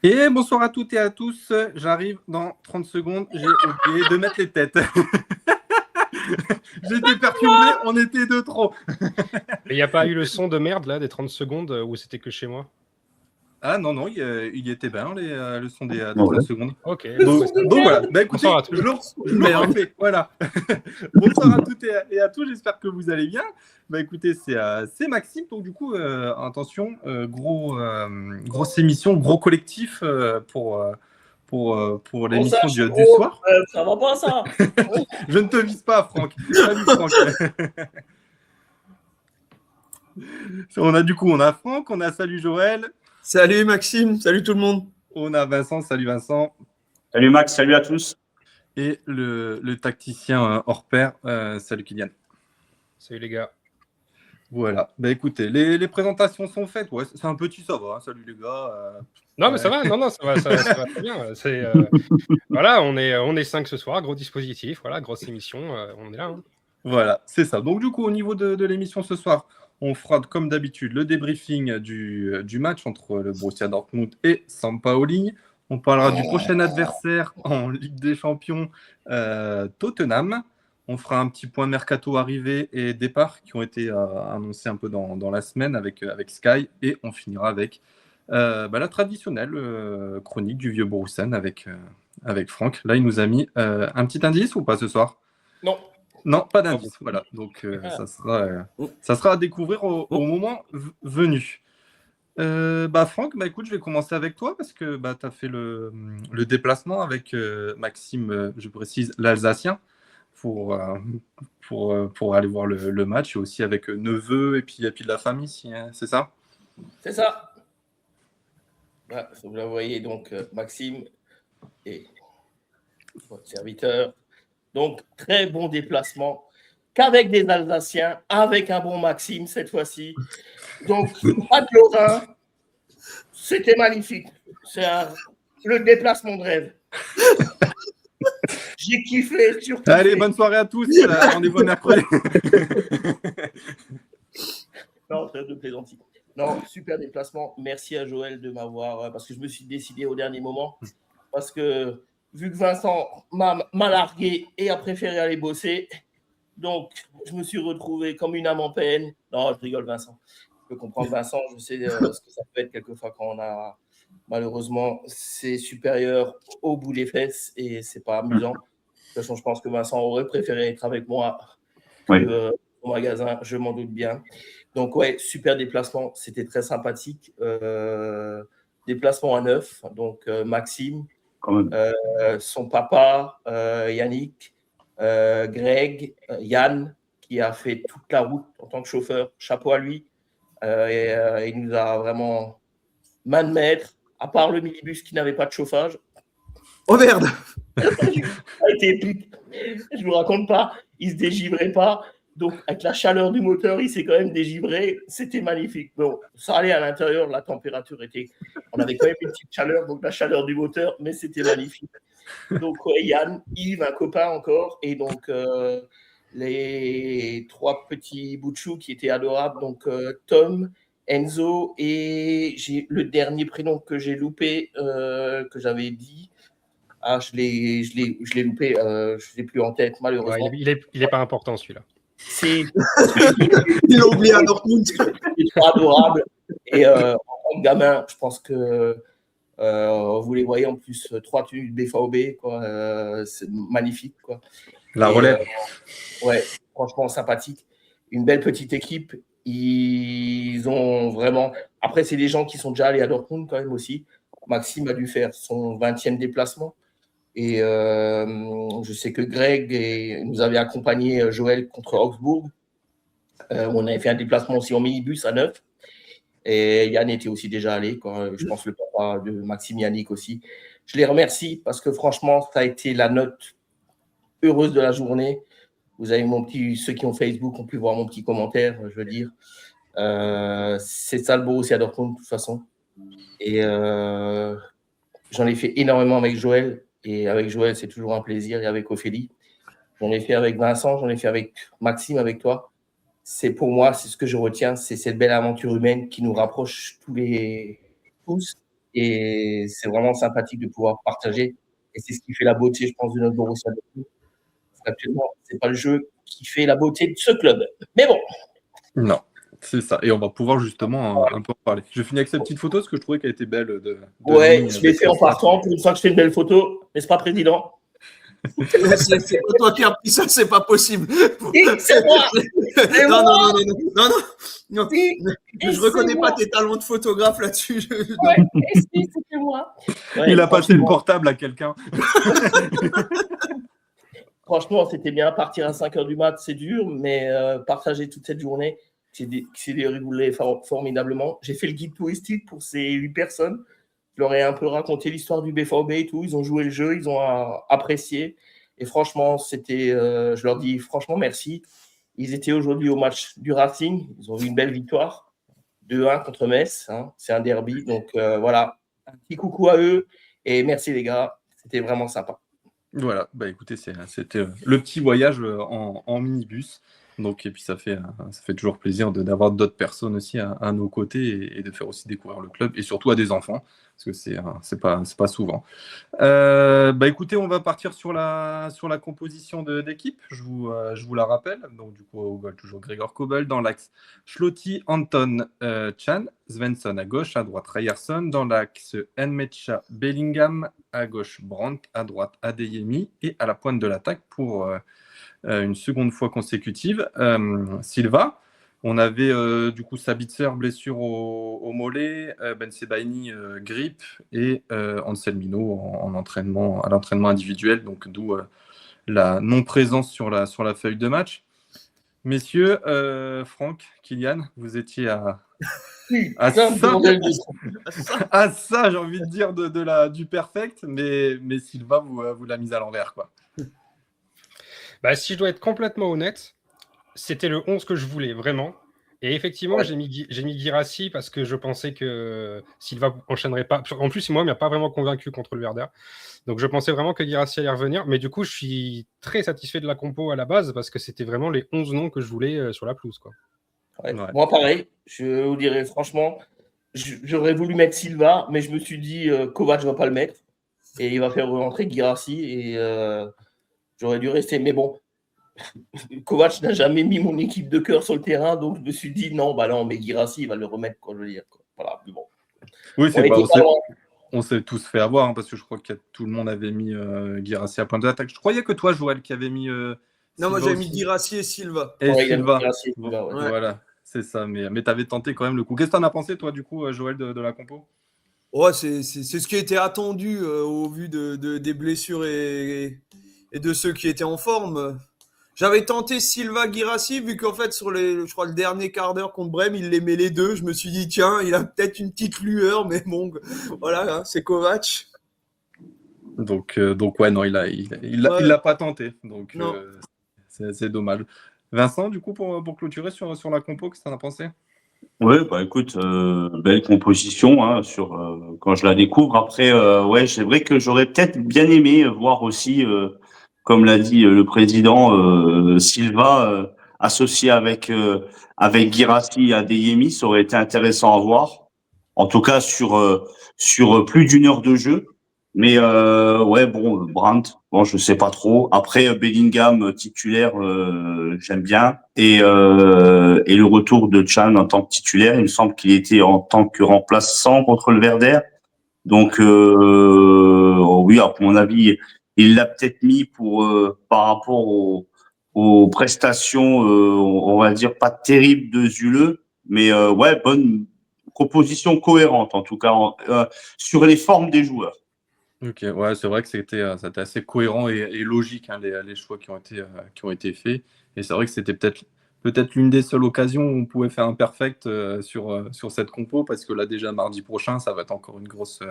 Et bonsoir à toutes et à tous. J'arrive dans 30 secondes. J'ai oublié de mettre les têtes. J'étais perturbé, on était de trop. Il n'y a pas eu le son de merde là des 30 secondes où c'était que chez moi? Ah non, il était bien le son des 30 Ouais. secondes. Ok. Donc voilà, écoutez, Bonsoir à tous. je le refais. Voilà. Bonsoir à toutes et à tous, j'espère que vous allez bien. Écoutez, c'est Maxime, donc du coup, attention, grosse émission, gros collectif pour l'émission du soir. Ça va pas ça. Je ne te vise pas, Franck. Pas vise, Franck. On a Franck, on a Salut Joël. Salut Maxime, salut tout le monde. On a Vincent, salut Vincent. Salut Max, salut à tous. Et le tacticien hors pair, salut Kylian. Salut les gars. Voilà, écoutez, les présentations sont faites. Ouais, c'est un petit, ça va. Hein. Salut les gars. Non, mais ça va, ça va très bien. Voilà, on est 5 ce soir, gros dispositif, voilà, grosse émission, on est là. Hein. Voilà, c'est ça. Donc du coup, au niveau de l'émission ce soir, on fera comme d'habitude le débriefing du match entre le Borussia Dortmund et Sampaoli. On parlera du prochain adversaire en Ligue des Champions, Tottenham. On fera un petit point mercato arrivée et départ qui ont été annoncés un peu dans la semaine avec Sky. Et on finira avec la traditionnelle chronique du vieux Borussen avec Franck. Là, il nous a mis un petit indice ou pas ce soir? Non, pas d'indice. Voilà, donc ça sera à découvrir au moment venu. Franck, écoute, je vais commencer avec toi parce que tu as fait le déplacement avec Maxime, je précise, l'Alsacien, pour aller voir le match et aussi avec neveu et puis de la famille, c'est ça? C'est ça. Voilà, vous la voyez donc, Maxime et votre serviteur. Donc, très bon déplacement qu'avec des Alsaciens, avec un bon Maxime cette fois-ci. Donc, pas de Lorrain. C'était magnifique. C'est le déplacement de rêve. J'ai kiffé surtout. Allez, bonne soirée à tous. Rendez-vous mercredi. Non, très de plaisanterie. Non, super déplacement. Merci à Joël de m'avoir... Parce que je me suis décidé au dernier moment. Parce que vu que Vincent m'a largué et a préféré aller bosser, donc je me suis retrouvé comme une âme en peine. Non, je rigole, Vincent. Je peux comprendre Vincent. Je sais ce que ça peut être quelquefois quand on a... Malheureusement, c'est supérieur au bout des fesses et c'est pas amusant. De toute façon, je pense que Vincent aurait préféré être avec moi au magasin, je m'en doute bien. Donc, ouais, super déplacement. C'était très sympathique. Déplacement à 9. Donc, Maxime, son papa, Yannick, Greg, Yann, qui a fait toute la route en tant que chauffeur. Chapeau à lui. Il nous a vraiment main de maître, à part le minibus qui n'avait pas de chauffage. Oh merde. Ça a été épique. Je ne vous raconte pas. Il ne se dégivrait pas. Donc, avec la chaleur du moteur, il s'est quand même dégivré. C'était magnifique. Bon, ça allait à l'intérieur, la température était... On avait quand même une petite chaleur, donc la chaleur du moteur, mais c'était magnifique. Donc, ouais, Yann, Yves, un copain encore, et donc les 3 petits bouts de chou qui étaient adorables, donc Tom, Enzo, et j'ai le dernier prénom que j'ai loupé, que j'avais dit. Ah, je l'ai loupé, je ne l'ai plus en tête, malheureusement. Ouais, il est pas important celui-là. Si. Il l'a oublié à Dortmund. Il est trop adorable. Et en tant que gamin, je pense que vous les voyez en plus, 3 tenues de BVB, quoi. C'est magnifique, quoi. La relève. Ouais, franchement sympathique. Une belle petite équipe. Ils ont vraiment. Après, c'est des gens qui sont déjà allés à Dortmund quand même aussi. Maxime a dû faire son 20e déplacement. Et je sais que Greg nous avait accompagné Joël contre Augsbourg. On avait fait un déplacement aussi en minibus à 9. Et Yann était aussi déjà allé, quoi. Je pense le papa de Maxime, Yannick aussi. Je les remercie parce que franchement, ça a été la note heureuse de la journée. Vous avez ceux qui ont Facebook ont pu voir mon petit commentaire, je veux dire. C'est ça le Borussia Dortmund de toute façon. Et j'en ai fait énormément avec Joël. Et avec Joël, c'est toujours un plaisir. Et avec Ophélie. J'en ai fait avec Vincent, j'en ai fait avec Maxime, avec toi. C'est pour moi, c'est ce que je retiens, c'est cette belle aventure humaine qui nous rapproche tous. Et c'est vraiment sympathique de pouvoir partager. Et c'est ce qui fait la beauté, je pense, de notre Borussia Dortmund. Parce qu'actuellement, c'est pas le jeu qui fait la beauté de ce club. Mais bon. Non, c'est ça. Et on va pouvoir justement un peu en parler. Je finis avec cette petite photo, parce que je trouvais qu'elle était belle. Ouais, ligne je l'ai avec fait le en stade. partant pour une fois que je fais une belle photo, n'est-ce pas, Président? C'est pas toi qui as pris ça, c'est pas possible. Si, c'est moi. C'est Non, moi. non, non, non, non, non, non. Si, Je et reconnais c'est pas moi. tes talents de photographe là-dessus. Ouais, et si, c'était moi. Ouais, Il a passé le franchement, portable à quelqu'un. franchement, c'était bien. Partir à 5 h du mat, c'est dur, mais partager toute cette journée, c'est déroulé formidablement. J'ai fait le guide touristique pour ces 8 personnes. Je leur ai un peu raconté l'histoire du BVB et tout. Ils ont joué le jeu, ils ont apprécié. Et franchement, je leur dis franchement merci. Ils étaient aujourd'hui au match du Racing. Ils ont eu une belle victoire. 2-1 contre Metz. Hein. C'est un derby. Donc voilà, un petit coucou à eux. Et merci les gars. C'était vraiment sympa. Voilà, bah écoutez, c'était le petit voyage en minibus. Donc, et puis ça fait toujours plaisir d'avoir d'autres personnes aussi à nos côtés et de faire aussi découvrir le club et surtout à des enfants, parce que c'est pas souvent. Bah écoutez, on va partir sur la composition d'équipe. Je vous la rappelle. Donc du coup, au goal, toujours Gregor Kobel. Dans l'axe, Schlotti, Anton, Chan, Svensson à gauche, à droite Ryerson. Dans l'axe, Nmecha, Bellingham, à gauche Brandt, à droite Adeyemi et à la pointe de l'attaque pour une seconde fois consécutive, Silva. On avait du coup Sabitzer, blessure au mollet, Ben Sebaini, grippe, et Anselmino à l'entraînement individuel, donc d'où la non-présence sur la feuille de match. Messieurs, Franck, Kylian, vous étiez à ça, j'ai envie de dire, du perfect, mais Silva vous l'a mise à l'envers, quoi. Bah, si je dois être complètement honnête, c'était le 11 que je voulais, vraiment. Et effectivement, Ouais. j'ai mis Guirassy parce que je pensais que Silva enchaînerait pas. En plus, moi, il m'a pas vraiment convaincu contre le Werder. Donc, je pensais vraiment que Guirassy allait revenir. Mais du coup, je suis très satisfait de la compo à la base parce que c'était vraiment les 11 noms que je voulais sur la pelouse, quoi. Ouais. Ouais. Moi, pareil, je vous dirais franchement, j'aurais voulu mettre Silva, mais je me suis dit, Kovac ne va pas le mettre. Et il va faire rentrer Guirassy. Et j'aurais dû rester. Mais bon, Kovac n'a jamais mis mon équipe de cœur sur le terrain. Donc, je me suis dit, non, mais Guirassy, il va le remettre, quoi, je veux dire. Quoi. Voilà, mais bon. Oui, On on s'est tous fait avoir, hein, parce que je crois que tout le monde avait mis Guirassy à pointe de l'attaque. Je croyais que toi, Joël, qui avait mis Non, moi Silva j'avais mis aussi. Guirassy et Silva. Et Ouais, il a mis Silva. Guirassy, Silva, ouais. Voilà, c'est ça. Mais tu avais tenté quand même le coup. Qu'est-ce que tu en as pensé, toi, du coup, Joël, de la compo? Ouais, c'est ce qui était attendu au vu des blessures et de ceux qui étaient en forme. J'avais tenté Silva Guirassy, vu qu'en fait, je crois, le dernier quart d'heure contre Brême, il les met les deux. Je me suis dit, tiens, il a peut-être une petite lueur, mais bon, voilà, hein, c'est Kovac. Donc ouais, non, il l'a pas tenté. Donc, Non. c'est dommage. Vincent, du coup, pour clôturer sur la compo, qu'est-ce que tu en as pensé? Oui, bah écoute, belle composition hein, quand je la découvre. Après, ouais, c'est vrai que j'aurais peut-être bien aimé voir aussi, comme l'a dit le président, Silva associé avec Guirassy et Adeyemi, ça aurait été intéressant à voir. En tout cas sur plus d'une heure de jeu. Mais ouais, bon, Brandt, bon, je sais pas trop. Après, Bellingham titulaire, j'aime bien. Et le retour de Chan en tant que titulaire, il me semble qu'il était en tant que remplaçant contre le Werder. Donc oui, à mon avis, il l'a peut-être mis par rapport aux prestations, on va dire pas terribles de Zule, mais ouais, bonne proposition cohérente en tout cas sur les formes des joueurs. Ok, ouais, c'est vrai que c'était assez cohérent et logique, hein, les choix qui ont été faits. Et c'est vrai que c'était peut-être l'une des seules occasions où on pouvait faire un perfect sur cette compo, parce que là, déjà, mardi prochain, ça va être encore une grosse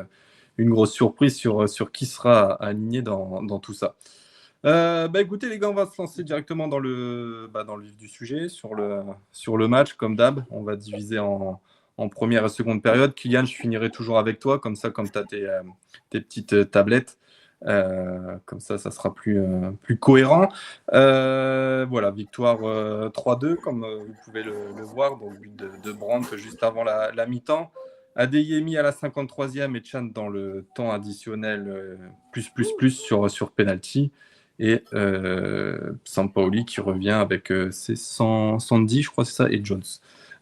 surprise sur qui sera aligné dans tout ça. Bah écoutez, les gars, on va se lancer directement dans le vif du sujet, sur le match, comme d'hab. On va diviser en première et seconde période. Kylian, je finirai toujours avec toi, comme ça, comme tu as tes petites tablettes. Comme ça sera plus cohérent. Voilà, victoire 3-2, comme vous pouvez le voir, donc but de Brandt juste avant la mi-temps. Adeyemi à la 53e et Chan dans le temps additionnel plus sur penalty. Et Sampaoli qui revient avec ses 110, je crois, c'est ça, et Jones.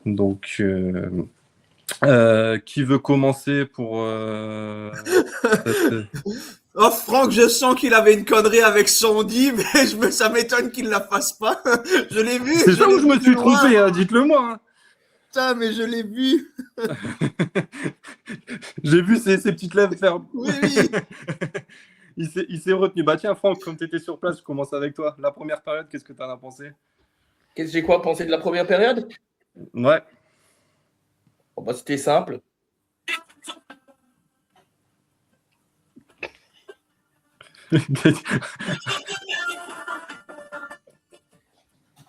Donc, qui veut commencer pour Oh, Franck, je sens qu'il avait une connerie avec Sandy, mais ça m'étonne qu'il la fasse pas. Je l'ai vu. C'est ça où je me suis loin. trompé, hein, dites-le moi. Hein. Putain, mais je l'ai vu. J'ai vu ces petites lèvres faire. Oui. Il s'est retenu. Bah tiens, Franck, comme tu étais sur place, je commence avec toi. La première période, qu'est-ce que tu en as pensé? Qu'est-ce que j'ai quoi pensé de la première période? Ouais. Bon, bah, c'était simple.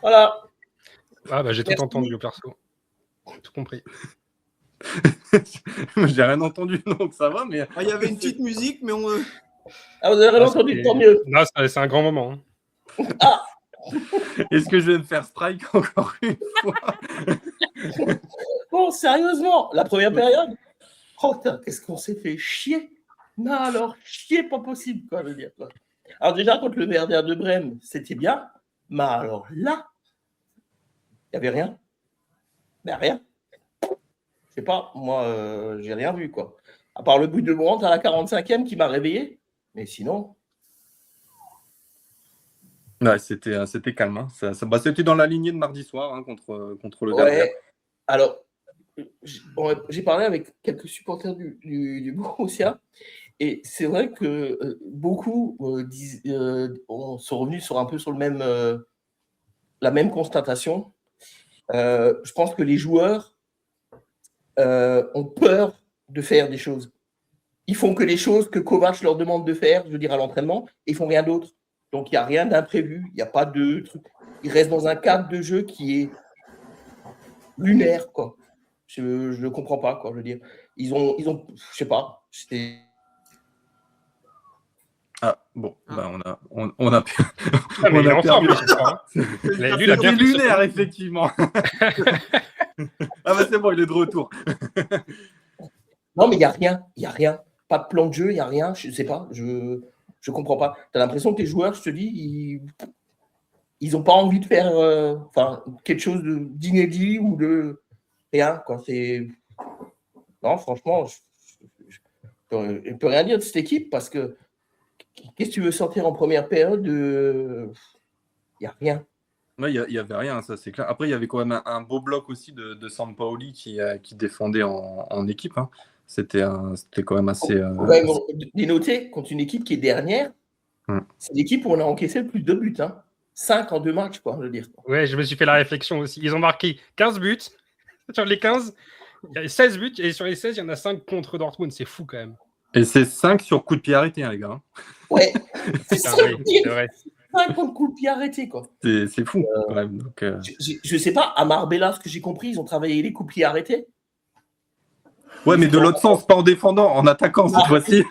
Voilà. Ah bah j'ai tout Merci. entendu au perso. Tout compris. J'ai rien entendu, donc ça va, mais. Ah, il y avait une petite musique, mais on. Ah, vous avez rien entendu, tant mieux. Non, c'est un grand moment. Hein. Est-ce que je vais me faire strike encore une fois? Bon, sérieusement, la première période, oh putain, qu'est-ce qu'on s'est fait chier. Non, alors, chier, pas possible, quoi, je veux dire. Quoi. Alors déjà, contre le Werder de Brême, c'était bien, mais alors là, il n'y avait rien. Mais rien. Je sais pas, moi, j'ai rien vu, quoi. À part le but de Brandt à la 45e qui m'a réveillé, mais sinon... Ouais, c'était calme. Hein. C'était dans la lignée de mardi soir hein, contre le Werder. Ouais, alors, j'ai parlé avec quelques supporters du Borussia et c'est vrai que beaucoup sont revenus sur un peu sur la même constatation. Je pense que les joueurs ont peur de faire des choses. Ils font que les choses que Kovac leur demande de faire, je veux dire à l'entraînement, et ils font rien d'autre. Donc il n'y a rien d'imprévu, il n'y a pas de truc. Ils restent dans un cadre de jeu qui est lunaire, quoi. Je ne comprends pas, quoi. Je veux dire, ils ont, je sais pas. C'était. Ah bon, bah on a Ah, mais il est en forme, perdu. lui, ce soir, hein. Lui, il a bien C'est pris ce lunaire, soir. effectivement. Ah bah c'est bon, il est de retour. Non, mais il n'y a rien. Il n'y a rien. Pas de plan de jeu, il n'y a rien. Je ne sais pas. Je ne comprends pas. Tu as l'impression que les joueurs, je te dis, ils n'ont pas envie de faire quelque chose d'inédit ou de rien. Quoi. Non, franchement, je ne peux rien dire de cette équipe parce que qu'est-ce que tu veux sortir en première période? Il n'y a rien. Il n'y avait rien, ça c'est clair. Après, il y avait quand même un beau bloc aussi de Sampaoli qui défendait en équipe. Hein. C'était quand même assez. Faut quand même dénoter contre une équipe qui est dernière. C'est l'équipe où on a encaissé le plus de buts. Hein. 5 en 2 matchs, quoi, je veux dire. Ouais, je me suis fait la réflexion aussi. Ils ont marqué 15 buts. Sur les 15, il y a 16 buts. Et sur les 16, il y en a 5 contre Dortmund. C'est fou quand même. Et c'est 5 sur coup de pied arrêté, hein, les gars. Ouais. C'est Putain, ça. oui, c'est vrai. 5 contre coup de pied arrêté, quoi. C'est fou, quand même. Donc, je sais pas, à Marbella, ce que j'ai compris, ils ont travaillé les coups de pied arrêtés. ouais, mais de l'autre sens, pas en défendant, en attaquant cette fois-ci.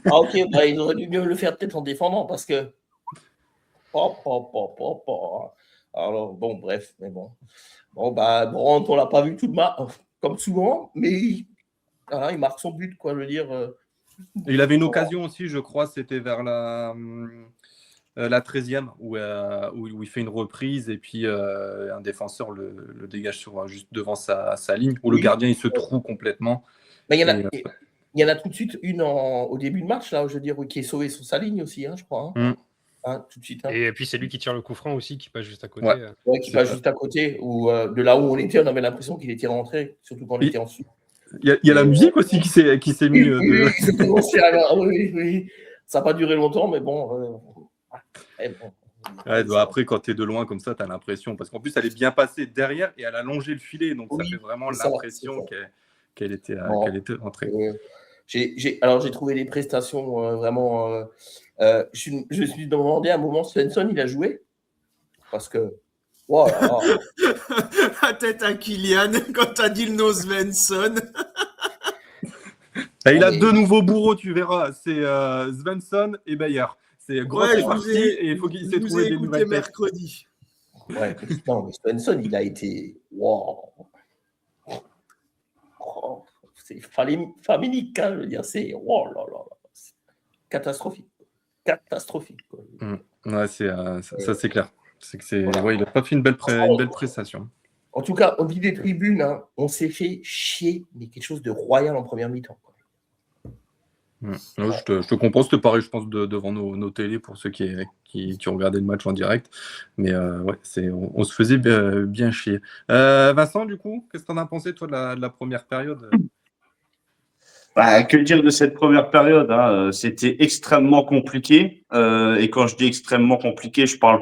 Ah, ok, bah, ils auraient dû mieux le faire peut-être en défendant parce que. Alors, bon, bref, mais bon. Bon, bah, Brandt, on l'a pas vu tout le match, comme souvent, mais voilà, il marque son but, quoi, je veux dire. Il avait une occasion aussi, je crois, c'était vers la 13e, où il fait une reprise et puis un défenseur le dégage juste devant sa ligne, où le gardien il se trouve complètement. Mais il y en a tout de suite une au début de match, là, je veux dire, qui est sauvée sur sa ligne aussi, hein, je crois. Hein. Hein, tout de suite. Hein. Et puis c'est lui qui tire le coup franc aussi, qui passe juste à côté. Ouais, qui passe juste à côté, ou de là où on était, on avait l'impression qu'il était rentré, surtout quand on était en dessous. Il y a la musique aussi qui s'est mis. Oui. Ça n'a pas duré longtemps, mais bon. Ouais, bah après, quand tu es de loin comme ça, tu as l'impression. Parce qu'en plus, elle est bien passée derrière et elle a longé le filet. Donc, ça fait vraiment l'impression qu'elle était rentrée. Alors, j'ai trouvé des prestations vraiment. Je me suis demandé à un moment, Svensson, il a joué. Parce que. Voilà. La tête à Kylian quand tu as dit le nom Svensson. Et il a deux nouveaux bourreaux, tu verras. C'est Svensson et Bayer. C'est gros, c'est parti et il faut qu'il s'est trouvé des nouvelles mercredi. Ouais, putain, mais Svensson, il a été. Wow. c'est famélique, hein, je veux dire, c'est oh là là, c'est catastrophique. Catastrophique. Quoi. Ouais, ça c'est clair. C'est que Voilà. ouais, il n'a pas fait une belle prestation. En tout cas, au dit des tribunes, hein, on s'est fait chier, mais quelque chose de royal en première mi-temps. Quoi. Ouais, je te comprends, c'était pareil, je pense, devant nos télés pour ceux qui ont regardé le match en direct. Mais ouais, on se faisait bien chier. Vincent, du coup, qu'est-ce que tu en as pensé, toi, de la première période? Bah, que dire de cette première période, hein, c'était extrêmement compliqué. Et quand je dis extrêmement compliqué, je parle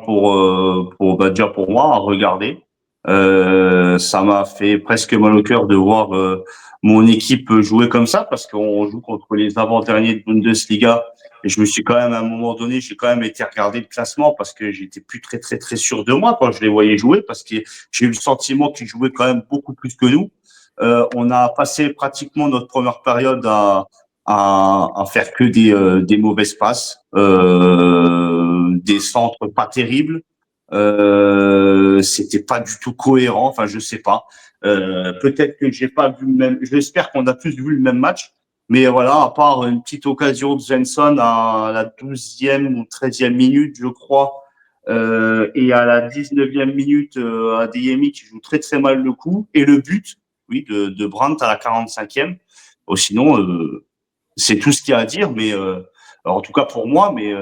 déjà pour moi, à regarder. Ça m'a fait presque mal au cœur de voir mon équipe jouer comme ça, parce qu'on joue contre les avant-derniers de Bundesliga. Et je me suis quand même, à un moment donné, j'ai quand même été regarder le classement parce que j'étais plus très, très, très sûr de moi quand je les voyais jouer, parce que j'ai eu le sentiment qu'ils jouaient quand même beaucoup plus que nous. On a passé pratiquement notre première période à faire que des mauvaises passes, des centres pas terribles. C'était pas du tout cohérent. Enfin, je sais pas. Peut-être que j'ai pas vu le même. J'espère qu'on a tous vu le même match. Mais voilà, à part une petite occasion de Svensson à la 12e ou 13e minute, je crois, et à la 19e minute, Adeyemi qui joue très très mal le coup, et le but, oui, de Brandt à la 45e. Bon, sinon, c'est tout ce qu'il y a à dire, mais alors, en tout cas pour moi, mais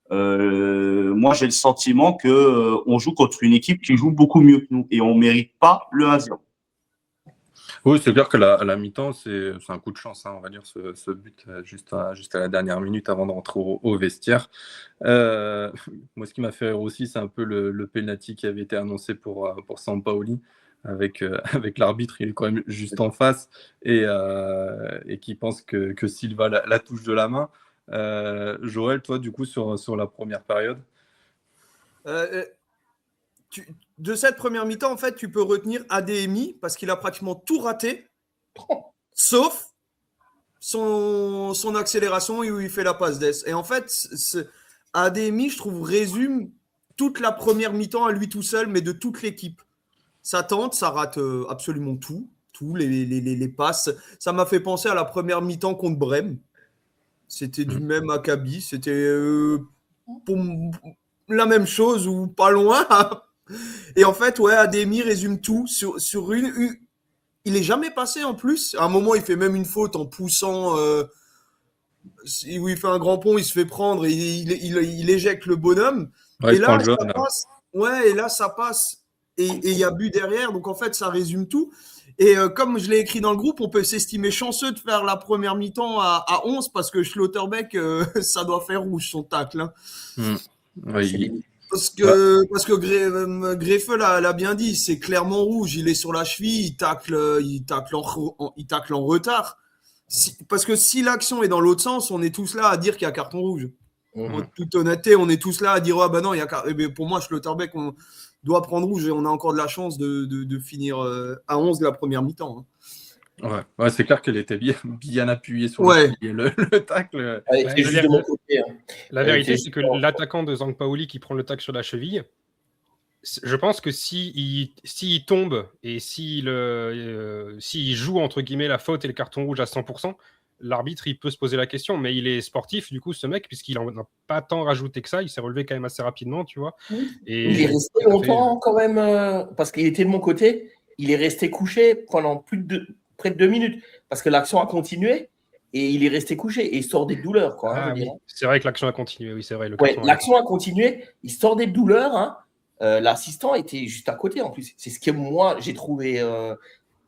moi j'ai le sentiment que on joue contre une équipe qui joue beaucoup mieux que nous et on mérite pas le 1-0. Oui, c'est clair que la mi-temps, c'est un coup de chance, hein, on va dire, ce but juste à la dernière minute avant de rentrer au vestiaire. Moi, ce qui m'a fait rire aussi, c'est un peu le penalty qui avait été annoncé pour Sampaoli avec l'arbitre. Il est quand même juste en face et qui pense que Silva la touche de la main. Joël, toi, du coup, sur la première période. De cette première mi-temps, en fait, tu peux retenir Adeyemi parce qu'il a pratiquement tout raté, sauf son accélération où il fait la passe d'ess. Et en fait, Adeyemi, je trouve, résume toute la première mi-temps à lui tout seul, mais de toute l'équipe. Ça tente, ça rate absolument tout, les passes. Ça m'a fait penser à la première mi-temps contre Brême. C'était du même acabit. C'était la même chose ou pas loin. Et en fait, ouais, Adeyemi résume tout sur une. Il est jamais passé en plus. À un moment, il fait même une faute en poussant. Où il fait un grand pont, il se fait prendre et il éjecte le bonhomme. Ouais, et là, ça passe. Ouais, et là, ça passe. Et il y a but derrière. Donc, en fait, ça résume tout. Et comme je l'ai écrit dans le groupe, on peut s'estimer chanceux de faire la première mi-temps à 11 parce que Schlotterbeck, ça doit faire rouge son tacle. Hein. Oui. Parce que Greffel l'a bien dit, c'est clairement rouge. Il est sur la cheville, il tacle en retard. Parce que si l'action est dans l'autre sens, on est tous là à dire qu'il y a carton rouge. En toute honnêteté, on est tous là à dire ah bah non, il y a pour moi Schlotterbeck, on doit prendre rouge et on a encore de la chance de finir à 11 de la première mi-temps. Hein. Ouais, c'est clair qu'elle était bien appuyée sur le tacle. La vérité, c'est que l'attaquant de Sampaoli qui prend le tacle sur la cheville, je pense que s'il tombe et s'il joue entre guillemets la faute et le carton rouge à 100%, l'arbitre il peut se poser la question, mais il est sportif du coup ce mec puisqu'il n'en a pas tant rajouté que ça, il s'est relevé quand même assez rapidement, tu vois. Et il est resté longtemps quand même parce qu'il était de mon côté, il est resté couché pendant près de 2 minutes parce que l'action a continué. Et il est resté couché et il sort des douleurs. Quoi, oui. C'est vrai que l'action a continué, oui, c'est vrai. L'action a continué, il sort des douleurs. Hein. L'assistant était juste à côté en plus. C'est ce que moi j'ai trouvé.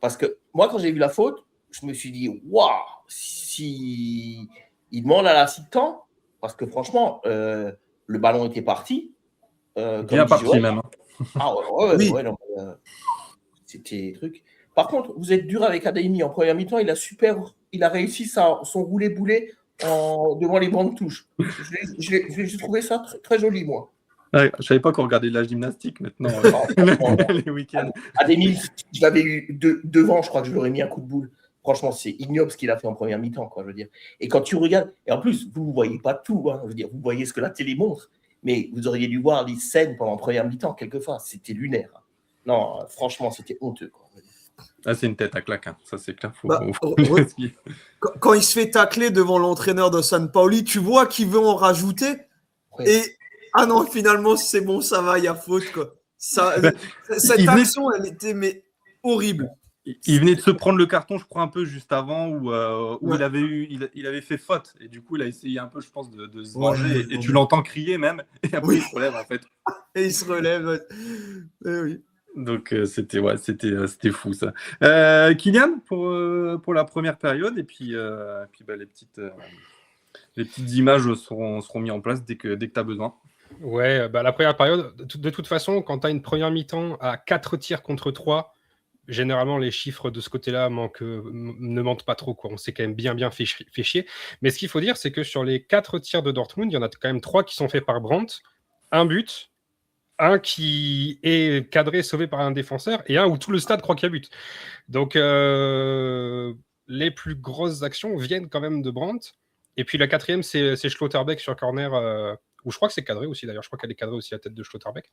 Parce que moi, quand j'ai vu la faute, je me suis dit waouh, si il demande à l'assistant, parce que franchement, le ballon était parti. Bien parti Joël. Même. Ah ouais, non, c'était truc. Par contre, vous êtes dur avec Adeyemi en première mi-temps. Il a réussi son roulé-boulet devant les bancs de touche. J'ai trouvé ça très, très joli, moi. Ouais, je ne savais pas qu'on regardait de la gymnastique maintenant, les week-ends. Adeyemi, je l'avais eu devant, je crois que je lui aurais mis un coup de boule. Franchement, c'est ignoble ce qu'il a fait en première mi-temps, quoi, je veux dire. Et quand tu regardes, et en plus, vous ne voyez pas tout, hein, je veux dire, vous voyez ce que la télé montre, mais vous auriez dû voir les scènes pendant la première mi-temps, quelquefois. C'était lunaire. Non, franchement, c'était honteux, quoi. Ah, c'est une tête à claque, hein. Ça c'est clair. Bah, quand il se fait tacler devant l'entraîneur de Sampaoli, tu vois qu'il veut en rajouter. Ouais. Et ah non, finalement, c'est bon, ça va, il y a faute, quoi. Cette action, elle était horrible. Il venait de se prendre le carton, je crois, un peu juste avant, où Ouais. il avait fait faute. Et du coup, il a essayé un peu, je pense, de se Ouais, venger. Et tu l'entends crier même. Et après, Oui. il se relève, en fait. Et il se relève. Ouais. Eh oui. Donc, c'était fou, ça. Kylian, pour la première période. Et puis bah, les petites images seront mises en place dès que tu as besoin. Ouais, bah, la première période, de toute façon, quand tu as une première mi-temps à 4 tirs contre 3, généralement, les chiffres de ce côté-là ne mentent pas trop, quoi. On s'est quand même bien fait chier. Mais ce qu'il faut dire, c'est que sur les 4 tirs de Dortmund, il y en a quand même 3 qui sont faits par Brandt, un but, un qui est cadré, sauvé par un défenseur, et un où tout le stade croit qu'il y a but. Donc, les plus grosses actions viennent quand même de Brandt. Et puis la quatrième, c'est Schlotterbeck sur corner, où je crois que c'est cadré aussi, d'ailleurs. Je crois qu'elle est cadrée aussi, la tête de Schlotterbeck.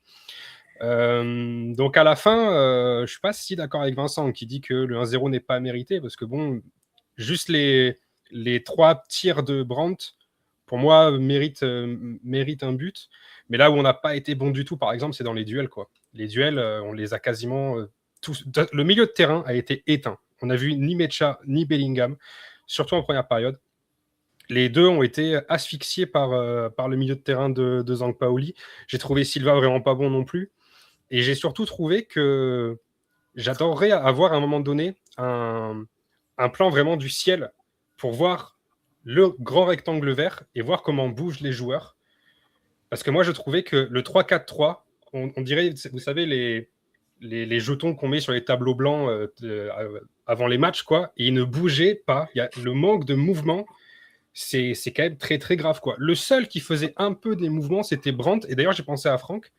Donc à la fin, je ne suis pas si d'accord avec Vincent qui dit que le 1-0 n'est pas mérité, parce que bon, juste les 3 tirs de Brandt, pour moi, mérite un but. Mais là où on n'a pas été bon du tout, par exemple, c'est dans les duels, quoi. Les duels, on les a quasiment tous. Le milieu de terrain a été éteint. On n'a vu ni Mecha ni Bellingham, surtout en première période. Les deux ont été asphyxiés par le milieu de terrain de Sampaoli. J'ai trouvé Silva vraiment pas bon non plus. Et j'ai surtout trouvé que j'adorerais avoir à un moment donné un plan vraiment du ciel pour voir le grand rectangle vert et voir comment bougent les joueurs. Parce que moi, je trouvais que le 3-4-3, on dirait, vous savez, les jetons qu'on met sur les tableaux blancs avant les matchs, quoi, et ils ne bougeaient pas. Le manque de mouvement, c'est quand même très, très grave, quoi. Le seul qui faisait un peu des mouvements, c'était Brandt. Et d'ailleurs, j'ai pensé à Franck,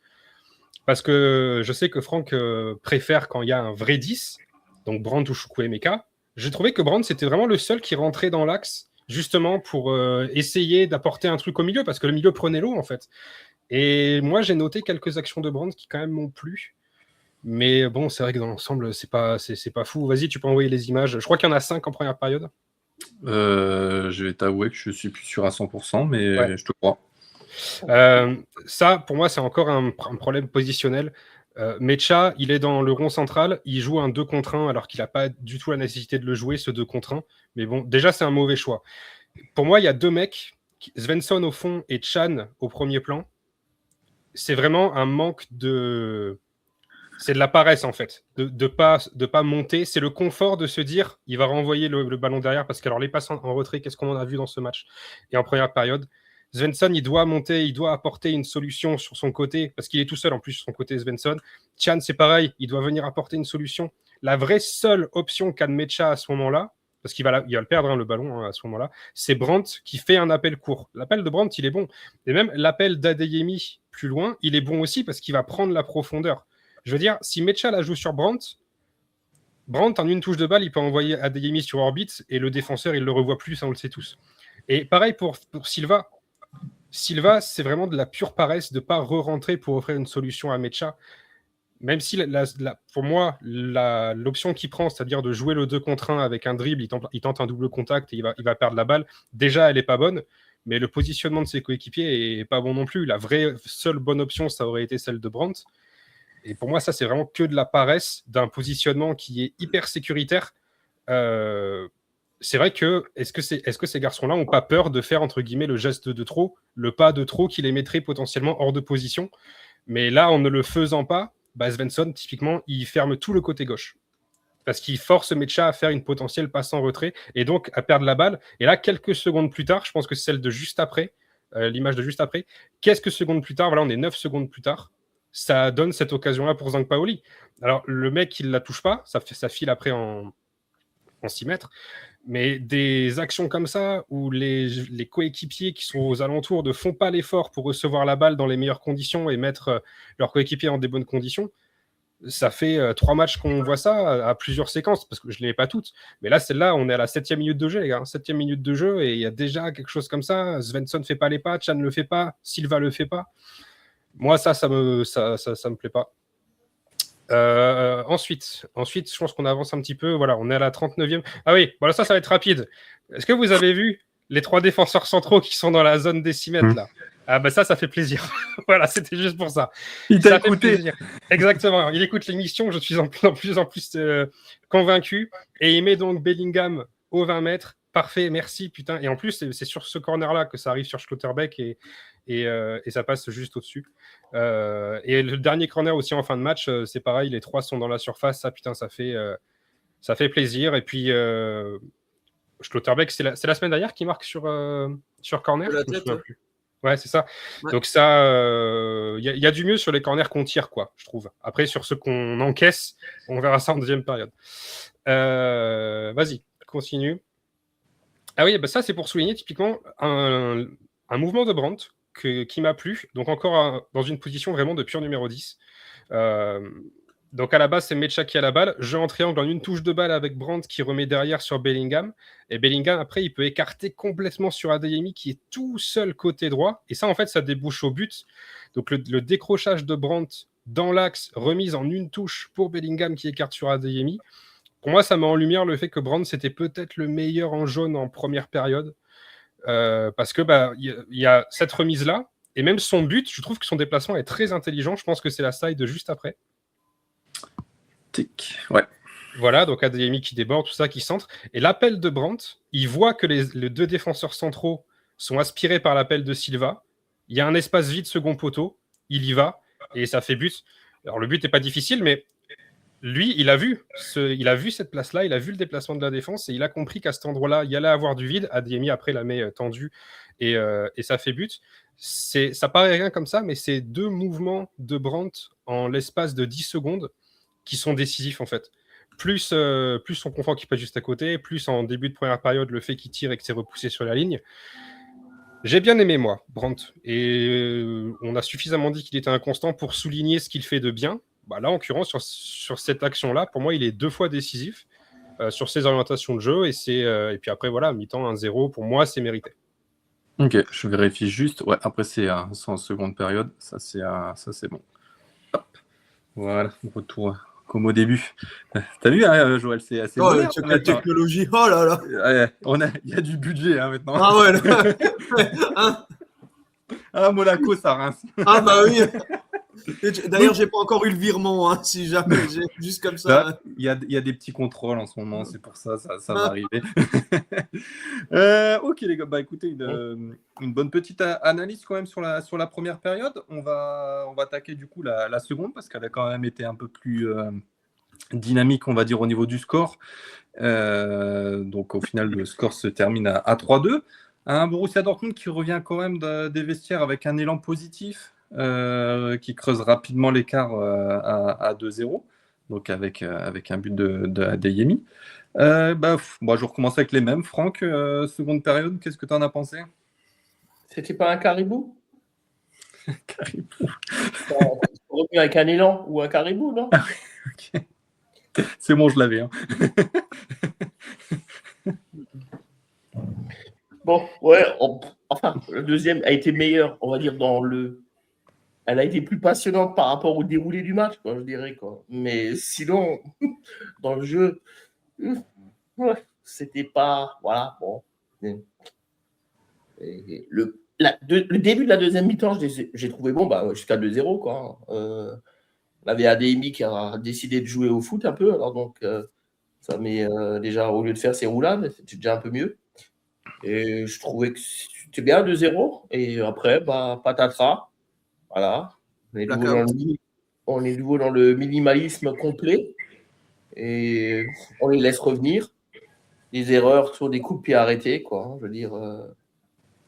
parce que je sais que Franck préfère quand il y a un vrai 10, donc Brandt ou Chukwuemeka. J'ai trouvé que Brandt, c'était vraiment le seul qui rentrait dans l'axe, justement pour essayer d'apporter un truc au milieu, parce que le milieu prenait l'eau, en fait. Et moi, j'ai noté quelques actions de Brandt qui, quand même, m'ont plu. Mais bon, c'est vrai que dans l'ensemble, c'est pas fou. Vas-y, tu peux envoyer les images. Je crois qu'il y en a 5 en première période. Je vais t'avouer que je suis plus sûr à 100%, mais ouais. Je te crois. Ça, pour moi, c'est encore un problème positionnel. Mecha, il est dans le rond central, il joue un 2 contre 1 alors qu'il n'a pas du tout la nécessité de le jouer, ce 2 contre 1. Mais bon, déjà, c'est un mauvais choix. Pour moi, il y a 2 mecs, Svensson au fond et Chan au premier plan. C'est vraiment un manque de... C'est de la paresse, en fait, de pas monter. C'est le confort de se dire, il va renvoyer le ballon derrière, parce que alors les passes en retrait, qu'est-ce qu'on en a vu dans ce match et en première période. Svensson, il doit monter, il doit apporter une solution sur son côté, parce qu'il est tout seul en plus sur son côté, Svensson. Chan, c'est pareil, il doit venir apporter une solution. La vraie seule option qu'a Mecha à ce moment-là, parce qu'il va le perdre, hein, le ballon, à ce moment-là, c'est Brandt qui fait un appel court. L'appel de Brandt, il est bon. Et même l'appel d'Adeyemi plus loin, il est bon aussi, parce qu'il va prendre la profondeur. Je veux dire, si Mecha la joue sur Brandt, en une touche de balle, il peut envoyer Adeyemi sur orbite, et le défenseur, il le revoit plus, ça on le sait tous. Et pareil pour Silva. Silva, c'est vraiment de la pure paresse de ne pas re-rentrer pour offrir une solution à Mecha. Même si, pour moi, l'option qu'il prend, c'est-à-dire de jouer le 2 contre 1 avec un dribble, il tente un double contact et il va perdre la balle. Déjà, elle n'est pas bonne, mais le positionnement de ses coéquipiers n'est pas bon non plus. La vraie seule bonne option, ça aurait été celle de Brandt. Et pour moi, ça, c'est vraiment que de la paresse d'un positionnement qui est hyper sécuritaire. C'est vrai que est-ce que ces garçons-là n'ont pas peur de faire, entre guillemets, le geste de trop, le pas de trop qui les mettrait potentiellement hors de position? Mais là, en ne le faisant pas, Svensson, typiquement, il ferme tout le côté gauche. Parce qu'il force Mecha à faire une potentielle passe en retrait et donc à perdre la balle. Et là, quelques secondes plus tard, je pense que c'est celle de juste après, l'image de juste après, quelques secondes plus tard, voilà, on est 9 secondes plus tard, ça donne cette occasion-là pour Sampaoli. Alors, le mec, il ne la touche pas, ça file après en 6 mètres. Mais des actions comme ça, où les coéquipiers qui sont aux alentours ne font pas l'effort pour recevoir la balle dans les meilleures conditions et mettre leurs coéquipiers en des bonnes conditions, ça fait 3 matchs qu'on voit ça à plusieurs séquences, parce que je ne les ai pas toutes. Mais là, celle-là, on est à la 7e minute de jeu, les gars. 7e minute de jeu, et il y a déjà quelque chose comme ça. Svensson ne fait pas les pas, Chan ne le fait pas, Silva ne le fait pas. Moi, ça me plaît pas. Ensuite, je pense qu'on avance un petit peu. Voilà, on est à la 39e. Ah oui, voilà, ça va être rapide. Est-ce que vous avez vu les 3 défenseurs centraux qui sont dans la zone décimètre là? Ah bah ça fait plaisir. Voilà, c'était juste pour ça. Il t'a Ça fait écouté. plaisir. Exactement. Il écoute l'émission. Je suis en plus en plus convaincu. Et il met donc Bellingham au 20 mètres. Parfait, merci, putain. Et en plus, c'est sur ce corner-là que ça arrive sur Schlotterbeck et ça passe juste au-dessus. Et le dernier corner aussi en fin de match, c'est pareil, les 3 sont dans la surface. Ça, putain, ça fait plaisir. Et puis, Schlotterbeck, c'est la semaine dernière qui marque sur corner. De la Je me tête, souviens ouais. plus. Ouais, c'est ça. Ouais. Donc ça, il y a du mieux sur les corners qu'on tire, quoi, je trouve. Après, sur ceux qu'on encaisse, on verra ça en deuxième période. Vas-y, continue. Ah oui, bah ça, c'est pour souligner typiquement un mouvement de Brandt qui m'a plu. Donc encore dans une position vraiment de pur numéro 10. Donc à la base, c'est Mecha qui a la balle. Jeu en triangle en une touche de balle avec Brandt qui remet derrière sur Bellingham. Et Bellingham, après, il peut écarter complètement sur Adeyemi qui est tout seul côté droit. Et ça, en fait, ça débouche au but. Donc le décrochage de Brandt dans l'axe, remise en une touche pour Bellingham qui écarte sur Adeyemi. Pour moi, ça met en lumière le fait que Brandt, c'était peut-être le meilleur en jaune en première période. Parce que y a cette remise-là. Et même son but, je trouve que son déplacement est très intelligent. Je pense que c'est la side juste après. Tic. Ouais. Voilà, donc Adeyemi qui déborde, tout ça, qui centre. Et l'appel de Brandt, il voit que les 2 défenseurs centraux sont aspirés par l'appel de Silva. Il y a un espace vide second poteau. Il y va et ça fait but. Alors le but n'est pas difficile, mais lui, il a vu cette place-là, il a vu le déplacement de la défense et il a compris qu'à cet endroit-là, il y allait avoir du vide. Adeyemi, après, la met tendue et ça fait but. Ça paraît rien comme ça, mais c'est 2 mouvements de Brandt en l'espace de 10 secondes qui sont décisifs en fait. Plus son confort qui passe juste à côté, plus en début de première période, le fait qu'il tire et que c'est repoussé sur la ligne. J'ai bien aimé, moi, Brandt. Et on a suffisamment dit qu'il était inconstant pour souligner ce qu'il fait de bien. Bah là, en l'occurrence, sur cette action-là, pour moi, il est 2 fois décisif sur ses orientations de jeu. Et puis après, voilà, mi-temps 1-0, pour moi, c'est mérité. Ok, je vérifie juste. Ouais, après, c'est en seconde période. Ça, c'est bon. Hop. Voilà, retour comme au début. T'as vu, hein, Joël, c'est assez Oh, moderne, la technologie, oh là là. Ouais, il y a du budget maintenant. Ah ouais, là. Hein. Ah, Monaco, ça rince. Ah bah oui. D'ailleurs, j'ai pas encore eu le virement, hein, si jamais, juste comme ça. Là, il y a des petits contrôles en ce moment, c'est pour ça va arriver. Ok les gars, bah écoutez, une bonne petite analyse quand même sur la première période. On va attaquer du coup la seconde parce qu'elle a quand même été un peu plus dynamique, on va dire, au niveau du score. Donc au final, le score se termine à 3-2. Un Borussia Dortmund qui revient quand même des vestiaires avec un élan positif. Qui creuse rapidement l'écart à 2-0, donc avec un but d'Adeyemi. Moi, je recommence avec les mêmes. Franck, seconde période, qu'est-ce que tu en as pensé? C'était pas un caribou? Caribou. Revenu avec un élan ou un caribou, non? Okay. C'est bon, je l'avais. Hein. Bon, ouais, enfin, le deuxième a été meilleur, on va dire, elle a été plus passionnante par rapport au déroulé du match, quoi, je dirais, quoi. Mais sinon, dans le jeu, c'était pas... Voilà, bon. Le début de la deuxième mi-temps, j'ai trouvé bon, jusqu'à 2-0, quoi. On avait Adeyemi qui a décidé de jouer au foot un peu, alors donc ça met déjà, au lieu de faire ses roulades, c'était déjà un peu mieux. Et je trouvais que c'était bien 2-0, et après, patatras. Voilà, on est nouveau dans le minimalisme complet et on les laisse revenir. Des erreurs sur des coups de pied arrêtés, quoi. Je veux dire,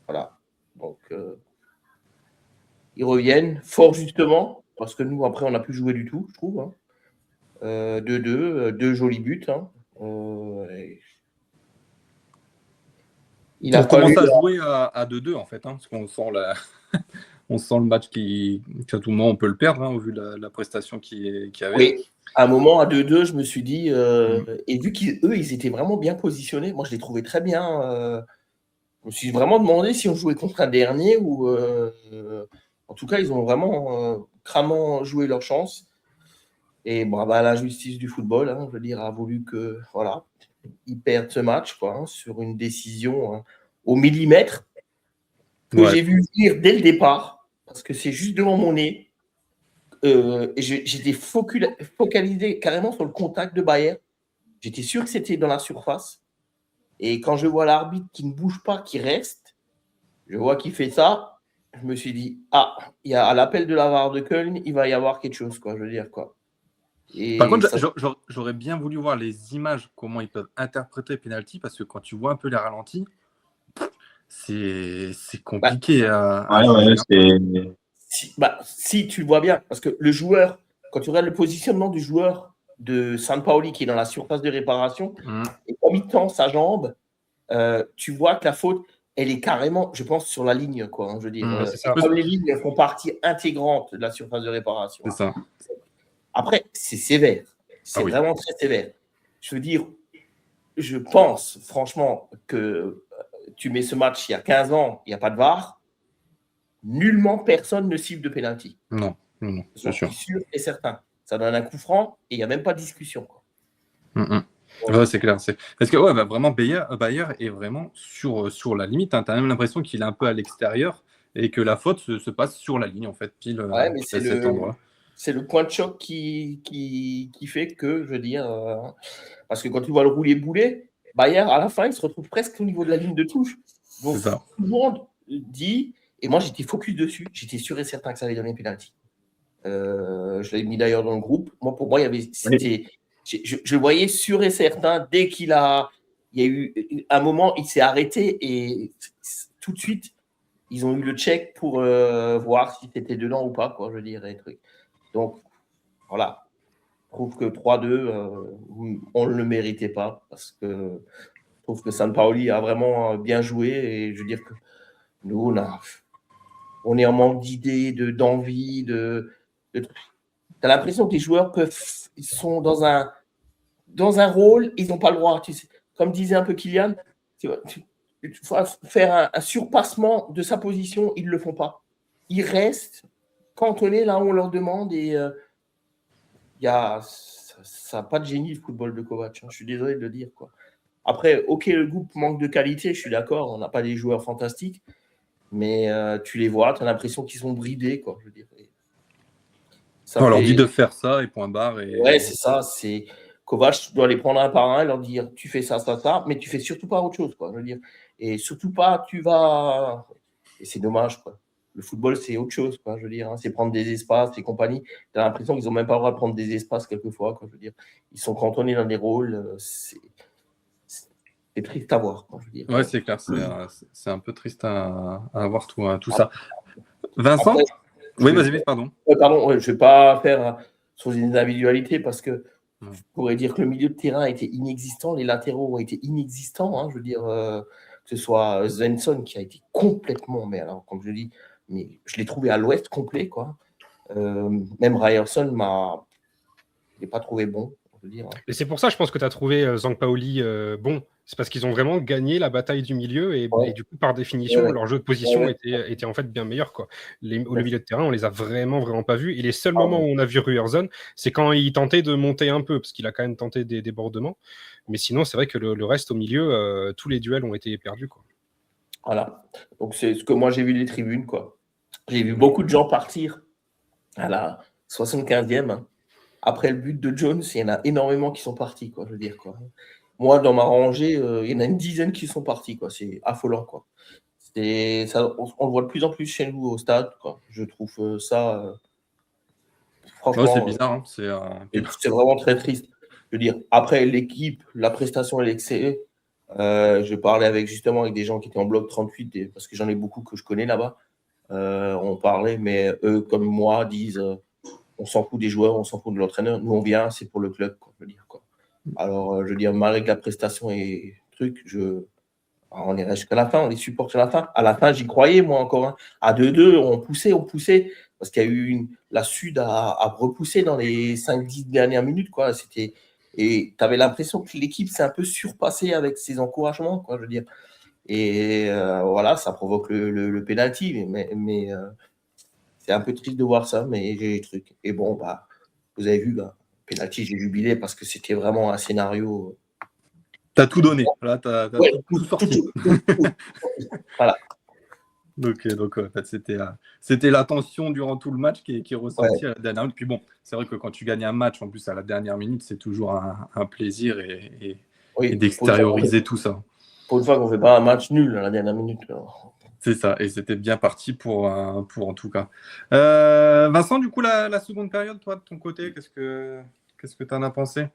voilà. Donc, ils reviennent fort justement parce que nous, après, on n'a plus joué du tout, je trouve. Hein. 2-2, 2 jolis buts. Hein. On commence à jouer à 2-2 en fait, hein, parce qu'on sent on sent le match qu'à tout moment on peut le perdre, hein, au vu de la prestation qu'il y avait. Oui, à un moment, à 2-2, je me suis dit, et vu qu'eux, ils étaient vraiment bien positionnés, moi je les trouvais très bien. Je me suis vraiment demandé si on jouait contre un dernier ou. En tout cas, ils ont vraiment cramant joué leur chance. Et bon, bah, la justice du football, hein, je veux dire, a voulu que, voilà, ils perdent ce match, quoi, hein, sur une décision au millimètre que j'ai vu venir dès le départ, parce que c'est juste devant mon nez. Et j'étais focalisé carrément sur le contact de Bayer. J'étais sûr que c'était dans la surface. Et quand je vois l'arbitre qui ne bouge pas, qui reste, je vois qu'il fait ça. Je me suis dit, il y a à l'appel de la VAR de Köln, il va y avoir quelque chose, quoi, je veux dire, quoi. Et Par contre, ça, j'aurais bien voulu voir les images, comment ils peuvent interpréter penalty, parce que quand tu vois un peu les ralentis, c'est compliqué à Ouais, juger. si tu le vois bien, parce que le joueur, quand tu regardes le positionnement du joueur de Sampaoli qui est dans la surface de réparation, et comme il tend sa jambe, tu vois que la faute, elle est carrément, je pense, sur la ligne, quoi, hein, je veux dire. c'est ça. Comme les lignes, elles font partie intégrante de la surface de réparation. C'est ça. Après, c'est sévère. C'est vraiment très sévère. Je veux dire, je pense, franchement, que tu mets ce match il y a 15 ans, il n'y a pas de VAR. Nullement personne ne cible de pénalty. Non, c'est sûr. Sûr et certain. Ça donne un coup franc et il n'y a même pas de discussion, quoi. Ouais, c'est clair. Parce que vraiment, Bayer est vraiment sur la limite. Hein. Tu as même l'impression qu'il est un peu à l'extérieur et que la faute se passe sur la ligne, en fait, pile Mais à cet endroit. C'est le point de choc qui fait que, je veux dire, parce que quand tu vois le rouler-bouler, Bayer, à la fin, il se retrouve presque au niveau de la ligne de touche. Donc, C'est ça. tout le monde dit, et moi, j'étais focus dessus, j'étais sûr et certain que ça allait donner penalty. Je l'avais mis d'ailleurs dans le groupe. Moi, pour moi, il y avait, je le voyais sûr et certain dès il y a eu un moment, il s'est arrêté et tout de suite, ils ont eu le check pour voir si c'était dedans ou pas, quoi, je veux dire. Donc, voilà. Je trouve que 3-2, on ne le méritait pas parce que je trouve que Sampaoli a vraiment bien joué et je veux dire que nous, on est en manque d'idées, d'envie, tu as l'impression que les joueurs ils sont dans un rôle, ils n'ont pas le droit. Tu sais, comme disait un peu Kylian, il faut faire un surpassement de sa position, ils ne le font pas. Ils restent cantonnés là où on leur demande et ça n'a pas de génie le football de Kovac. Hein, je suis désolé de le dire, quoi. Après, ok, le groupe manque de qualité, je suis d'accord, on n'a pas des joueurs fantastiques, mais tu les vois, tu as l'impression qu'ils sont bridés, quoi, je veux dire. On leur dit de faire ça et point barre. Ouais, c'est ça. Kovac doit les prendre un par un et leur dire tu fais ça, mais tu fais surtout pas autre chose, quoi, je veux dire. Et surtout pas, tu vas. Et c'est dommage, quoi. Le football, c'est autre chose, quoi, je veux dire. Hein. C'est prendre des espaces et compagnie. Tu as l'impression qu'ils n'ont même pas le droit de prendre des espaces quelquefois, quoi, je veux dire. Ils sont cantonnés dans des rôles. C'est triste à voir, quoi, je veux dire. Ouais, c'est clair. C'est un peu triste à voir tout ça. Vincent Après, oui, vas-y, pardon. Pardon, je ne vais pas faire sur les individualités parce que je pourrais dire que le milieu de terrain était inexistant, les latéraux ont été inexistants. Hein, je veux dire, que ce soit Svensson qui a été complètement, mais alors, comme je dis, mais je l'ai trouvé à l'ouest complet, quoi. Même Ryerson je l'ai pas trouvé bon. Je veux dire, hein. Et c'est pour ça, je pense que tu as trouvé Sampaoli bon. C'est parce qu'ils ont vraiment gagné la bataille du milieu et du coup, par définition, leur jeu de position était en fait bien meilleur, quoi. Le milieu de terrain, on les a vraiment pas vus. Et les seuls moments où on a vu Ryerson, c'est quand il tentait de monter un peu, parce qu'il a quand même tenté des débordements. Mais sinon, c'est vrai que le reste au milieu, tous les duels ont été perdus, quoi. Voilà. Donc, c'est ce que moi, j'ai vu les tribunes, quoi. J'ai vu beaucoup de gens partir à la 75e. Hein. Après le but de Jones, il y en a énormément qui sont partis, quoi, je veux dire, quoi. Moi, dans ma rangée, il y en a une dizaine qui sont partis, quoi. C'est affolant, quoi. On le voit de plus en plus chez nous au stade, quoi. Je trouve ça, franchement, c'est bizarre. Hein. C'est vraiment très triste. Je veux dire, après l'équipe, la prestation, elle est excellente. Je parlais avec des gens qui étaient en bloc 38, parce que j'en ai beaucoup que je connais là-bas. On parlait, mais eux, comme moi, disent on s'en fout des joueurs, on s'en fout de l'entraîneur. Nous, on vient, c'est pour le club, quoi, je veux dire, quoi. Alors, je veux dire, malgré que la prestation et truc, on irait jusqu'à la fin, on les supporte jusqu'à la fin. À la fin, j'y croyais, moi, encore. Hein. À 2-2, on poussait, parce qu'il y a eu la Sud à repousser dans les 5-10 dernières minutes, quoi. Et tu avais l'impression que l'équipe s'est un peu surpassée avec ses encouragements, quoi, je veux dire. Et voilà, ça provoque le penalty, mais c'est un peu triste de voir ça, mais j'ai des trucs. Et bon, vous avez vu, penalty, j'ai jubilé parce que c'était vraiment un scénario. T'as tout donné. Là, t'as Ouais, tout sorti. Voilà. Donc, en fait, c'était la tension durant tout le match qui est ressortie à la dernière minute. Puis bon, c'est vrai que quand tu gagnes un match, en plus à la dernière minute, c'est toujours un plaisir et Oui, d'extérioriser tout ça. pour une fois qu'on ne fait pas un match nul à la dernière minute. C'est ça, et c'était bien parti pour en tout cas. Vincent, du coup, la seconde période, toi, de ton côté, qu'est-ce que tu en as pensé?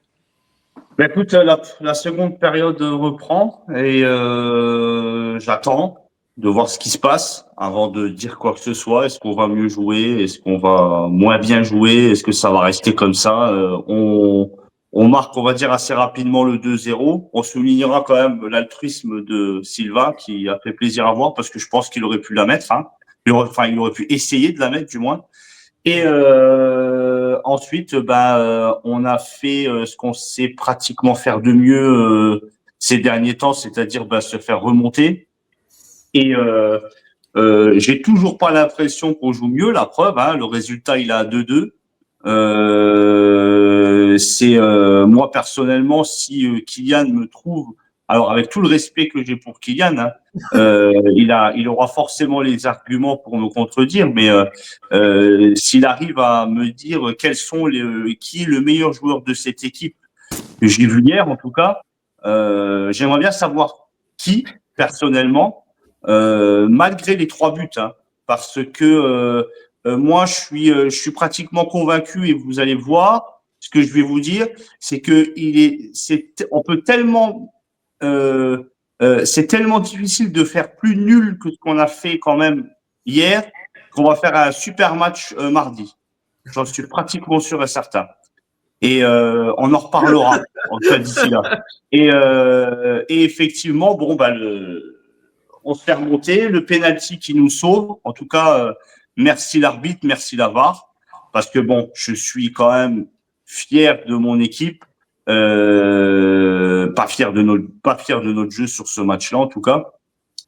Ben écoute, la seconde période reprend et j'attends de voir ce qui se passe avant de dire quoi que ce soit. Est-ce qu'on va mieux jouer? Est-ce qu'on va moins bien jouer? Est-ce que ça va rester comme ça? On marque, on va dire, assez rapidement le 2-0. On soulignera quand même l'altruisme de Silva qui a fait plaisir à voir parce que je pense qu'il aurait pu la mettre. Hein. Il aurait pu essayer de la mettre du moins. Et ensuite, on a fait ce qu'on sait pratiquement faire de mieux ces derniers temps, c'est-à-dire se faire remonter. Et j'ai toujours pas l'impression qu'on joue mieux. La preuve, hein, le résultat, il est à 2-2. Moi personnellement, si Kylian me trouve, alors avec tout le respect que j'ai pour Kylian, hein, il aura forcément les arguments pour me contredire, mais s'il arrive à me dire qui est le meilleur joueur de cette équipe que j'ai vu hier, en tout cas, j'aimerais bien savoir qui personnellement, malgré les 3 buts, hein, parce que moi, je suis pratiquement convaincu et vous allez voir ce que je vais vous dire, c'est que on peut tellement, c'est tellement difficile de faire plus nul que ce qu'on a fait quand même hier qu'on va faire un super match mardi. J'en suis pratiquement sûr et certain. Et on en reparlera en tout cas d'ici là. Et effectivement, bon on se fait remonter, le penalty qui nous sauve. En tout cas, merci l'arbitre, merci la VAR, parce que bon, je suis quand même fier de mon équipe, pas fier de notre jeu sur ce match-là en tout cas.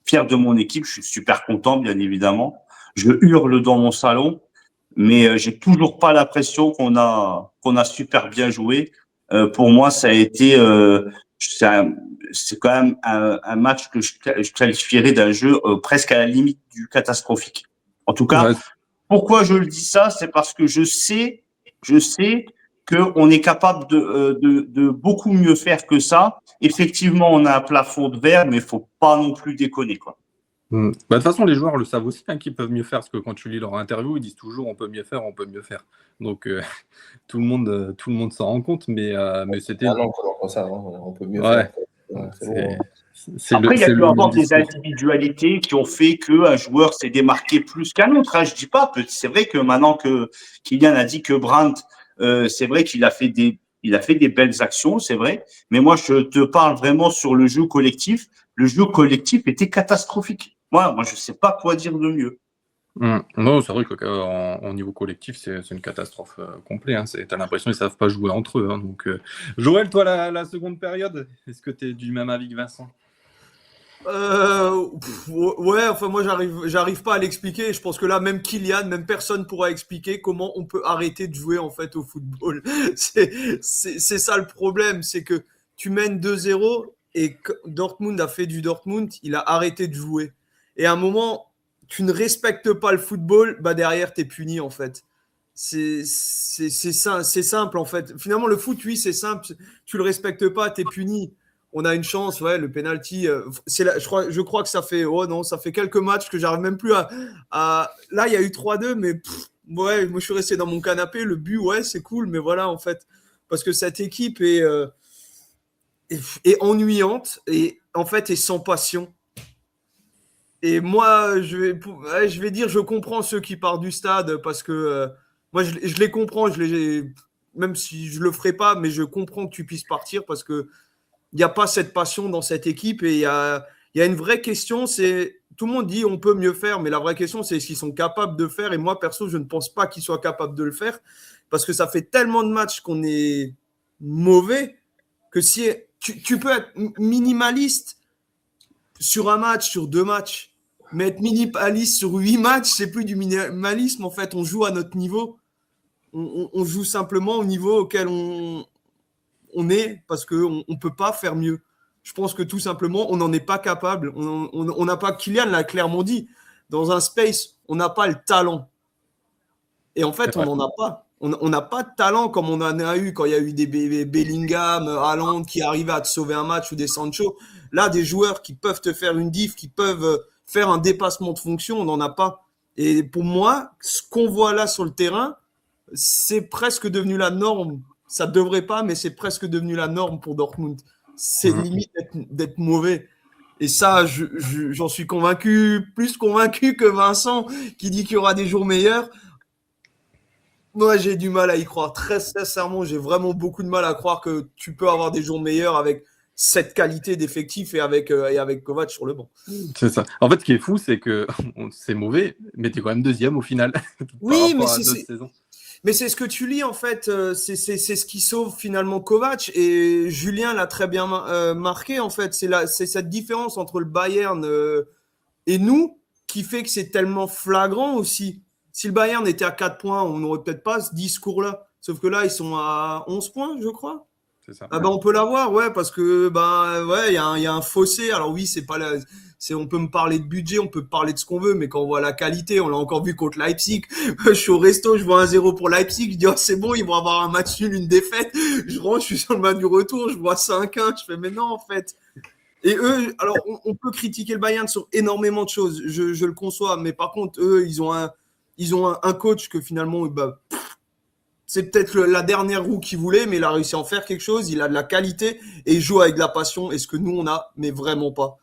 Fier de mon équipe, je suis super content bien évidemment. Je hurle dans mon salon, mais j'ai toujours pas l'impression qu'on a super bien joué. Pour moi, ça a été c'est quand même un match que je qualifierais d'un jeu presque à la limite du catastrophique. En tout cas, pourquoi je le dis ça, c'est parce que je sais qu'on est capable de beaucoup mieux faire que ça. Effectivement, on a un plafond de verre, mais il faut pas non plus déconner, quoi. De toute façon, les joueurs le savent aussi, hein, qu'ils peuvent mieux faire, parce que quand tu lis leur interview, ils disent toujours on peut mieux faire, on peut mieux faire. Donc tout le monde s'en rend compte, mais c'était. Ah non, ça, on peut mieux faire. Après, il y a pu avoir des individualités qui ont fait qu'un joueur s'est démarqué plus qu'un autre. Hein. Je dis pas, c'est vrai que maintenant que Kylian a dit que Brandt, c'est vrai qu'il a fait des belles actions, c'est vrai. Mais moi, je te parle vraiment sur le jeu collectif. Le jeu collectif était catastrophique. Moi, je sais pas quoi dire de mieux. Non, c'est vrai qu'au niveau collectif, c'est une catastrophe complète. Hein. Tu as l'impression qu'ils ne savent pas jouer entre eux. Hein. Donc, Joël, toi, la seconde période, est-ce que tu es du même avis que Vincent? Ouais, enfin moi j'arrive pas à l'expliquer. Je pense que là même Kylian, même personne pourra expliquer comment on peut arrêter de jouer en fait au football. C'est ça le problème, c'est que tu mènes 2-0 et Dortmund a fait du Dortmund, il a arrêté de jouer. Et à un moment, tu ne respectes pas le football, bah derrière t'es puni en fait. C'est simple en fait. Finalement le foot, oui c'est simple. Tu le respectes pas, t'es puni. On a une chance, ouais, le penalty. Je crois que ça fait quelques matchs que j'arrive même plus à. Là, il y a eu 3-2, mais ouais, moi je suis resté dans mon canapé. Le but, ouais, c'est cool, mais voilà, en fait, parce que cette équipe est ennuyante et en fait est sans passion. Et moi, je vais dire, je comprends ceux qui partent du stade parce que moi, je les comprends. Même si je le ferai pas, mais je comprends que tu puisses partir parce que il n'y a pas cette passion dans cette équipe et il y a une vraie question, c'est tout le monde dit on peut mieux faire, mais la vraie question c'est est-ce qu'ils sont capables de faire et moi perso je ne pense pas qu'ils soient capables de le faire parce que ça fait tellement de matchs qu'on est mauvais que si tu peux être minimaliste sur un match, sur 2 matchs, mais être minimaliste sur 8 matchs, c'est plus du minimalisme en fait, on joue à notre niveau. On joue simplement au niveau auquel on est parce qu'on ne peut pas faire mieux. Je pense que tout simplement, on n'en est pas capable. On n'a pas, Kylian l'a clairement dit, dans un space, on n'a pas le talent. Et en fait, on n'en a pas. On n'a pas de talent comme on en a eu quand il y a eu des Bellingham, Haaland qui arrivaient à te sauver un match ou des Sancho. Là, des joueurs qui peuvent te faire une diff, qui peuvent faire un dépassement de fonction, on n'en a pas. Et pour moi, ce qu'on voit là sur le terrain, c'est presque devenu la norme. Ça ne devrait pas, mais c'est presque devenu la norme pour Dortmund. C'est limite d'être mauvais. Et ça, j'en suis convaincu, plus convaincu que Vincent qui dit qu'il y aura des jours meilleurs. Moi, j'ai du mal à y croire. Très sincèrement, j'ai vraiment beaucoup de mal à croire que tu peux avoir des jours meilleurs avec cette qualité d'effectif et avec Kovac sur le banc. C'est ça. En fait, ce qui est fou, c'est que c'est mauvais, mais tu es quand même deuxième au final. Oui, mais c'est ce que tu lis en fait. C'est ce qui sauve finalement Kovac. Et Julien l'a très bien marqué en fait. C'est cette différence entre le Bayern et nous qui fait que c'est tellement flagrant aussi. Si le Bayern était à 4 points, on n'aurait peut-être pas ce discours-là. Sauf que là, ils sont à 11 points, je crois. C'est ça. Ah ben, on peut l'avoir, ouais, parce que il y a un fossé. Alors oui, c'est pas on peut me parler de budget, on peut parler de ce qu'on veut, mais quand on voit la qualité, on l'a encore vu contre Leipzig. Je suis au resto, je vois 1-0 pour Leipzig, je dis c'est bon, ils vont avoir un match nul, une défaite. Je rentre, je suis sur le match du retour, je vois 5-1, je fais mais non en fait. Et eux, alors on peut critiquer le Bayern sur énormément de choses, je le conçois, mais par contre eux, ils ont un coach que finalement, c'est peut-être la dernière roue qu'il voulait, mais il a réussi à en faire quelque chose. Il a de la qualité et il joue avec de la passion. Et ce que nous, on a, mais vraiment pas.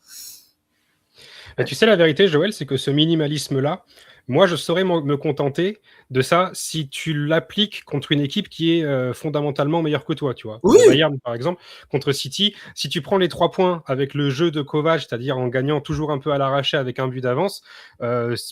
Tu sais, la vérité, Joël, c'est que ce minimalisme-là, moi, je saurais me contenter de ça si tu l'appliques contre une équipe qui est fondamentalement meilleure que toi, tu vois. Oui. Bayern, par exemple, contre City, si tu prends les 3 points avec le jeu de Kovac, c'est-à-dire en gagnant toujours un peu à l'arraché avec un but d'avance,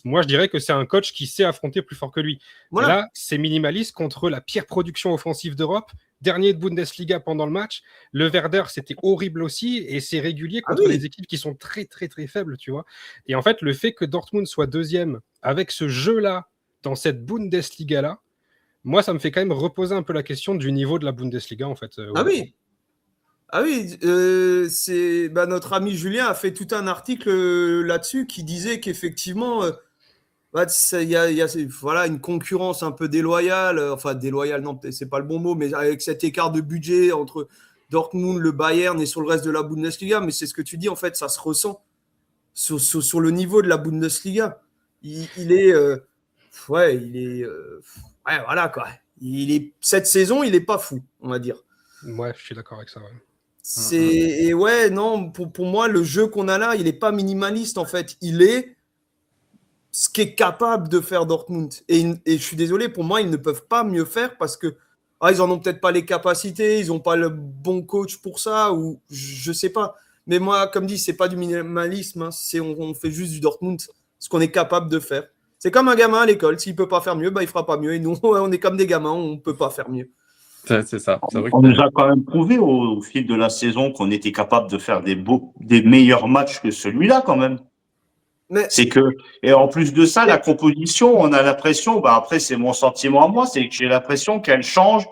moi, je dirais que c'est un coach qui sait affronter plus fort que lui. Voilà. Là, c'est minimaliste contre la pire production offensive d'Europe, dernier de Bundesliga pendant le match. Le Werder, c'était horrible aussi, et c'est régulier contre les équipes qui sont très, très, très faibles, tu vois. Et en fait, le fait que Dortmund soit deuxième avec ce jeu-là, dans cette Bundesliga-là, moi, ça me fait quand même reposer un peu la question du niveau de la Bundesliga, en fait. Notre ami Julien a fait tout un article là-dessus qui disait qu'effectivement, il y a une concurrence un peu déloyale, déloyale, non, c'est pas le bon mot, mais avec cet écart de budget entre Dortmund, le Bayern et sur le reste de la Bundesliga, mais c'est ce que tu dis, en fait, ça se ressent sur le niveau de la Bundesliga. Voilà quoi. Cette saison, il est pas fou, on va dire. Ouais, je suis d'accord avec ça. Ouais. Pour moi, le jeu qu'on a là, il est pas minimaliste en fait. Il est ce qu'est capable de faire Dortmund. Et je suis désolé, pour moi, ils ne peuvent pas mieux faire parce que ils en ont peut-être pas les capacités, ils n'ont pas le bon coach pour ça, ou je sais pas. Mais moi, comme dit, c'est pas du minimalisme, hein, on fait juste du Dortmund, ce qu'on est capable de faire. C'est comme un gamin à l'école, s'il peut pas faire mieux, il fera pas mieux. Et nous, on est comme des gamins, on peut pas faire mieux. C'est ça. On nous a quand même prouvé au fil de la saison qu'on était capable de faire des meilleurs matchs que celui-là quand même. Et en plus de ça, la composition, on a l'impression, après c'est mon sentiment à moi, c'est que j'ai l'impression qu'elle change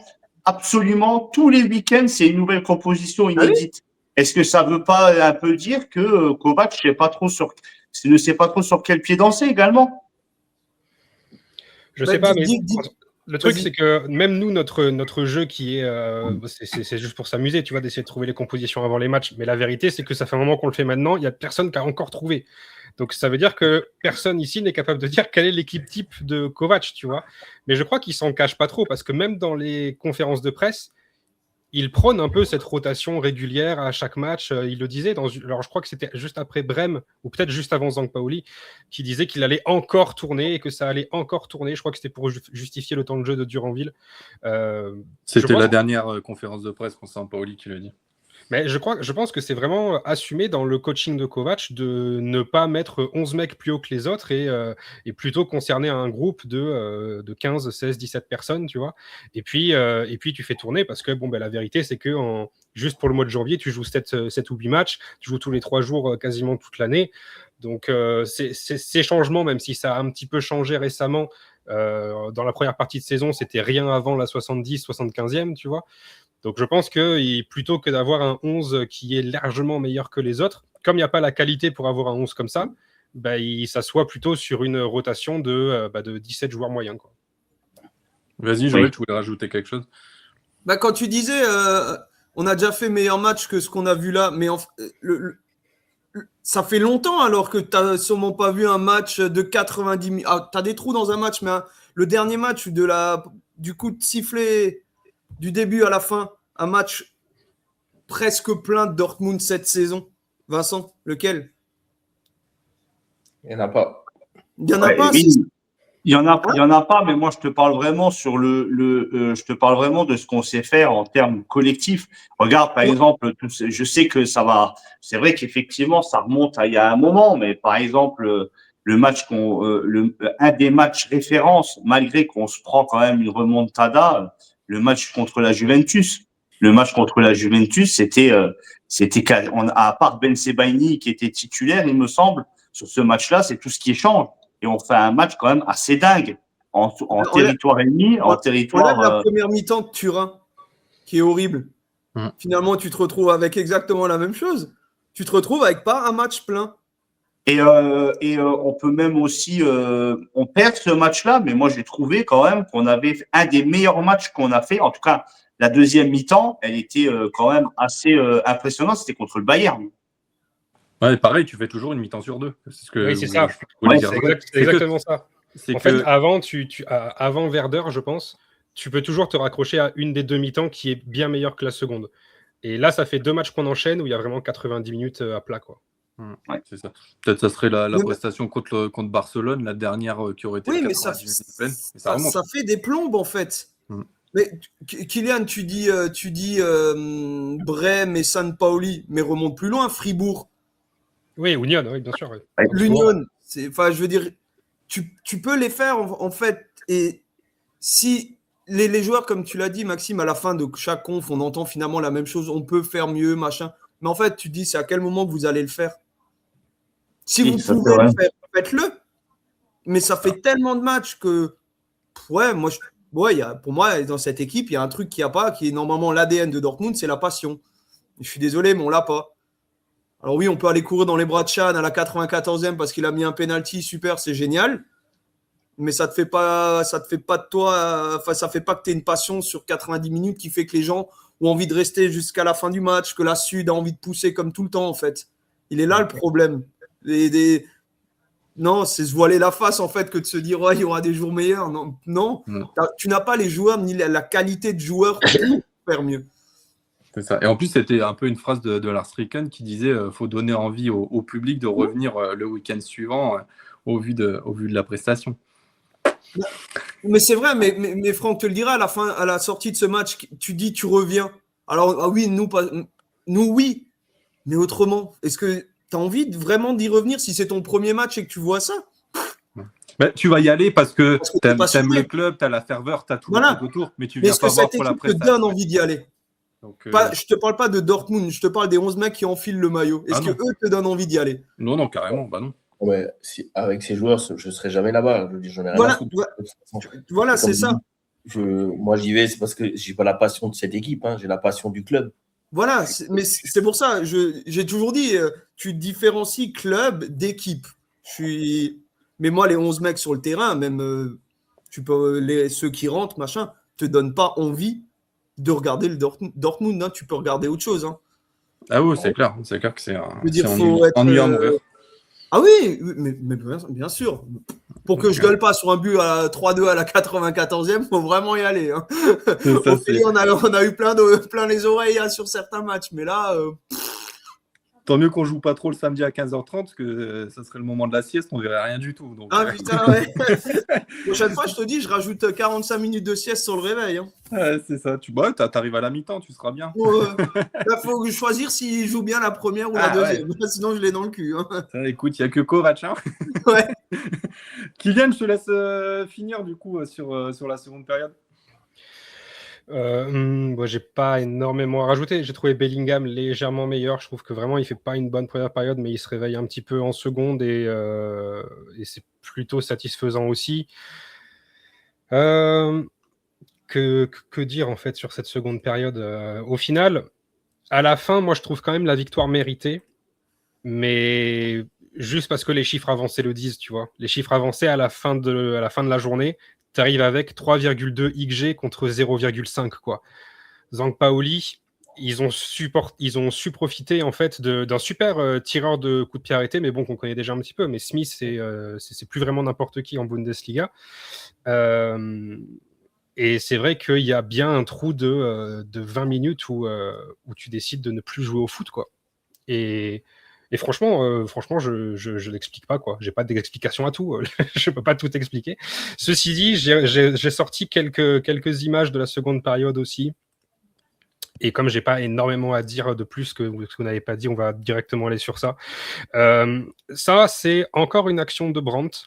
absolument tous les week-ends, c'est une nouvelle composition inédite. Est-ce que ça veut pas un peu dire que Kovac ne sait pas trop sur quel pied danser également? Je sais pas, mais le truc, c'est que même nous, notre jeu qui est, c'est juste pour s'amuser, tu vois, d'essayer de trouver les compositions avant les matchs. Mais la vérité, c'est que ça fait un moment qu'on le fait maintenant. Il n'y a personne qui a encore trouvé. Donc, ça veut dire que personne ici n'est capable de dire quelle est l'équipe type de Kovac, tu vois. Mais je crois qu'il s'en cache pas trop parce que même dans les conférences de presse, il prône un peu cette rotation régulière à chaque match. Il le disait, alors je crois que c'était juste après Brême, ou peut-être juste avant Sampaoli, qui disait qu'il allait encore tourner et que ça allait encore tourner. Je crois que c'était pour justifier le temps de jeu de Duranville. C'était la dernière conférence de presse contre Sampaoli qui le dit. Mais je pense que c'est vraiment assumé dans le coaching de Kovac de ne pas mettre 11 mecs plus haut que les autres et plutôt concerner un groupe de 15, 16, 17 personnes, tu vois. Et puis tu fais tourner parce que la vérité, c'est que juste pour le mois de janvier, tu joues 7 ou 8 matchs, tu joues tous les 3 jours quasiment toute l'année. Donc, ces changements, même si ça a un petit peu changé récemment, dans la première partie de saison, c'était rien avant la 70-75e, tu vois. Donc, je pense que plutôt que d'avoir un 11 qui est largement meilleur que les autres, comme il n'y a pas la qualité pour avoir un 11 comme ça, bah, il s'assoit plutôt sur une rotation de 17 joueurs moyens, quoi. Vas-y, Joël, tu voulais rajouter quelque chose? Bah, quand tu disais, on a déjà fait meilleur match que ce qu'on a vu là, mais ça fait longtemps alors que tu n'as sûrement pas vu un match de 90 minutes. Ah, tu as des trous dans un match, mais le dernier match du coup de sifflet du début à la fin, un match presque plein de Dortmund cette saison. Vincent, lequel? Il n'y en a pas. Il n'y en a Ouais, pas. oui. Il y en a pas, mais moi je te parle vraiment sur je te parle vraiment de ce qu'on sait faire en termes collectifs. Regarde, par exemple, je sais que ça va. C'est vrai qu'effectivement, ça remonte à il y a un moment, mais par exemple, le match un des matchs références, malgré qu'on se prend quand même une remontada, le match contre la Juventus. Le match contre la Juventus, c'était, à part Ben Sebaini qui était titulaire, il me semble, sur ce match-là, c'est tout ce qui change. Et on fait un match quand même assez dingue en territoire ennemi, en territoire. On lève la première mi-temps de Turin, qui est horrible. Finalement, tu te retrouves avec exactement la même chose. Tu te retrouves avec pas un match plein. Et on peut même aussi, on perd ce match-là, mais moi j'ai trouvé quand même qu'on avait un des meilleurs matchs qu'on a fait. En tout cas, la deuxième mi-temps, elle était quand même assez impressionnante. C'était contre le Bayern. Ouais, pareil, tu fais toujours une mi-temps sur deux. C'est ce que oui, c'est ça. C'est exactement ça. En fait, avant Werder, je pense, tu peux toujours te raccrocher à une des deux mi-temps qui est bien meilleure que la seconde. Et là, ça fait 2 matchs qu'on enchaîne où il y a vraiment 90 minutes à plat, quoi. Ouais, c'est ça. Peut-être ça serait la prestation contre Barcelone, la dernière qui aurait été 90 minutes pleine. Ça fait des plombes, en fait. Mais Kylian, tu dis Brême et San Paoli, mais remonte plus loin, Fribourg. Oui, Union, oui, bien sûr. Oui. L'Union, je veux dire, tu peux les faire en fait. Et si les joueurs, comme tu l'as dit, Maxime, à la fin de chaque conf, on entend finalement la même chose, on peut faire mieux, machin. Mais en fait, tu te dis, c'est à quel moment que vous allez le faire? Si vous pouvez le faire, faites-le. Mais ça fait tellement de matchs que, pour moi, dans cette équipe, il y a un truc qu'il n'y a pas, qui est normalement l'ADN de Dortmund, c'est la passion. Je suis désolé, mais on l'a pas. Alors oui, on peut aller courir dans les bras de Chan à la 94e parce qu'il a mis un penalty, super, c'est génial. Mais ça te fait pas de toi, ça fait pas que tu aies une passion sur 90 minutes qui fait que les gens ont envie de rester jusqu'à la fin du match, que la Sud a envie de pousser comme tout le temps en fait. Il est là le problème. Non, c'est se voiler la face en fait que de se dire il y aura des jours meilleurs. Non. Tu n'as pas les joueurs ni la qualité de joueurs pour faire mieux. C'est ça. Et en plus, c'était un peu une phrase de Lars Ricken qui disait faut donner envie au public de revenir le week-end suivant au vu de la prestation. Mais c'est vrai, mais Franck te le dira, à la sortie de ce match, tu dis tu reviens. Alors oui, nous oui, mais autrement, est-ce que tu as envie vraiment d'y revenir si c'est ton premier match et que tu vois ça? Ben, tu vas y aller parce que tu aimes le club, tu as la ferveur, tu as tout autour, mais tu viens pas voir pour la prestation. Est-ce que cette équipe te donne envie d'y aller? Donc, je te parle pas de Dortmund, je te parle des 11 mecs qui enfilent le maillot. Est-ce que eux te donnent envie d'y aller? Non, carrément, bah non. Ouais, avec ces joueurs, je ne serai jamais là-bas. Je veux dire, j'en ai rien à foutre. Voilà, c'est ça. Moi, j'y vais, c'est parce que j'ai pas la passion de cette équipe, j'ai la passion du club. Voilà, mais c'est pour ça, j'ai toujours dit, tu différencies club d'équipe. Mais moi, les 11 mecs sur le terrain, même ceux qui rentrent, machin, te donnent pas envie de regarder le Dortmund. Tu peux regarder autre chose. Ah oui, c'est clair que c'est ennuyant à mourir. Ah oui, mais bien sûr. Pour que je gueule pas sur un but à 3-2 à la 94e, il faut vraiment y aller. On a eu plein les oreilles sur certains matchs, mais là... Tant mieux qu'on joue pas trop le samedi à 15h30, parce que ça serait le moment de la sieste, on verrait rien du tout. Donc... Ah putain, ouais. Prochaine fois, je te dis, je rajoute 45 minutes de sieste sur le réveil. Ouais, c'est ça. T'arrives à la mi-temps, tu seras bien. Il faut choisir s'il joue bien la première ou la deuxième. Ouais. Sinon, je l'ai dans le cul. Écoute, il n'y a que Kovac. Ouais. Kylian, je te laisse finir du coup sur la seconde période. moi, j'ai pas énormément à rajouter. J'ai trouvé Bellingham légèrement meilleur. Je trouve que vraiment, il fait pas une bonne première période, mais il se réveille un petit peu en seconde et c'est plutôt satisfaisant aussi. Que dire en fait sur cette seconde période au final, à la fin, moi, je trouve quand même la victoire méritée, mais juste parce que les chiffres avancés le disent, tu vois. Les chiffres avancés à la fin de la journée, tu arrives avec 3,2 XG contre 0,5, quoi. Sampaoli, ils ont su profiter en fait d'un super tireur de coups de pied arrêtés, mais bon, qu'on connaît déjà un petit peu. Mais Smith, c'est plus vraiment n'importe qui en Bundesliga. Et c'est vrai qu'il y a bien un trou de 20 minutes où tu décides de ne plus jouer au foot, quoi. Et franchement, je n'explique pas, quoi. J'ai pas d'explication à tout. Je peux pas tout expliquer. Ceci dit, j'ai sorti quelques images de la seconde période aussi. Et comme j'ai pas énormément à dire de plus que vous n'avez pas dit, on va directement aller sur ça. Ça, c'est encore une action de Brandt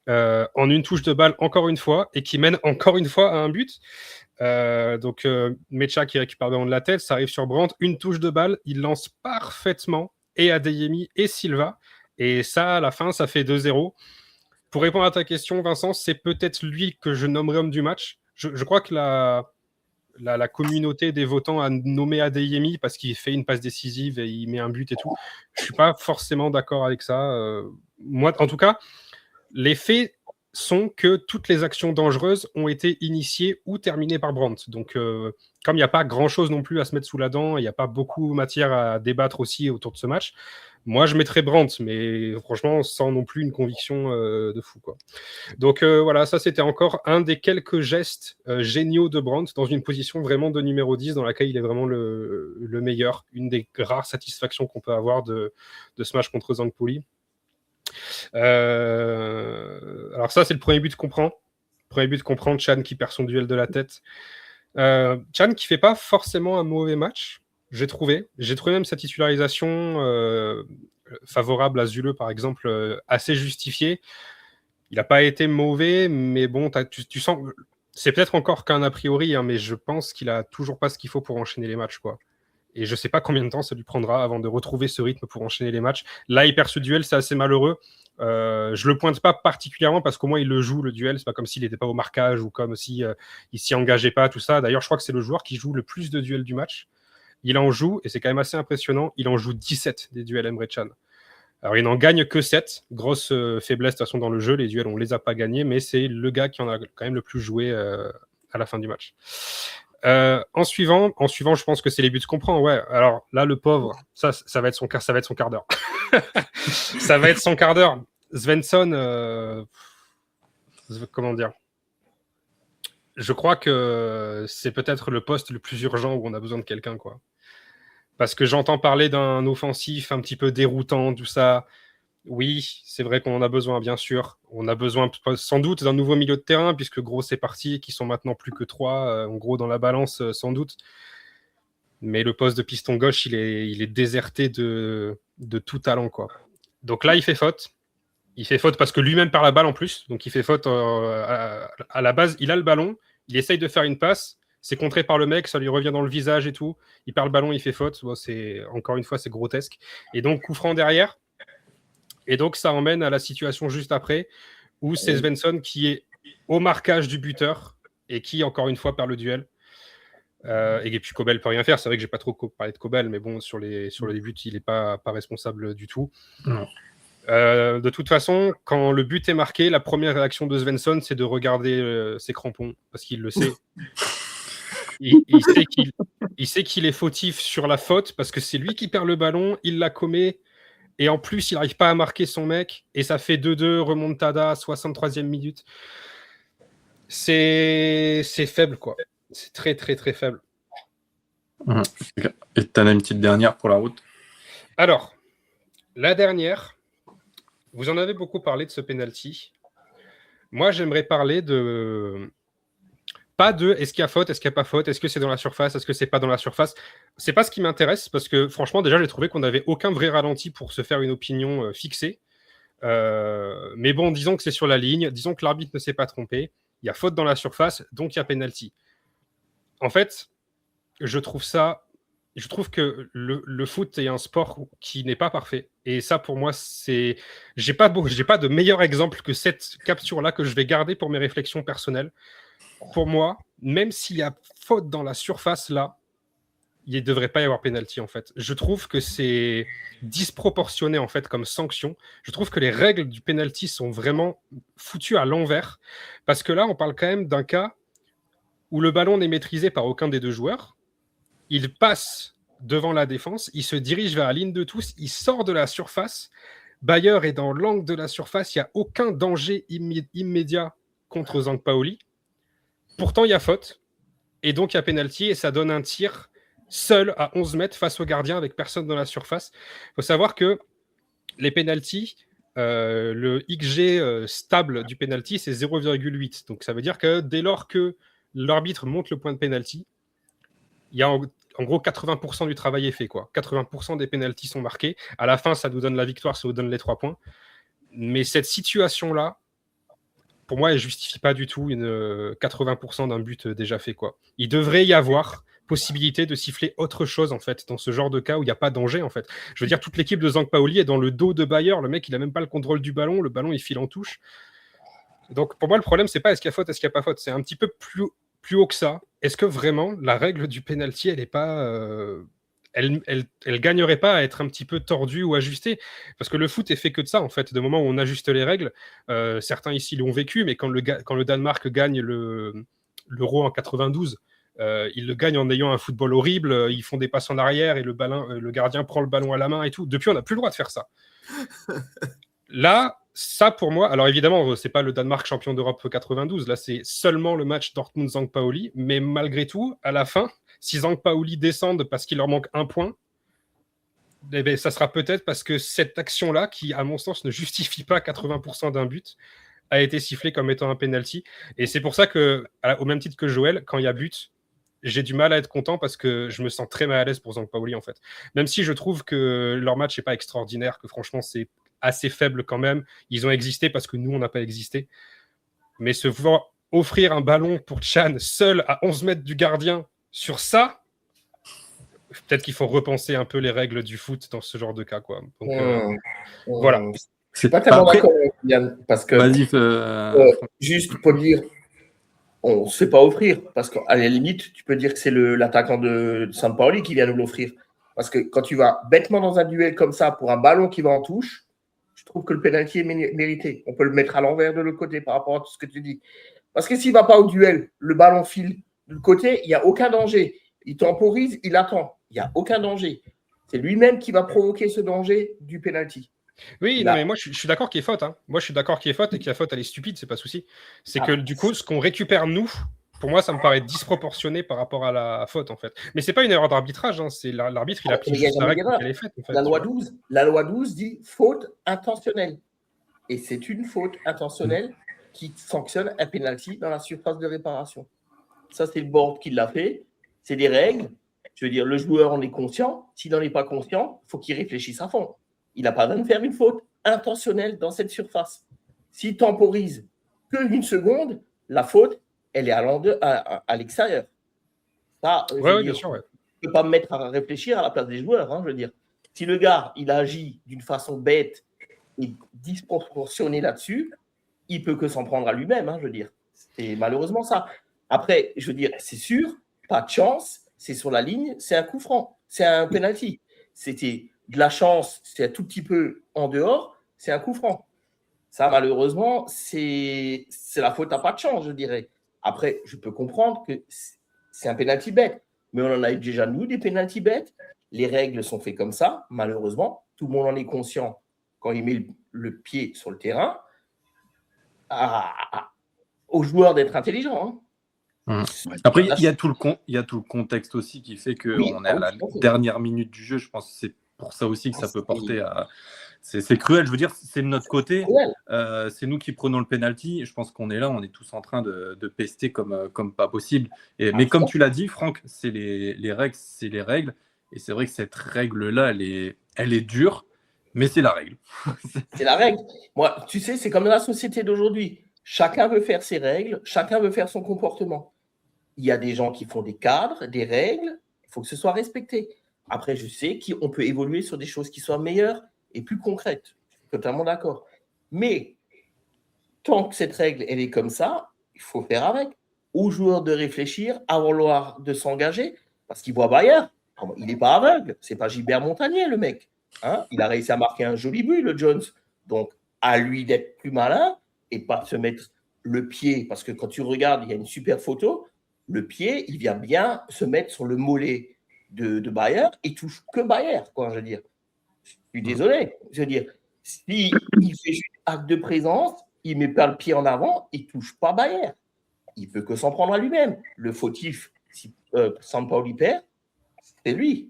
en une touche de balle encore une fois et qui mène encore une fois à un but. Donc Mecha qui récupère le ballon de la tête, ça arrive sur Brandt, une touche de balle, il lance parfaitement et Adeyemi et Silva. Et ça, à la fin, ça fait 2-0. Pour répondre à ta question, Vincent, c'est peut-être lui que je nommerai homme du match. Je crois que la communauté des votants a nommé Adeyemi parce qu'il fait une passe décisive et il met un but et tout. Je suis pas forcément d'accord avec ça. Moi, en tout cas, les faits sont que toutes les actions dangereuses ont été initiées ou terminées par Brandt. Donc, comme il n'y a pas grand-chose non plus à se mettre sous la dent, il n'y a pas beaucoup de matière à débattre aussi autour de ce match, moi, je mettrais Brandt, mais franchement, sans non plus une conviction de fou, quoi. Donc, voilà, ça, c'était encore un des quelques gestes géniaux de Brandt dans une position vraiment de numéro 10 dans laquelle il est vraiment le meilleur. Une des rares satisfactions qu'on peut avoir de ce match contre Sampaoli. Alors ça, c'est le premier but qu'on prend. Premier but qu'on prend, Chan qui perd son duel de la tête. Chan qui fait pas forcément un mauvais match, j'ai trouvé. J'ai trouvé même sa titularisation favorable à Zule, par exemple, assez justifiée. Il n'a pas été mauvais, mais bon, tu sens... C'est peut-être encore qu'un a priori, hein, mais je pense qu'il a toujours pas ce qu'il faut pour enchaîner les matchs, quoi. Et je sais pas combien de temps ça lui prendra avant de retrouver ce rythme pour enchaîner les matchs. Là, il perd ce duel, c'est assez malheureux. Je le pointe pas particulièrement parce qu'au moins il le joue, le duel. C'est pas comme s'il n'était pas au marquage ou comme si il s'y engageait pas, tout ça. D'ailleurs, je crois que c'est le joueur qui joue le plus de duels du match. Il en joue, et c'est quand même assez impressionnant, il en joue 17 des duels Emre Can. Alors, il n'en gagne que 7. Grosse faiblesse, de toute façon, dans le jeu. Les duels, on les a pas gagnés, mais c'est le gars qui en a quand même le plus joué à la fin du match. En suivant, je pense que c'est les buts qu'on prend. Ouais. Alors là, le pauvre, ça va être son quart d'heure. Ça va être son quart d'heure. Svensson, comment dire ? Je crois que c'est peut-être le poste le plus urgent où on a besoin de quelqu'un, quoi. Parce que j'entends parler d'un offensif un petit peu déroutant, tout ça. Oui, c'est vrai qu'on en a besoin, bien sûr. On a besoin sans doute d'un nouveau milieu de terrain, puisque Gros c'est parti, qui sont maintenant plus que 3, en gros dans la balance, sans doute. Mais le poste de piston gauche, il est déserté de tout talent, quoi. Donc là, il fait faute. Il fait faute parce que lui-même perd la balle en plus. Donc il fait faute à la base. Il a le ballon, il essaye de faire une passe. C'est contré par le mec, ça lui revient dans le visage et tout. Il perd le ballon, il fait faute. Bon, encore une fois, c'est grotesque. Et donc, coup franc derrière. Et donc, ça emmène à la situation juste après, où c'est Svensson qui est au marquage du buteur et qui, encore une fois, perd le duel. Et puis, Kobel peut rien faire. C'est vrai que j'ai pas trop parlé de Kobel, mais bon, sur les buts, il n'est pas responsable du tout. Non. De toute façon, quand le but est marqué, la première réaction de Svensson, c'est de regarder ses crampons, parce qu'il le sait. Il sait qu'il est fautif sur la faute, parce que c'est lui qui perd le ballon, il la commet, et en plus, il n'arrive pas à marquer son mec, et ça fait 2-2, remontada, 63e minute. C'est faible, quoi. C'est très, très, très faible. Et t'en as une petite dernière pour la route? Alors, la dernière, vous en avez beaucoup parlé de ce penalty. Moi, j'aimerais parler de... Pas de est-ce qu'il y a faute, est-ce qu'il n'y a pas faute, est-ce que c'est dans la surface, est-ce que c'est pas dans la surface. C'est pas ce qui m'intéresse parce que franchement, déjà, j'ai trouvé qu'on n'avait aucun vrai ralenti pour se faire une opinion fixée. Mais bon, disons que c'est sur la ligne, disons que l'arbitre ne s'est pas trompé. Il y a faute dans la surface, donc il y a penalty. En fait, je trouve que le foot est un sport qui n'est pas parfait. Et ça, pour moi, j'ai pas de meilleur exemple que cette capture-là que je vais garder pour mes réflexions personnelles. Pour moi, même s'il y a faute dans la surface là, il ne devrait pas y avoir pénalty en fait. Je trouve que c'est disproportionné en fait comme sanction. Je trouve que les règles du pénalty sont vraiment foutues à l'envers parce que là, on parle quand même d'un cas où le ballon n'est maîtrisé par aucun des deux joueurs. Il passe devant la défense, il se dirige vers la ligne de touche, il sort de la surface. Bayer est dans l'angle de la surface, il n'y a aucun danger immédiat contre Zampaoli. Pourtant, il y a faute. Et donc, il y a pénalty et ça donne un tir seul à 11 mètres face au gardien avec personne dans la surface. Il faut savoir que les pénaltys, le XG stable du pénalty, c'est 0,8. Donc, ça veut dire que dès lors que l'arbitre monte le point de pénalty, il y a en gros 80% du travail est fait, quoi. 80% des pénaltys sont marqués. À la fin, ça nous donne la victoire, ça nous donne les 3 points. Mais cette situation-là, pour moi, elle ne justifie pas du tout 80% d'un but déjà fait, quoi. Il devrait y avoir possibilité de siffler autre chose, en fait, dans ce genre de cas où il n'y a pas danger, en fait. Je veux dire, toute l'équipe de Zampaoli est dans le dos de Bayer. Le mec, il n'a même pas le contrôle du ballon. Le ballon, il file en touche. Donc, pour moi, le problème, c'est pas est-ce qu'il y a faute, est-ce qu'il n'y a pas faute. C'est un petit peu plus haut que ça. Est-ce que vraiment, la règle du penalty, elle n'est pas... Elle gagnerait pas à être un petit peu tordue ou ajustée, parce que le foot est fait que de ça, en fait. De moment où on ajuste les règles, certains ici l'ont vécu, mais quand le Danemark gagne l'Euro en 92, ils le gagnent en ayant un football horrible, ils font des passes en arrière et le gardien prend le ballon à la main et tout. Depuis, on n'a plus le droit de faire ça. Là, ça pour moi, alors évidemment, c'est pas le Danemark champion d'Europe 92, là c'est seulement le match Dortmund-Zampaoli, mais malgré tout, à la fin, si Zampaoli descendent parce qu'il leur manque un point, eh bien, ça sera peut-être parce que cette action-là, qui à mon sens ne justifie pas 80% d'un but, a été sifflée comme étant un penalty. Et c'est pour ça que, au même titre que Joël, quand il y a but, j'ai du mal à être content parce que je me sens très mal à l'aise pour Zampaoli en fait. Même si je trouve que leur match n'est pas extraordinaire, que franchement c'est assez faible quand même. Ils ont existé parce que nous, on n'a pas existé. Mais se voir offrir un ballon pour Chan seul à 11 mètres du gardien sur ça, peut-être qu'il faut repenser un peu les règles du foot dans ce genre de cas, quoi. Donc, voilà. Je suis pas tellement d'accord avec Yann, parce que juste pour dire, on ne se fait pas offrir, parce qu'à la limite, tu peux dire que c'est l'attaquant de Sampaoli qui vient nous l'offrir. Parce que quand tu vas bêtement dans un duel comme ça pour un ballon qui va en touche, je trouve que le pénalty est mérité. On peut le mettre à l'envers de l'autre côté par rapport à tout ce que tu dis. Parce que s'il ne va pas au duel, le ballon file de l'autre côté, il n'y a aucun danger. Il temporise, il attend. Il n'y a aucun danger. C'est lui-même qui va provoquer ce danger du pénalty. Oui, non, mais moi je suis d'accord qu'il y ait faute. Hein. Moi je suis d'accord qu'il y ait faute et que la faute elle est stupide, c'est pas souci. C'est que du coup, ce qu'on récupère nous, pour moi ça me paraît disproportionné par rapport à la faute en fait. Mais c'est pas une erreur d'arbitrage, hein. C'est l'arbitre il applique juste la règle qu'elle est faite. En fait, la loi 12 dit faute intentionnelle. Et c'est une faute intentionnelle qui sanctionne un pénalty dans la surface de réparation. Ça c'est le board qui l'a fait. C'est des règles. Je veux dire, le joueur en est conscient. S'il n'en est pas conscient, il faut qu'il réfléchisse à fond. Il n'a pas besoin de faire une faute intentionnelle dans cette surface. S'il temporise qu'une seconde, la faute, elle est à l'extérieur. Bien sûr. Ouais. Je ne peux pas me mettre à réfléchir à la place des joueurs. Hein, je veux dire, si le gars, il agit d'une façon bête et disproportionnée là-dessus, il ne peut que s'en prendre à lui-même. Hein, je veux dire, c'est malheureusement ça. Après, je veux dire, c'est sûr, pas de chance, c'est sur la ligne, c'est un coup franc, c'est un penalty. C'était de la chance, c'est un tout petit peu en dehors, c'est un coup franc. Ça, malheureusement, c'est la faute à pas de chance, je dirais. Après, je peux comprendre que c'est un penalty bête, mais on en a eu déjà, nous, des penalty bêtes. Les règles sont faites comme ça, malheureusement. Tout le monde en est conscient quand il met le pied sur le terrain. Aux joueurs d'être intelligents. Hein. Après, il y a tout le contexte aussi qui fait qu'on est à la dernière minute du jeu. Je pense que c'est pour ça aussi que ça peut porter à... C'est cruel, je veux dire, c'est de notre côté. C'est nous qui prenons le penalty. Je pense qu'on est là, on est tous en train de pester comme pas possible. Mais comme tu l'as dit, Franck, c'est les règles, c'est les règles. Et c'est vrai que cette règle-là, elle est dure, mais c'est la règle. C'est la règle. Moi, tu sais, c'est comme dans la société d'aujourd'hui. Chacun veut faire ses règles, chacun veut faire son comportement. Il y a des gens qui font des cadres, des règles, faut que ce soit respecté. Après, je sais qu'on peut évoluer sur des choses qui soient meilleures et plus concrètes. Je suis totalement d'accord. Mais tant que cette règle, elle est comme ça, il faut faire avec. Aux joueurs de réfléchir avant de s'engager, parce qu'il voit Bayer. Il n'est pas aveugle. C'est pas Gilbert Montagnier, le mec. Hein, il a réussi à marquer un joli but, le Jones. Donc, à lui d'être plus malin et pas de se mettre le pied. Parce que quand tu regardes, il y a une super photo. Le pied, il vient bien se mettre sur le mollet de Bayer. Il touche que Bayer, quoi, je veux dire. Je suis désolé. Je veux dire, s'il fait juste acte de présence, il ne met pas le pied en avant, il ne touche pas Bayer. Il ne peut que s'en prendre à lui-même. Le fautif, si Sampaoli perd, c'est lui.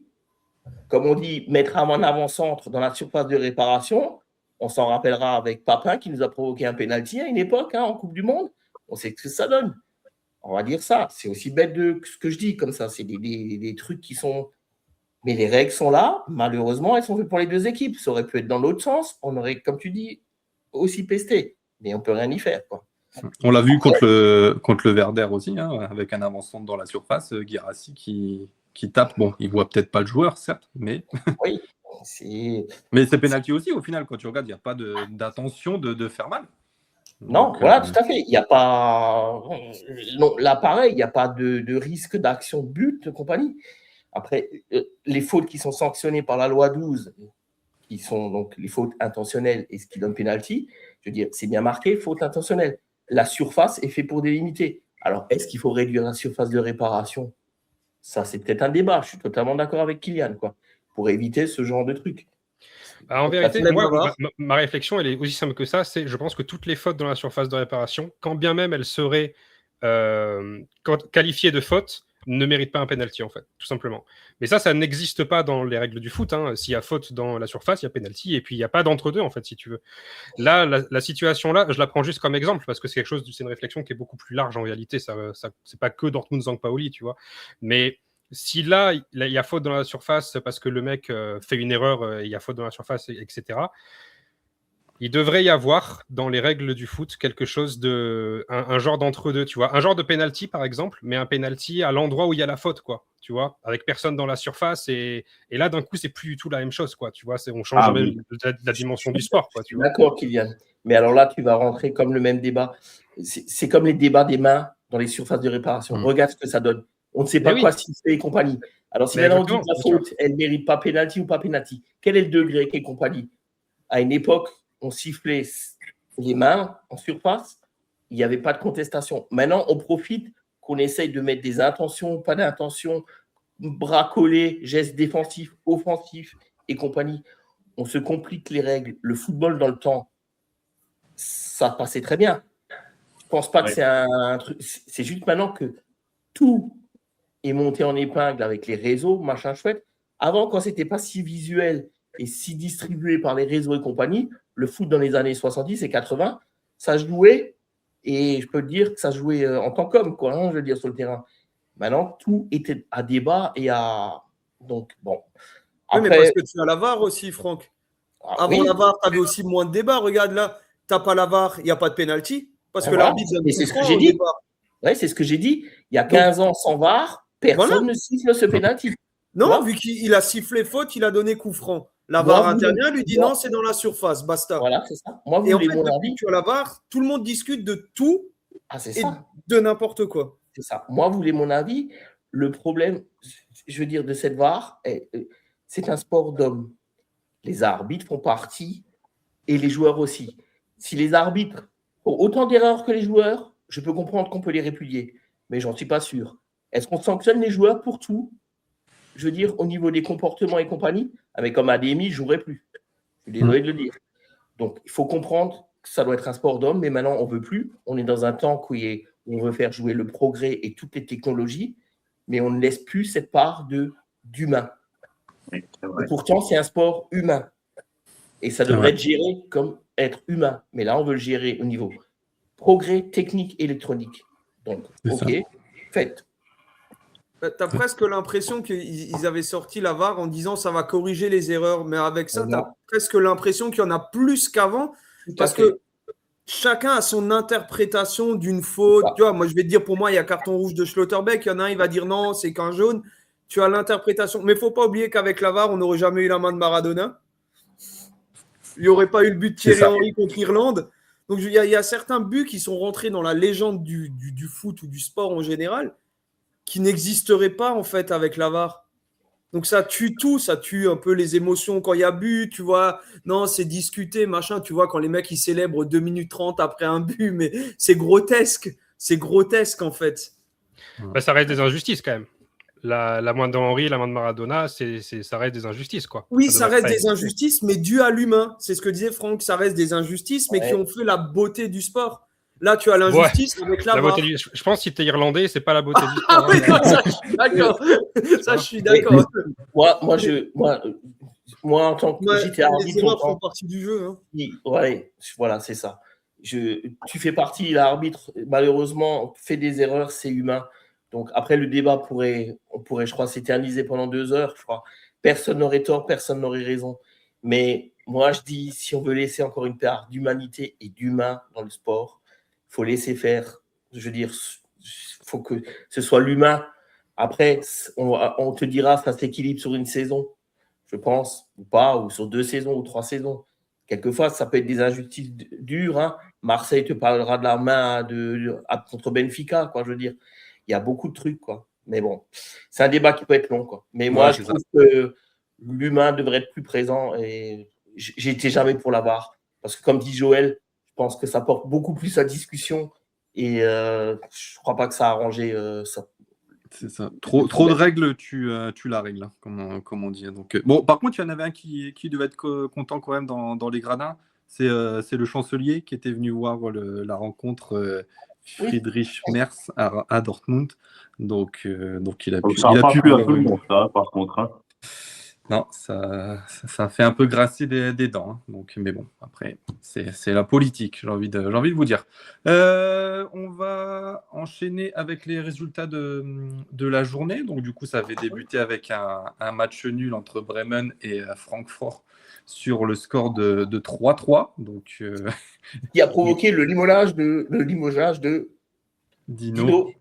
Comme on dit, mettre un avant-centre dans la surface de réparation, on s'en rappellera avec Papin qui nous a provoqué un pénalty à une époque, en Coupe du Monde. On sait ce que ça donne. On va dire ça. C'est aussi bête de ce que je dis comme ça. C'est des trucs qui sont... Mais les règles sont là. Malheureusement, elles sont faites pour les deux équipes. Ça aurait pu être dans l'autre sens. On aurait, comme tu dis, aussi pesté. Mais on ne peut rien y faire, quoi. On l'a vu contre le Werder aussi, avec un avant-centre dans la surface, Guirassy qui tape. Bon, il voit peut-être pas le joueur, certes, mais... Oui, mais c'est pénalty aussi, au final, quand tu regardes, il n'y a pas d'intention de faire mal. Non, donc, voilà, tout à fait. Il n'y a pas... Non, là, pareil, il n'y a pas de risque d'action but, compagnie. Après, les fautes qui sont sanctionnées par la loi 12, qui sont donc les fautes intentionnelles et ce qui donne pénalty, je veux dire, c'est bien marqué, faute intentionnelle. La surface est faite pour délimiter. Alors, est-ce qu'il faut réduire la surface de réparation? Ça, c'est peut-être un débat. Je suis totalement d'accord avec Kylian, quoi, pour éviter ce genre de truc. En vérité, moi, ma réflexion, elle est aussi simple que ça. C'est, je pense que toutes les fautes dans la surface de réparation, quand bien même elles seraient qualifiées de fautes, ne méritent pas un penalty, en fait, tout simplement. Mais ça n'existe pas dans les règles du foot. S'il y a faute dans la surface, il y a penalty, et puis il n'y a pas d'entre-deux, en fait, si tu veux. Là, la situation-là, je la prends juste comme exemple, parce que c'est une réflexion qui est beaucoup plus large en réalité. C'est pas que Dortmund-Sampaoli, tu vois. Mais si là, il y a faute dans la surface parce que le mec fait une erreur, il y a faute dans la surface, etc., il devrait y avoir, dans les règles du foot, quelque chose un genre d'entre-deux, tu vois. Un genre de penalty, par exemple, mais un penalty à l'endroit où il y a la faute, quoi, tu vois, avec personne dans la surface. Et là, d'un coup, c'est plus du tout la même chose, quoi, tu vois. On change même la dimension du sport, quoi, tu vois. D'accord, Kylian. Mais alors là, tu vas rentrer comme le même débat. C'est comme les débats des mains dans les surfaces de réparation. Regarde ce que ça donne. On ne sait pas quoi siffler et compagnie. Alors, si maintenant on dit que la faute, elle ne mérite pas penalty ou pas penalty, quel est le degré et compagnie? À une époque, on sifflait les mains en surface, il n'y avait pas de contestation. Maintenant, on profite qu'on essaye de mettre des intentions, pas d'intentions, bras collés, gestes défensifs, offensifs et compagnie. On se complique les règles. Le football dans le temps, ça passait très bien. Je ne pense pas que c'est un truc. C'est juste maintenant que tout est monté en épingle avec les réseaux, machin chouette. Avant, quand ce n'était pas si visuel et si distribué par les réseaux et compagnie, le foot dans les années 70 et 80, ça jouait, et je peux te dire que ça jouait en tant qu'homme, quoi, je veux dire, sur le terrain. Maintenant, tout était à débat et à... Donc, bon. Après... Oui, mais parce que tu as la VAR aussi, Franck. Avant la VAR, tu avais aussi moins de débats. Regarde là, tu n'as pas la VAR, il n'y a pas de penalty. Parce que l'arbitre... C'est ce que j'ai dit. Oui, c'est ce que j'ai dit. Il y a 15 ans sans VAR, personne ne siffle ce penalty. Non, vu qu'il a sifflé faute, il a donné coup franc. La VAR intervient, lui dit non, c'est dans la surface, basta. Voilà, c'est ça. Moi, vous et en fait, mon avis, tu as la VAR, tout le monde discute de tout et de n'importe quoi. C'est ça. Moi, vous voulez mon avis, le problème, je veux dire, de cette VAR, c'est un sport d'hommes. Les arbitres font partie et les joueurs aussi. Si les arbitres ont autant d'erreurs que les joueurs, je peux comprendre qu'on peut les répudier, mais j'en suis pas sûr. Est-ce qu'on sanctionne les joueurs pour tout? Je veux dire, au niveau des comportements et compagnie, avec comme ADMI, je ne jouerai plus. Je suis désolé de le dire. Donc, il faut comprendre que ça doit être un sport d'homme, mais maintenant, on ne veut plus. On est dans un temps où on veut faire jouer le progrès et toutes les technologies, mais on ne laisse plus cette part d'humain. Et pourtant, c'est un sport humain. Et ça devrait être géré comme être humain. Mais là, on veut le gérer au niveau progrès technique électronique. Donc, OK, faites. Tu as presque l'impression qu'ils avaient sorti la VAR en disant ça va corriger les erreurs. Mais avec ça, tu as presque l'impression qu'il y en a plus qu'avant. Parce que chacun a son interprétation d'une faute. Tu vois, moi, je vais te dire, pour moi, il y a carton rouge de Schlotterbeck. Il y en a un, il va dire non, c'est qu'un jaune. tu as l'interprétation. Mais il ne faut pas oublier qu'avec la VAR, on n'aurait jamais eu la main de Maradona. Il n'y aurait pas eu le but de Thierry Henry contre l'Irlande. Donc, il y a certains buts qui sont rentrés dans la légende du foot ou du sport en général qui n'existeraient pas, en fait, avec la VAR. Donc, ça tue tout. Ça tue un peu les émotions quand il y a but. Tu vois, non, c'est discuté, machin. Tu vois, quand les mecs, ils célèbrent 2 minutes 30 après un but, mais c'est grotesque. C'est grotesque, en fait. Bah, ça reste des injustices, quand même. La main de Henry, la main de Maradona, ça reste des injustices, quoi. Oui, ça reste des injustices, mais dues à l'humain. C'est ce que disait Franck, ça reste des injustices, mais qui ont fait la beauté du sport. Là, tu as l'injustice avec la VAR. Je pense que si tu es irlandais, c'est pas la beauté du sport. Ah oui, non, ça, je suis d'accord. Ça, je suis d'accord. Moi, en tant que j'étais arbitre, les erreurs font partie du jeu. Hein. Ouais, voilà, c'est ça. Tu fais partie, l'arbitre, malheureusement, fait des erreurs, c'est humain. Donc, après, le débat on pourrait, je crois, s'éterniser pendant 2 heures. Je crois. Personne n'aurait tort, personne n'aurait raison. Mais moi, je dis, si on veut laisser encore une part d'humanité et d'humain dans le sport, il faut laisser faire. Je veux dire, il faut que ce soit l'humain. Après, on te dira, ça s'équilibre sur une saison, je pense, ou pas, ou sur 2 saisons ou 3 saisons. Quelquefois, ça peut être des injustices dures. Hein. Marseille te parlera de la main contre Benfica, quoi, je veux dire. Il y a beaucoup de trucs, quoi. Mais bon, c'est un débat qui peut être long, quoi. Mais moi, je trouve que l'humain devrait être plus présent et j'étais jamais pour la VAR. Parce que, comme dit Joël, je pense que ça porte beaucoup plus à discussion et je crois pas que ça a arrangé ça. C'est ça. Trop de règles, tu la règles, hein, comme on dit. Donc, bon, par contre, il y en avait un qui devait être content quand même dans les gradins. C'est le chancelier qui était venu voir la rencontre Friedrich Merz à Dortmund. Donc il a pu. Ça n'a pas plu à tout le monde, ça, par contre. Hein. Non, ça a fait un peu grasser des dents. Hein. Donc, mais bon, après, c'est la politique, j'ai envie de vous dire. On va enchaîner avec les résultats de la journée. Donc, du coup, ça avait débuté avec un match nul entre Bremen et Francfort sur le score de 3-3. Donc, qui a provoqué le limogeage de Dino.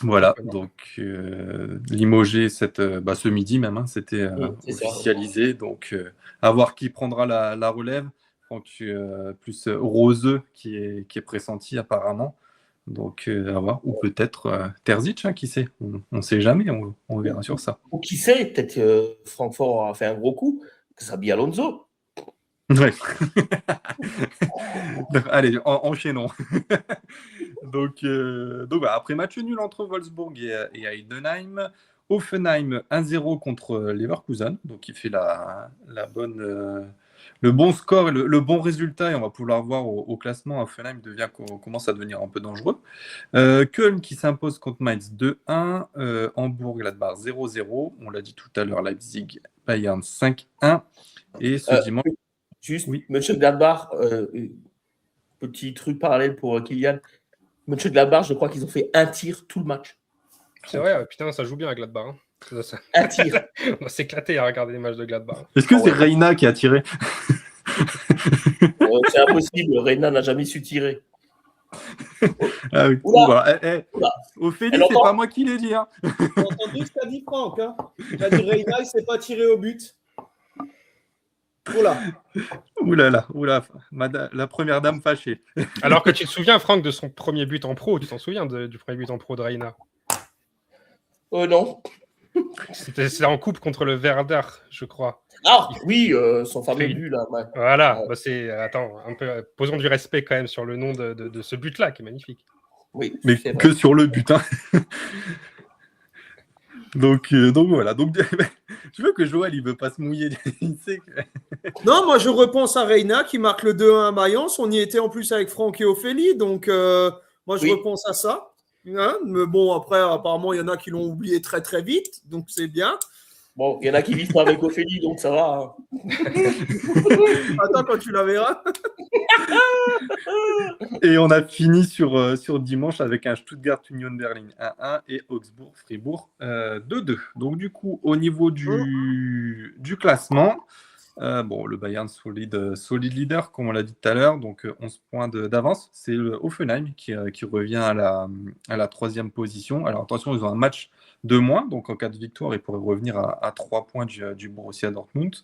Voilà, donc limogé ce midi même, hein, c'était officialisé. Donc, à voir qui prendra la relève. Donc, plus Roseux qui est pressenti apparemment. Donc, à voir. Ou peut-être Terzic, hein, qui sait. On ne sait jamais, on verra sur ça. Ou qui sait, peut-être Francfort a fait un gros coup, que Xabi Alonso. Ouais. Allez, enchaînons. donc après match nul entre Wolfsburg et Heidenheim, Hoffenheim 1-0 contre Leverkusen, donc il fait le bon score et le bon résultat, et on va pouvoir voir au classement. Hoffenheim commence à devenir un peu dangereux. Köln qui s'impose contre Mainz 2-1, Hambourg Gladbach 0-0, on l'a dit tout à l'heure, Leipzig Bayern 5-1, et ce dimanche. Juste, oui. Mönchengladbach, petit truc parallèle pour Kylian. Mönchengladbach, je crois qu'ils ont fait un tir tout le match. C'est vrai, putain, ça joue bien à Gladbach. Hein. Un tir. On va s'éclater à regarder les matchs de Gladbach. Est-ce que c'est Reina qui a tiré? C'est impossible, Reina n'a jamais su tirer. Ah oui. Voilà. Ophélie, c'est pas moi qui l'ai dit. Hein. T'as entendu ce qu'a dit Franck, hein? T'as dit Reina, il ne s'est pas tiré au but. Oula, la première dame fâchée. Alors que tu te souviens, Franck, de son premier but en pro, tu t'en souviens du premier but en pro de Reina? Non. C'était en coupe contre le Werder, je crois. Ah oui, son fameux but là. Ouais. Voilà, attends, posons du respect quand même sur le nom de ce but-là, qui est magnifique. Oui, mais que sur le but. Hein. Donc voilà. Donc, je veux que Joël, il veut pas se mouiller. Il sait que... Non, moi je repense à Reina qui marque le 2-1 à Mayence. On y était en plus avec Franck et Ophélie. Donc moi je repense à ça. Hein, mais bon, après, apparemment, il y en a qui l'ont oublié très très vite. Donc c'est bien. Bon, il y en a qui vivent pas avec Ophélie, donc ça va. Hein. Attends, quand tu la verras. Et on a fini sur dimanche avec un Stuttgart Union Berlin 1-1 et Augsbourg Fribourg 2-2. Donc du coup, au niveau du classement, le Bayern solide leader, comme on l'a dit tout à l'heure, donc 11 points d'avance. C'est le Hoffenheim qui revient à la 3e position. Alors attention, ils ont un match de moins. Donc en cas de victoire, il pourrait revenir à 3 points du Borussia Dortmund.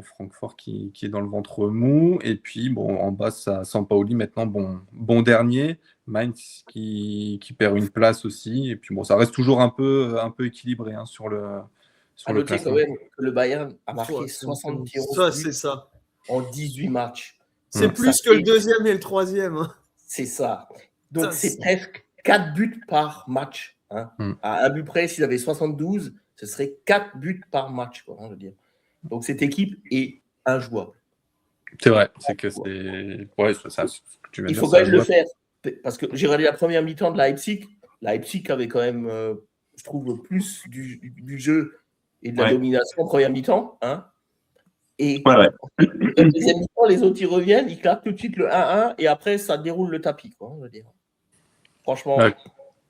Francfort qui est dans le ventre mou. Et puis, en bas, ça Sampaoli maintenant, bon dernier. Mainz qui perd une place aussi. Et puis, ça reste toujours un peu équilibré sur le À noter classement. quand même que le Bayern a marqué 71 buts c'est ça. en 18 matchs. C'est Mm. plus Ça que fait- le deuxième et le troisième. Hein. C'est ça. Donc, Ça, c'est c'est- presque 4 buts par match. Hein. Mm. À un but près, s'il avait 72, ce serait 4 buts par match, quoi, je veux dire. Donc, cette équipe est injouable. C'est vrai, c'est que c'est. Ouais, ça, ce que tu viens de Il dire, faut c'est quand même le injouable. faire. Parce que j'ai regardé la première mi-temps de Leipzig. Leipzig avait quand même, je trouve, plus du jeu et de la Ouais. domination en première mi-temps. Hein. Et Ouais. la deuxième mi-temps, les autres, ils reviennent, ils claquent tout de suite le 1-1 et après, ça déroule le tapis. Quoi, je veux dire. Franchement, Ouais.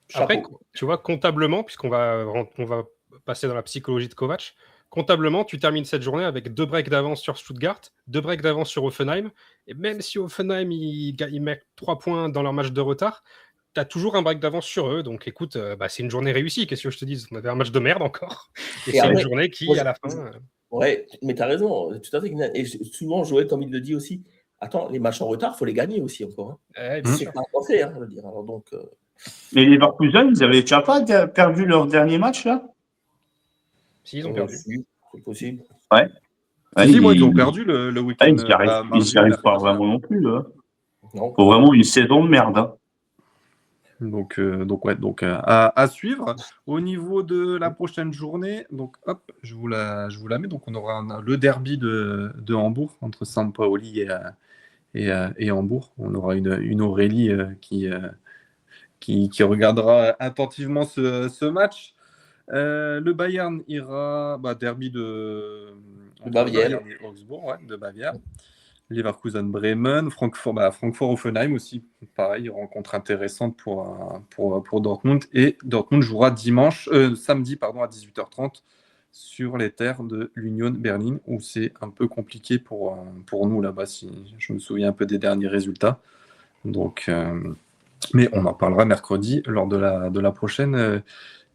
chapeau. Après, tu vois, comptablement, puisqu'on va passer dans la psychologie de Kovac, comptablement, tu termines cette journée avec 2 breaks d'avance sur Stuttgart, 2 breaks d'avance sur Hoffenheim, et même si Hoffenheim, ils mettent 3 points dans leur match de retard, tu as toujours un break d'avance sur eux, donc écoute, c'est une journée réussie, qu'est-ce que je te dis? On avait un match de merde encore, et Et c'est après, une journée qui, moi, à la fin... Ouais, mais tu as raison, tout à fait. Et souvent, Joël, comme il le dit aussi, attends, les matchs en retard, il faut les gagner aussi encore. Hein. bien C'est sûr. pas encore fait, hein, je veux dire. Alors, donc, Et les Leverkusen, ils avaient déjà pas perdu leur dernier match, là? Si, ils ont perdu. si, c'est possible. Ouais. Si, ils ont perdu le week-end. Ils n'y arrivent, mardi, pas mercredi, vraiment non plus. Hein. Non. Faut vraiment une saison de merde. Hein. Donc, à suivre. Au niveau de la prochaine journée, donc hop, je vous la mets. Donc on aura le derby de Hambourg entre Sampaoli et Hambourg. On aura une Aurélie qui regardera attentivement ce match. Le Bayern ira derby de Bavière. Bayern et Augsbourg, ouais, de Bavière. Leverkusen, Bremen, Francfort, Offenheim aussi, pareil, rencontre intéressante pour Dortmund. Et Dortmund jouera samedi à 18h30 sur les terres de l'Union Berlin, où c'est un peu compliqué pour nous là-bas, si je me souviens un peu des derniers résultats. Donc, mais on en parlera mercredi lors de la prochaine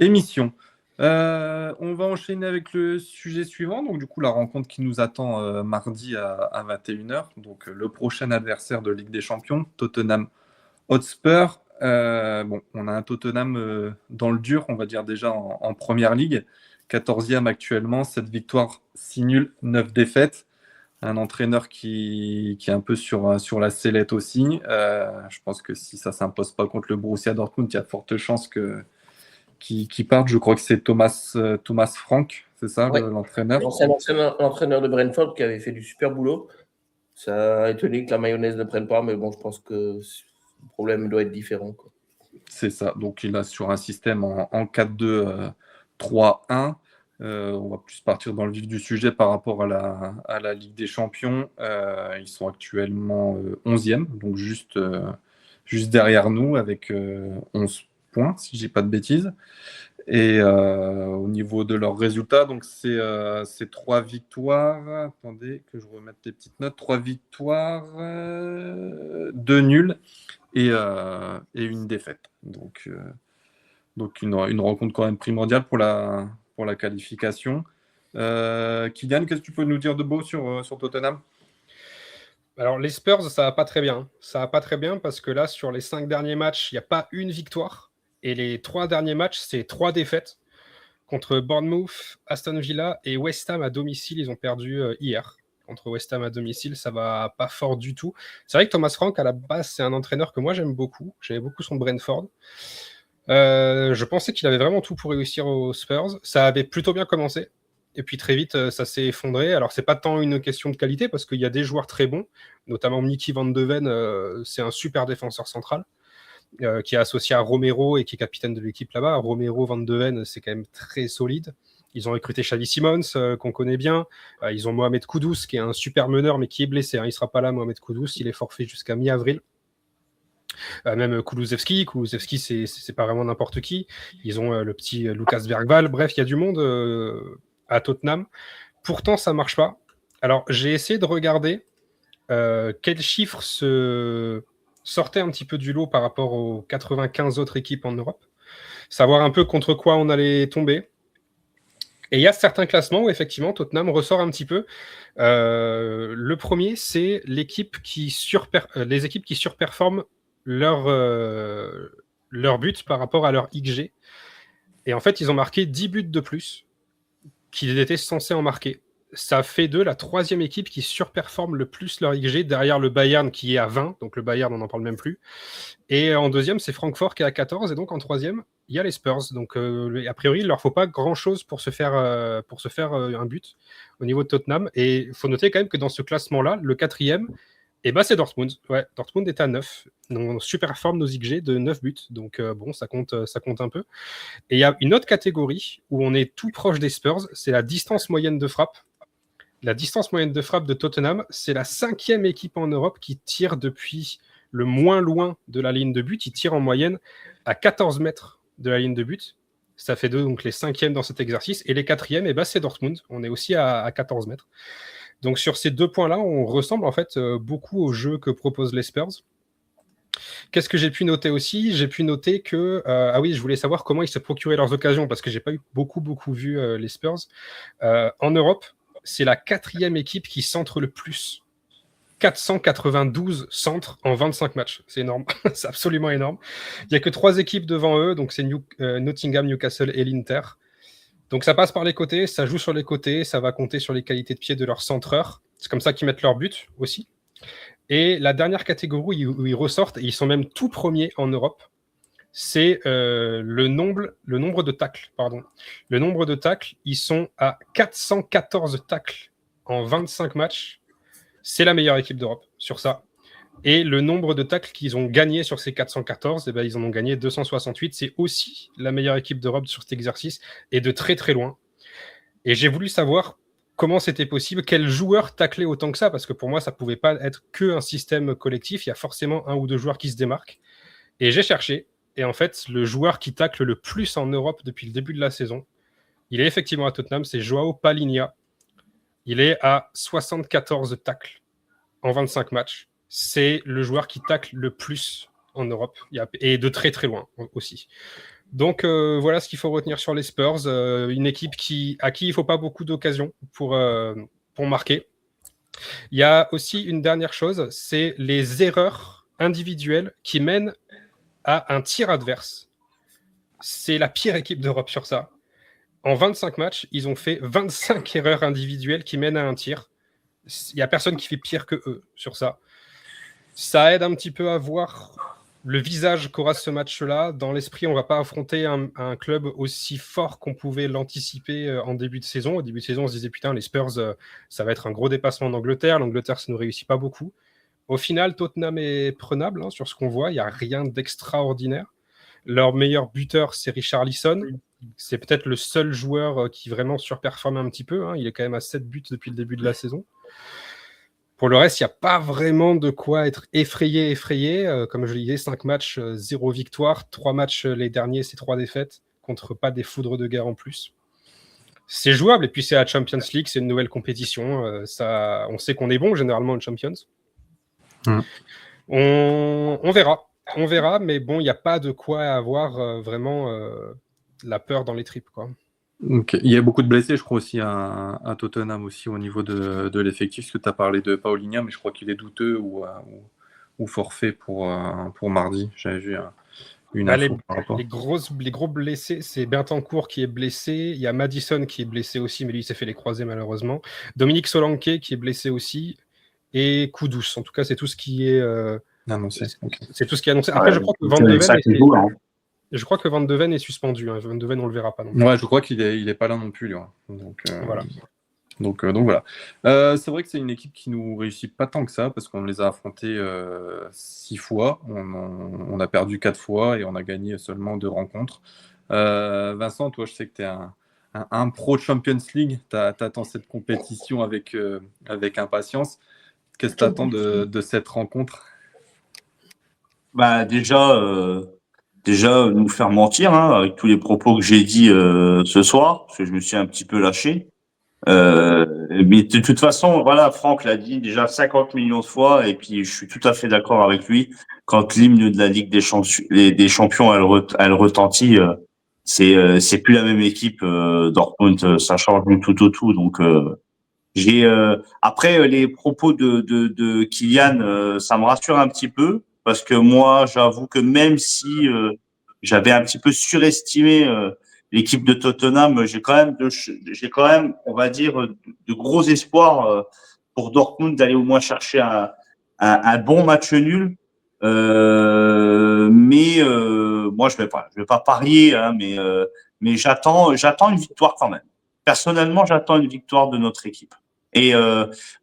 émission. On va enchaîner avec le sujet suivant. Donc, du coup, la rencontre qui nous attend mardi à 21h. Donc, le prochain adversaire de Ligue des Champions, Tottenham Hotspur. On a un Tottenham dans le dur, on va dire déjà en Première Ligue. 14e actuellement, 7 victoires, 6 nuls, 9 défaites. Un entraîneur qui est un peu sur la sellette aussi. Je pense que si ça ne s'impose pas contre le Borussia Dortmund, il y a de fortes chances qui partent. Je crois que c'est Thomas Frank, c'est ça, Ouais. l'entraîneur. L'ancien entraîneur de Brentford qui avait fait du super boulot. Ça a étonné que la mayonnaise ne prenne pas, mais bon, je pense que le problème doit être différent. Quoi. C'est ça. Donc, il a sur un système en 4-2, 3-1. On va plus partir dans le vif du sujet par rapport à la Ligue des Champions. Ils sont actuellement 11e, donc juste derrière nous avec 11 points, si je dis pas de bêtises. Et au niveau de leurs résultats, donc c'est 3 victoires. Attendez que je remette les petites notes. 3 victoires, 2 nuls et une défaite. Donc une rencontre quand même primordiale pour la qualification. Kylian, qu'est-ce que tu peux nous dire de beau sur Tottenham? Alors, les Spurs, ça va pas très bien. Ça va pas très bien parce que là, sur les 5 derniers matchs, il n'y a pas une victoire. Et les 3 derniers matchs, c'est 3 défaites. Contre Bournemouth, Aston Villa et West Ham à domicile, ils ont perdu hier. Contre West Ham à domicile, ça va pas fort du tout. C'est vrai que Thomas Frank, à la base, c'est un entraîneur que moi, j'aime beaucoup. J'aimais beaucoup son Brentford. Je pensais qu'il avait vraiment tout pour réussir aux Spurs. Ça avait plutôt bien commencé. Et puis très vite, ça s'est effondré. Alors, c'est pas tant une question de qualité parce qu'il y a des joueurs très bons, notamment Mickey Van de Ven, c'est un super défenseur central qui est associé à Romero et qui est capitaine de l'équipe là-bas. Romero, Van de Ven, c'est quand même très solide. Ils ont recruté Xavi Simons, qu'on connaît bien. Ils ont Mohamed Kudus, qui est un super meneur, mais qui est blessé. Il ne sera pas là, Mohamed Kudus. Il est forfait jusqu'à mi-avril. Même Kulusevski, c'est pas vraiment n'importe qui. Ils ont le petit Lucas Bergvall. Bref, il y a du monde à Tottenham. Pourtant, ça marche pas. Alors, j'ai essayé de regarder quels chiffres sortaient un petit peu du lot par rapport aux 95 autres équipes en Europe. savoir un peu contre quoi on allait tomber. Et il y a certains classements où effectivement Tottenham ressort un petit peu. Le premier, c'est les équipes qui surperforment leur but par rapport à leur XG. Et en fait, ils ont marqué 10 buts de plus qu'ils étaient censés en marquer. Ça fait d'eux la 3e équipe qui surperforme le plus leur XG, derrière le Bayern qui est à 20, donc le Bayern on n'en parle même plus. Et en 2e, c'est Francfort qui est à 14, et donc en 3e, il y a les Spurs. Donc a priori, il ne leur faut pas grand-chose pour se faire un but au niveau de Tottenham. Et il faut noter quand même que dans ce classement-là, le 4e, c'est Dortmund. Ouais, Dortmund est à 9. Donc on superforme nos XG de 9 buts. Donc ça compte un peu. Et il y a une autre catégorie où on est tout proche des Spurs, c'est la distance moyenne de frappe. La distance moyenne de frappe de Tottenham, c'est la 5e équipe en Europe qui tire depuis le moins loin de la ligne de but. Ils tirent en moyenne à 14 mètres de la ligne de but. Ça fait d'eux donc les 5e dans cet exercice. Et les 4e, c'est Dortmund. On est aussi à 14 mètres. Donc sur ces 2 points-là, on ressemble en fait beaucoup au jeu que proposent les Spurs. Qu'est-ce que j'ai pu noter aussi ? J'ai pu noter que... je voulais savoir comment ils se procuraient leurs occasions, parce que j'ai pas eu beaucoup vu les Spurs. En Europe, c'est la 4e équipe qui centre le plus. 492 centres en 25 matchs. C'est énorme. C'est absolument énorme. Il n'y a que 3 équipes devant eux, donc c'est Nottingham, Newcastle et l'Inter. Donc ça passe par les côtés, ça joue sur les côtés, ça va compter sur les qualités de pied de leurs centreurs. C'est comme ça qu'ils mettent leur but aussi. Et la dernière catégorie où ils ressortent, et ils sont même tout premiers en Europe, c'est le nombre de tacles. Le nombre de tacles, ils sont à 414 tacles en 25 matchs. C'est la meilleure équipe d'Europe sur ça. Et le nombre de tacles qu'ils ont gagné sur ces 414, ils en ont gagné 268. C'est aussi la meilleure équipe d'Europe sur cet exercice, et de très très loin. Et j'ai voulu savoir comment c'était possible, quel joueur taclait autant que ça, parce que pour moi, ça ne pouvait pas être qu'un système collectif. Il y a forcément 1 ou 2 joueurs qui se démarquent. Et j'ai cherché. Et en fait, le joueur qui tacle le plus en Europe depuis le début de la saison, il est effectivement à Tottenham, c'est Joao Palhinha. Il est à 74 tacles en 25 matchs. C'est le joueur qui tacle le plus en Europe, et de très très loin aussi. Donc voilà ce qu'il faut retenir sur les Spurs. Une équipe à qui il ne faut pas beaucoup d'occasions pour marquer. Il y a aussi une dernière chose, c'est les erreurs individuelles qui mènent à un tir adverse. C'est la pire équipe d'Europe sur ça. En 25 matchs, ils ont fait 25 erreurs individuelles qui mènent à un tir. Il n'y a personne qui fait pire que eux sur ça. Ça aide un petit peu à voir le visage qu'aura ce match-là. Dans l'esprit, on ne va pas affronter un club aussi fort qu'on pouvait l'anticiper en début de saison. Au début de saison, on se disait, putain, les Spurs, ça va être un gros dépassement d'Angleterre. L'Angleterre, ça ne nous réussit pas beaucoup. Au final, Tottenham est prenable sur ce qu'on voit. Il n'y a rien d'extraordinaire. Leur meilleur buteur, c'est Richarlison. C'est peut-être le seul joueur qui vraiment surperforme un petit peu. Il est quand même à 7 buts depuis le début de la saison. Pour le reste, il n'y a pas vraiment de quoi être effrayé. Comme je le disais, 5 matchs, 0 victoire. 3 matchs, les derniers, c'est 3 défaites, contre pas des foudres de guerre en plus. C'est jouable, et puis c'est la Champions League, c'est une nouvelle compétition. On sait qu'on est bon, généralement, en Champions. On verra, mais bon, il n'y a pas de quoi avoir vraiment la peur dans les tripes, quoi. Okay. Il y a beaucoup de blessés, je crois, aussi à Tottenham aussi au niveau de l'effectif, parce que tu as parlé de Paulinho, mais je crois qu'il est douteux ou forfait pour mardi. J'avais vu une info par rapport. Les gros blessés, c'est Bentancur qui est blessé, il y a Maddison qui est blessé aussi, mais lui il s'est fait les croisés malheureusement. Dominique Solanke qui est blessé aussi, et Kudus. En tout cas, c'est tout ce qui est annoncé. C'est tout ce qui est annoncé. Après, je crois que Van de Ven je crois que Van de Ven est suspendu. Van de Ven, on le verra pas non plus. Ouais, je crois qu'il est pas là non plus, lui. Donc voilà. Donc voilà. C'est vrai que c'est une équipe qui nous réussit pas tant que ça, parce qu'on les a affrontés 6 fois. On a perdu 4 fois et on a gagné seulement 2 rencontres. Vincent, toi, je sais que tu es un pro Champions League. Tu attends cette compétition avec impatience. Qu'est-ce que tu attends de cette rencontre ? Déjà, nous faire mentir avec tous les propos que j'ai dit ce soir, parce que je me suis un petit peu lâché. Mais de toute façon, voilà, Franck l'a dit déjà 50 millions de fois, et puis je suis tout à fait d'accord avec lui. Quand l'hymne de la Ligue des Champions, elle retentit, c'est plus la même équipe. Dortmund, ça change du tout au tout. Donc après les propos de Kylian, ça me rassure un petit peu parce que moi, j'avoue que même si j'avais un petit peu surestimé l'équipe de Tottenham, j'ai quand même, on va dire, de gros espoirs pour Dortmund d'aller au moins chercher un bon match nul. Mais moi, je vais pas parier, hein, mais j'attends une victoire quand même. Personnellement, j'attends une victoire de notre équipe. Et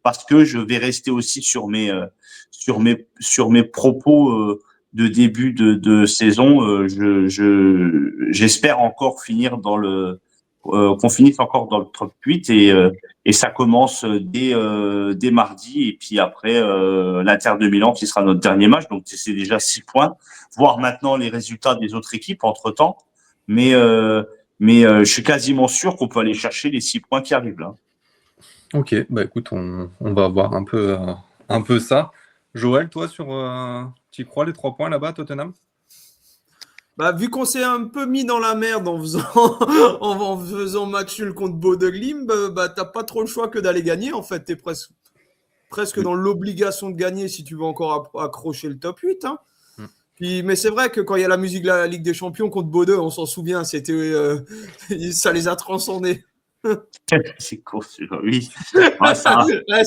parce que je vais rester aussi sur mes propos de début de saison. J'espère encore finir qu'on finisse encore dans le top 8 et ça commence dès mardi et puis après l'Inter de Milan qui sera notre dernier match. Donc c'est déjà 6 points. Voir maintenant les résultats des autres équipes entre temps, mais je suis quasiment sûr qu'on peut aller chercher les 6 points qui arrivent là. Ok, bah écoute, on va voir un peu ça. Joël, toi, tu y crois les 3 points là-bas, Tottenham? Bah, vu qu'on s'est un peu mis dans la merde en faisant, en faisant match nul contre Bodø/Glimt, bah, t'as pas trop le choix que d'aller gagner. En fait, t'es presque dans l'obligation de gagner si tu veux encore accrocher le top 8. Hein. Mais c'est vrai que quand il y a la musique de la Ligue des Champions contre Bodø, on s'en souvient, ça les a transcendés. C'est court, oui. Ouais, ça. Ouais,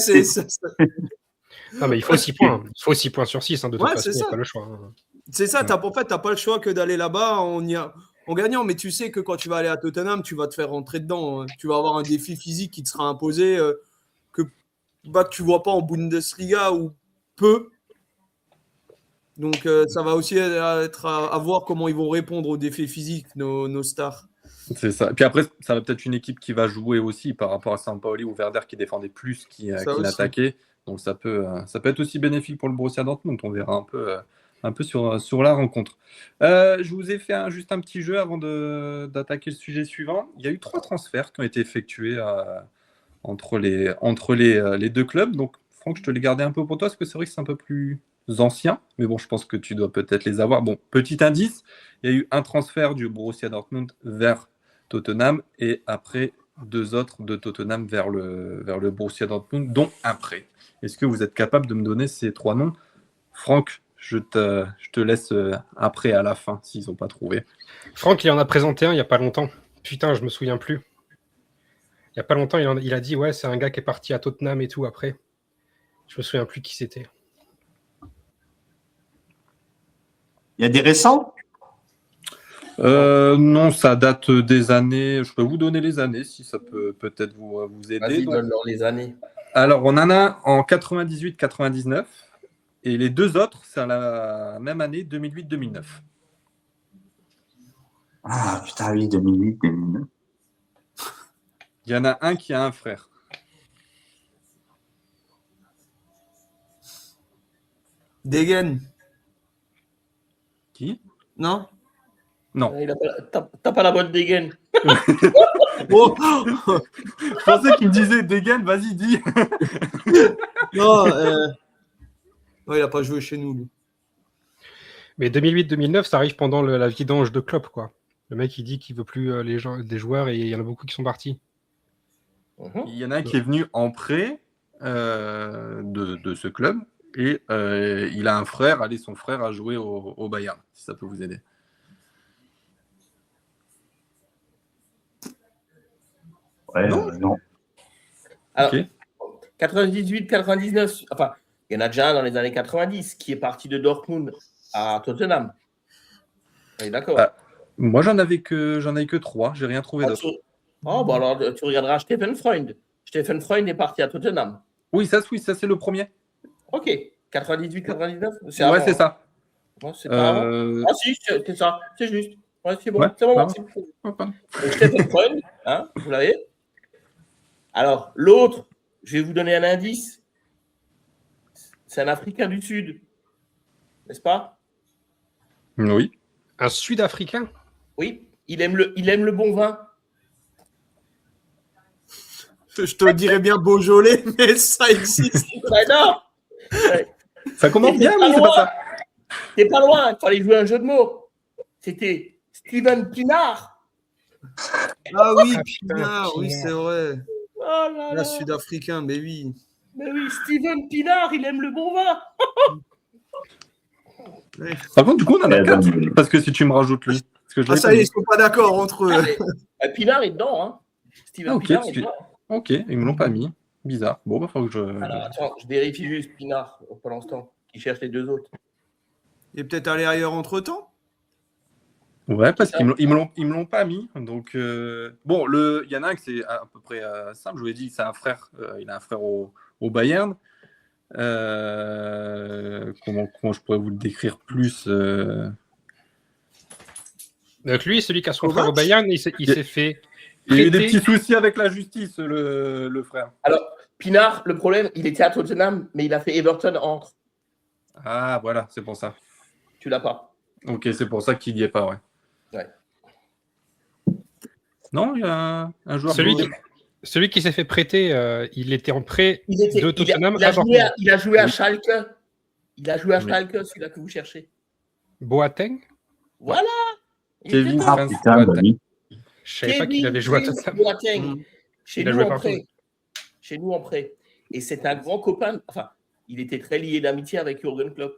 Non, mais il faut 6 points. Il faut 6 points sur 6. Hein, de toute façon, il n'y a pas le choix. Hein. C'est ça, en fait, tu n'as pas le choix que d'aller là-bas en gagnant. Mais tu sais que quand tu vas aller à Tottenham, tu vas te faire rentrer dedans. Hein. Tu vas avoir un défi physique qui te sera imposé que tu ne vois pas en Bundesliga ou peu. Donc, ça va aussi être à voir comment ils vont répondre aux défis physiques, nos stars. C'est ça. Puis après, ça va peut-être une équipe qui va jouer aussi par rapport à Sampaoli ou Werder qui défendait plus qu'il n'attaquait. Donc ça peut être aussi bénéfique pour le Borussia Dortmund. On verra un peu sur la rencontre. Je vous ai fait juste un petit jeu avant d'attaquer le sujet suivant. Il y a eu 3 transferts qui ont été effectués entre les deux clubs. Donc Franck, je te l'ai gardé un peu pour toi parce que c'est vrai que c'est un peu plus ancien. Mais bon, je pense que tu dois peut-être les avoir. Bon, petit indice, il y a eu un transfert du Borussia Dortmund vers Tottenham et après 2 autres de Tottenham vers le Borussia Dortmund, dont un prêt. Est-ce que vous êtes capable de me donner ces 3 noms? Franck, je te laisse après à la fin s'ils n'ont pas trouvé. Franck, il en a présenté un il n'y a pas longtemps. Putain, je me souviens plus. Il n'y a pas longtemps, il a dit ouais, c'est un gars qui est parti à Tottenham et tout après. Je me souviens plus qui c'était. Il y a des récents? Non, ça date des années. Je peux vous donner les années si ça peut peut-être vous aider. Vas-y, donne-leur les années. Alors, on en a un en 98-99 et les 2 autres, c'est à la même année, 2008-2009. Ah putain, oui, 2008-2009. Il y en a un qui a un frère. Degen. Qui? Non. T'as pas la bonne dégaine. Oh. Je pensais qu'il me disait Degen, vas-y, dis. Non, il n'a pas joué chez nous, lui. Mais 2008-2009, ça arrive pendant la vidange de Klopp, quoi. Le mec, il dit qu'il veut plus des joueurs et il y en a beaucoup qui sont partis. Il y en a un qui est venu en prêt de ce club et il a un frère. Allez, son frère a joué au Bayern, si ça peut vous aider. Ouais, non. Alors, Okay. 98, 99, enfin, il y en a déjà un dans les années 90 qui est parti de Dortmund à Tottenham. Oui, d'accord. Moi, j'en ai que 3. J'ai rien trouvé d'autre. Bon, alors tu regarderas Stephen Freund. Stephen Freund est parti à Tottenham. Oui, ça c'est le premier. Ok. 98, 99. C'est avant, c'est ça. Bon, c'est pas avant. Ah si, c'est ça. C'est juste. Ouais, c'est bon. Ouais, c'est bon. Donc, Stephen Freund, hein, vous l'avez. Alors, l'autre, je vais vous donner un indice. C'est un Africain du Sud. N'est-ce pas? Oui. Un Sud-Africain? Oui. Il aime le bon vin. Je te dirais bien Beaujolais, mais ça existe. Non. Ça commence bien, mais c'est pas ça. T'es pas loin. Il fallait jouer un jeu de mots. C'était Steven Pienaar. Ah oui, Ah, putain, Pinard, oui, Pinard. c'est vrai. Oh là Là, là. sud-africain, mais oui. Mais oui, Steven Pinard, il aime le bon vin. Ouais. Par contre, du coup, on en a Eh 4. ben, Parce que si tu me rajoutes lui. Parce que je Ah, l'avais ça pas y est, mis. ils sont pas d'accord entre eux. Pinard est dedans, hein. Steven Ah, ok, Pinard parce est que- dedans. Ok, ils me l'ont pas mis. Bizarre. Bon, bah, faut que je. Alors, attends, je vérifie juste Pinard pour l'instant, qui cherche les deux autres. Il est peut-être allé ailleurs entre-temps. Ouais, parce qu'ils me l'ont pas mis. Donc, bon, il y en a un qui c'est à peu près simple. Je vous ai dit, c'est un frère. Il a un frère au Bayern. Comment je pourrais vous le décrire plus Donc lui, celui qui a son Kovac frère au Bayern, il s'est fait Il y a eu des prêter. petits soucis avec la justice, le frère. Alors, Pinard, le problème, il était à Tottenham, mais il a fait Everton entre. Ah, voilà, c'est pour ça. Tu l'as pas. Ok, c'est pour ça qu'il n'y est pas, ouais. Ouais. Non, il y a un joueur. Celui qui s'est fait prêter, il était en prêt Il était, de Tottenham il a à joué Dortmund. il a joué à Oui. Schalke. Il a joué à Oui. Schalke, celui-là que vous cherchez. Boateng. Voilà. Il Kevin était dedans. Ah putain, bah oui. Je savais pas qu'il avait joué à Kevin Tottenham. Boateng. Mm. Chez Il a nous joué en partout. prêt. Chez nous en prêt. Et c'est un grand copain. Enfin, il était très lié d'amitié avec Jürgen Klopp.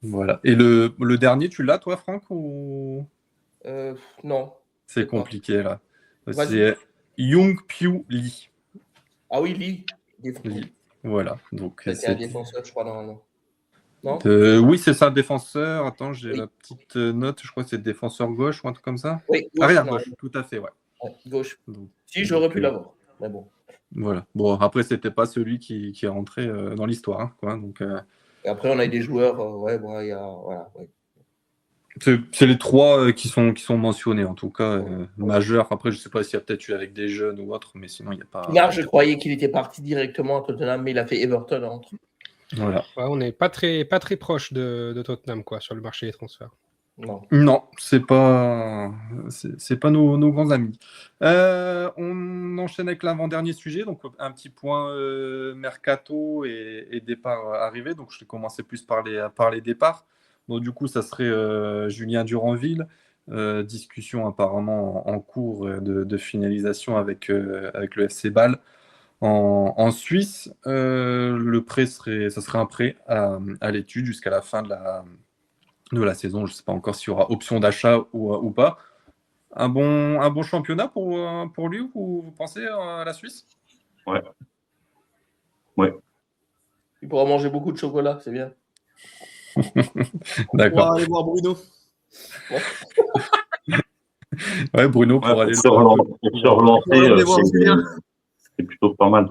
Voilà. Et le dernier, tu l'as, toi, Franck, ou Non. c'est sais pas. compliqué, là? Vas-y. C'est Young Pyu Lee. Ah oui, Lee. Lee. Voilà. Donc, C'était un défenseur, je crois, normalement. Non. oui, c'est ça, défenseur. Attends, j'ai Oui. la petite note. Je crois que c'est défenseur gauche ou un truc comme ça. Oui, gauche, Arrière non. gauche, tout à fait, ouais. Ouais, gauche. Donc, Si, j'aurais pu donc, l'avoir. Mais bon. voilà. Bon, après, c'était pas celui qui est rentré dans l'histoire, hein, quoi. Donc, Et après, on a eu des joueurs. Ouais, bon, il y a. Voilà. Ouais. c'est les trois qui sont mentionnés, en tout cas, majeurs. Après, je sais pas s'il y a peut-être eu avec des jeunes ou autre, mais sinon, il n'y a pas. Pinard, je croyais qu'il était parti directement à Tottenham, mais il a fait Everton entre. Voilà. Ouais, on n'est pas très proche de Tottenham quoi, sur le marché des transferts. Non. Non, c'est pas nos grands amis. On enchaîne avec l'avant-dernier sujet, donc un petit point mercato et départ arrivé. Donc je vais commencer plus par les départs. Donc du coup, ça serait Julien Duranville. Discussion apparemment en cours de finalisation avec le FC Bâle. En Suisse, le prêt ça serait un prêt à l'étude jusqu'à la fin de la saison. Je ne sais pas encore s'il y aura option d'achat ou pas. Un bon championnat pour lui, vous pensez, à la Suisse? Ouais. Il pourra manger beaucoup de chocolat, c'est bien. On D'accord. va aller voir Bruno. Ouais, Bruno Ouais, pour aller se relancer, aller voir Julien. c'est plutôt pas mal.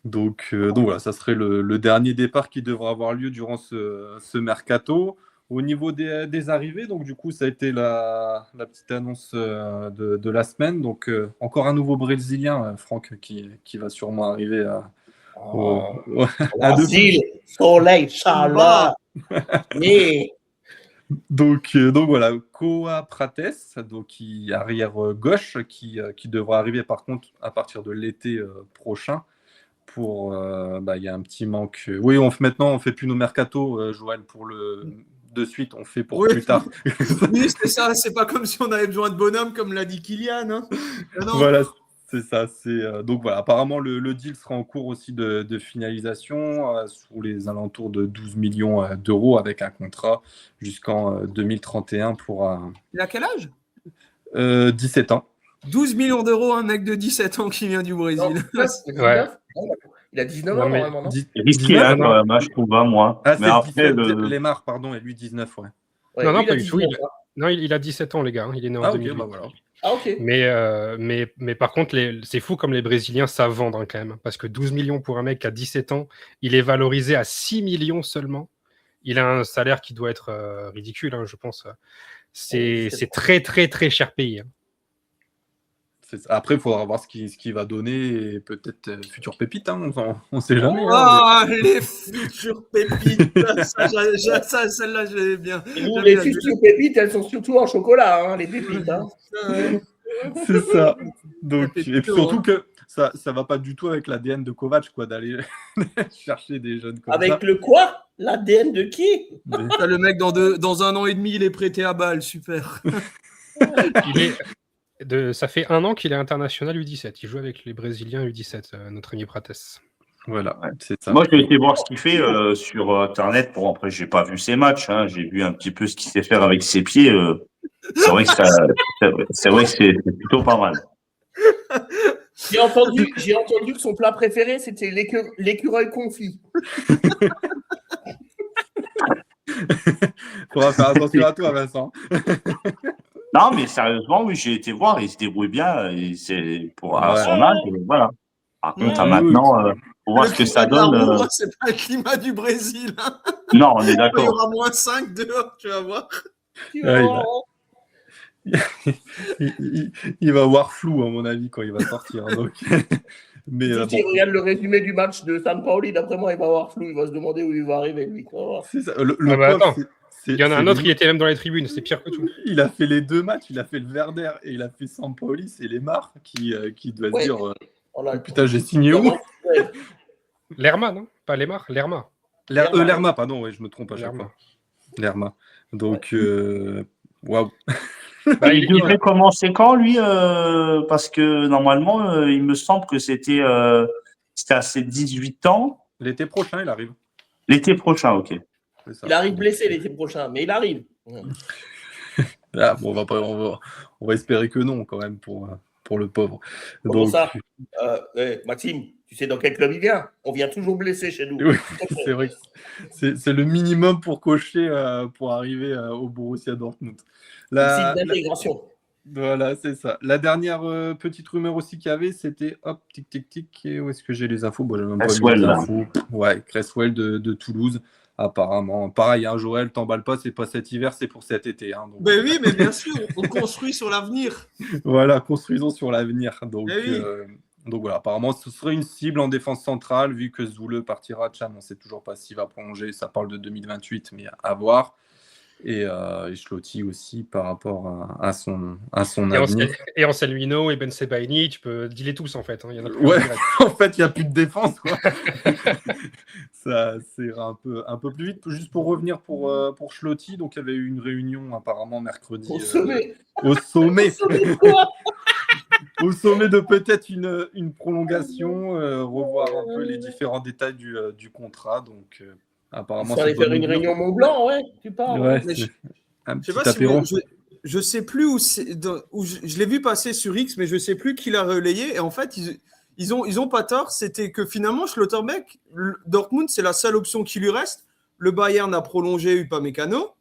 Donc voilà, ça serait le dernier départ qui devra avoir lieu durant ce mercato. Au niveau des arrivées, donc du coup, ça a été la petite annonce de la semaine. Donc encore un nouveau Brésilien, Franck, qui va sûrement arriver à deux. Brasil, soleil, chaleur. Oui. Donc voilà, Koa Prates, donc qui arrière gauche, qui devra arriver par contre à partir de l'été prochain. Il y a un petit manque. Oui, maintenant on fait plus nos mercato, Joël, de suite, on fait pour Oui. plus tard. Oui, c'est ça. C'est pas comme si on avait besoin de bonhomme, comme l'a dit Kylian. Hein. Non. Voilà, c'est ça. Donc voilà, apparemment le deal sera en cours aussi de finalisation sous les alentours de 12 millions d'euros avec un contrat jusqu'en 2031 pour Il a quel âge 17 ans. 12 millions d'euros, un mec de 17 ans qui vient du Brésil. Non, Ouais. il a 19 Non, ans, mais- normalement, non? C'est risqué, 19, hein, non. quand même, hein, je trouve, hein, moi. Ah, Mais c'est après, 17, Lemar, pardon, et lui 19, ouais. Ouais, Non, lui, il pas a du tout. 19 ans. Non, il a 17 ans, les gars. Il est né en Ah, ok, 2008. bah voilà. Ah, ok. Mais par contre, c'est fou comme les Brésiliens savent vendre hein, quand même. Parce que 12 millions pour un mec à 17 ans, il est valorisé à 6 millions seulement. Il a un salaire qui doit être ridicule, hein, je pense. C'est très, très, très cher payé. Hein. Après, il faudra voir ce qu'il va donner et peut-être future pépite, hein, on ne sait jamais. Ah, les futures pépites. Celle-là, j'aimais bien. Et nous, les futures pépites, elles sont surtout en chocolat, hein, les pépites. Hein. C'est ça. Donc, Ça fait et puis peur, surtout hein. que ça va pas du tout avec l'ADN de Kovac, quoi, d'aller chercher des jeunes comme ça. Avec le quoi? L'ADN de qui? Le mec, dans 1 an et demi, il est prêté à Bâle. Super. Ça fait 1 an qu'il est international U17. Il joue avec les Brésiliens U17, notre ami Prates. Voilà, Ouais. c'est ça. Moi, j'ai été voir ce qu'il fait sur Internet. Bon, après, j'ai pas vu ses matchs. Hein. J'ai vu un petit peu ce qu'il sait faire avec ses pieds. C'est vrai que c'est plutôt pas mal. J'ai entendu que son plat préféré, c'était l'écureuil confit. Faudra faire attention à toi, Vincent. Non, mais sérieusement, oui, j'ai été voir. Il se débrouille bien. Et c'est à Ouais. son âge. Voilà. Par contre, Ouais. maintenant, faut voir Le ce que climat ça de la donne. Roue, c'est pas le climat du Brésil. Hein. Non, on est Il y d'accord. aura -5 dehors, tu vas voir. Il va avoir flou, à mon avis, quand il va sortir. Donc... Mais Si il regarde le résumé du match de Sampaoli, d'après moi, il va avoir flou. Il va se demander où il va arriver, lui. c'est ça. Le bah pauvre, attends. Il y en a un autre, il était même dans les tribunes. C'est pire que tout. Il a fait les 2 matchs. Il a fait le Werder et il a fait Sampaoli. C'est Lemar qui doit se dire putain, j'ai signé où? Lerma, non? Pas Lemar, Lerma. Lerma, pardon, ouais, je me trompe à chaque Lerma. fois. Lerma. Donc, waouh. Bah, il devrait commencer quand, lui parce que normalement, il me semble que c'était à ses 18 ans. L'été prochain, il arrive. L'été prochain, ok. C'est ça. Il arrive blessé l'été prochain, mais il arrive. Ah, bon, on va espérer que non, quand même, pour le pauvre. Comment Donc, ça Maxime, tu sais dans quel club il vient? On vient toujours blessé chez nous. oui, c'est vrai que c'est le minimum pour cocher pour arriver au Borussia Dortmund. Site d'intégration. Voilà, c'est ça. La dernière petite rumeur aussi qu'il y avait, c'était hop, tic, tic, tic. Et où est-ce que j'ai les infos? Bon, j'ai même pas lu les infos. Ouais, Cresswell de Toulouse, apparemment. Pareil, hein, Joël, t'emballe pas, c'est pas cet hiver, c'est pour cet été. Hein, donc... Ben oui, mais bien sûr, on construit sur l'avenir. Voilà, construisons sur l'avenir. Donc, oui. donc voilà, apparemment, ce serait une cible en défense centrale, vu que Zoule partira. Cham, on ne sait toujours pas s'il va prolonger. Ça parle de 2028, mais à voir. Et Schlotti aussi par rapport à son avenir. Et Anselmino et Ben Sebaini, tu peux dealer tous en fait. Hein. Il y en a plus. Ouais, en fait, il n'y a plus de défense. Quoi. Ça ira un peu plus vite. Juste pour revenir pour Schlotti, donc il y avait eu une réunion apparemment mercredi. Au sommet. Au sommet. Au sommet de peut-être une prolongation, revoir un peu les différents détails du contrat. Donc, apparemment, ça allait faire une réunion Mont Blanc, ouais, tu parles. Ouais, un petit apéro. Je sais plus où je l'ai vu passer sur X, mais je sais plus qui l'a relayé. Et en fait, ils ont pas tort. C'était que finalement, Schlotterbeck, Dortmund, c'est la seule option qui lui reste. Le Bayern a prolongé Upamecano.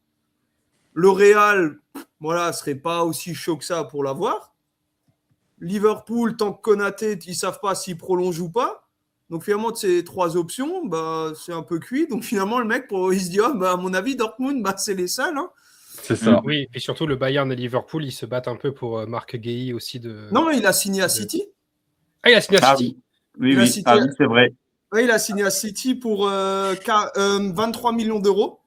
Le Real, voilà, serait pas aussi chaud que ça pour l'avoir. Liverpool, tant que Konaté, ils savent pas s'il prolonge ou pas. Donc finalement, de ces 3 options, bah, c'est un peu cuit. Donc finalement, le mec, il se dit, à mon avis, Dortmund, c'est les seuls. Hein. C'est ça. Oui, et surtout le Bayern et Liverpool, ils se battent un peu pour Marc Guéhi aussi. Non, il a signé à City. Ah, il a signé à City. Oui, c'est vrai. Oui, il a signé à City pour 23 millions d'euros.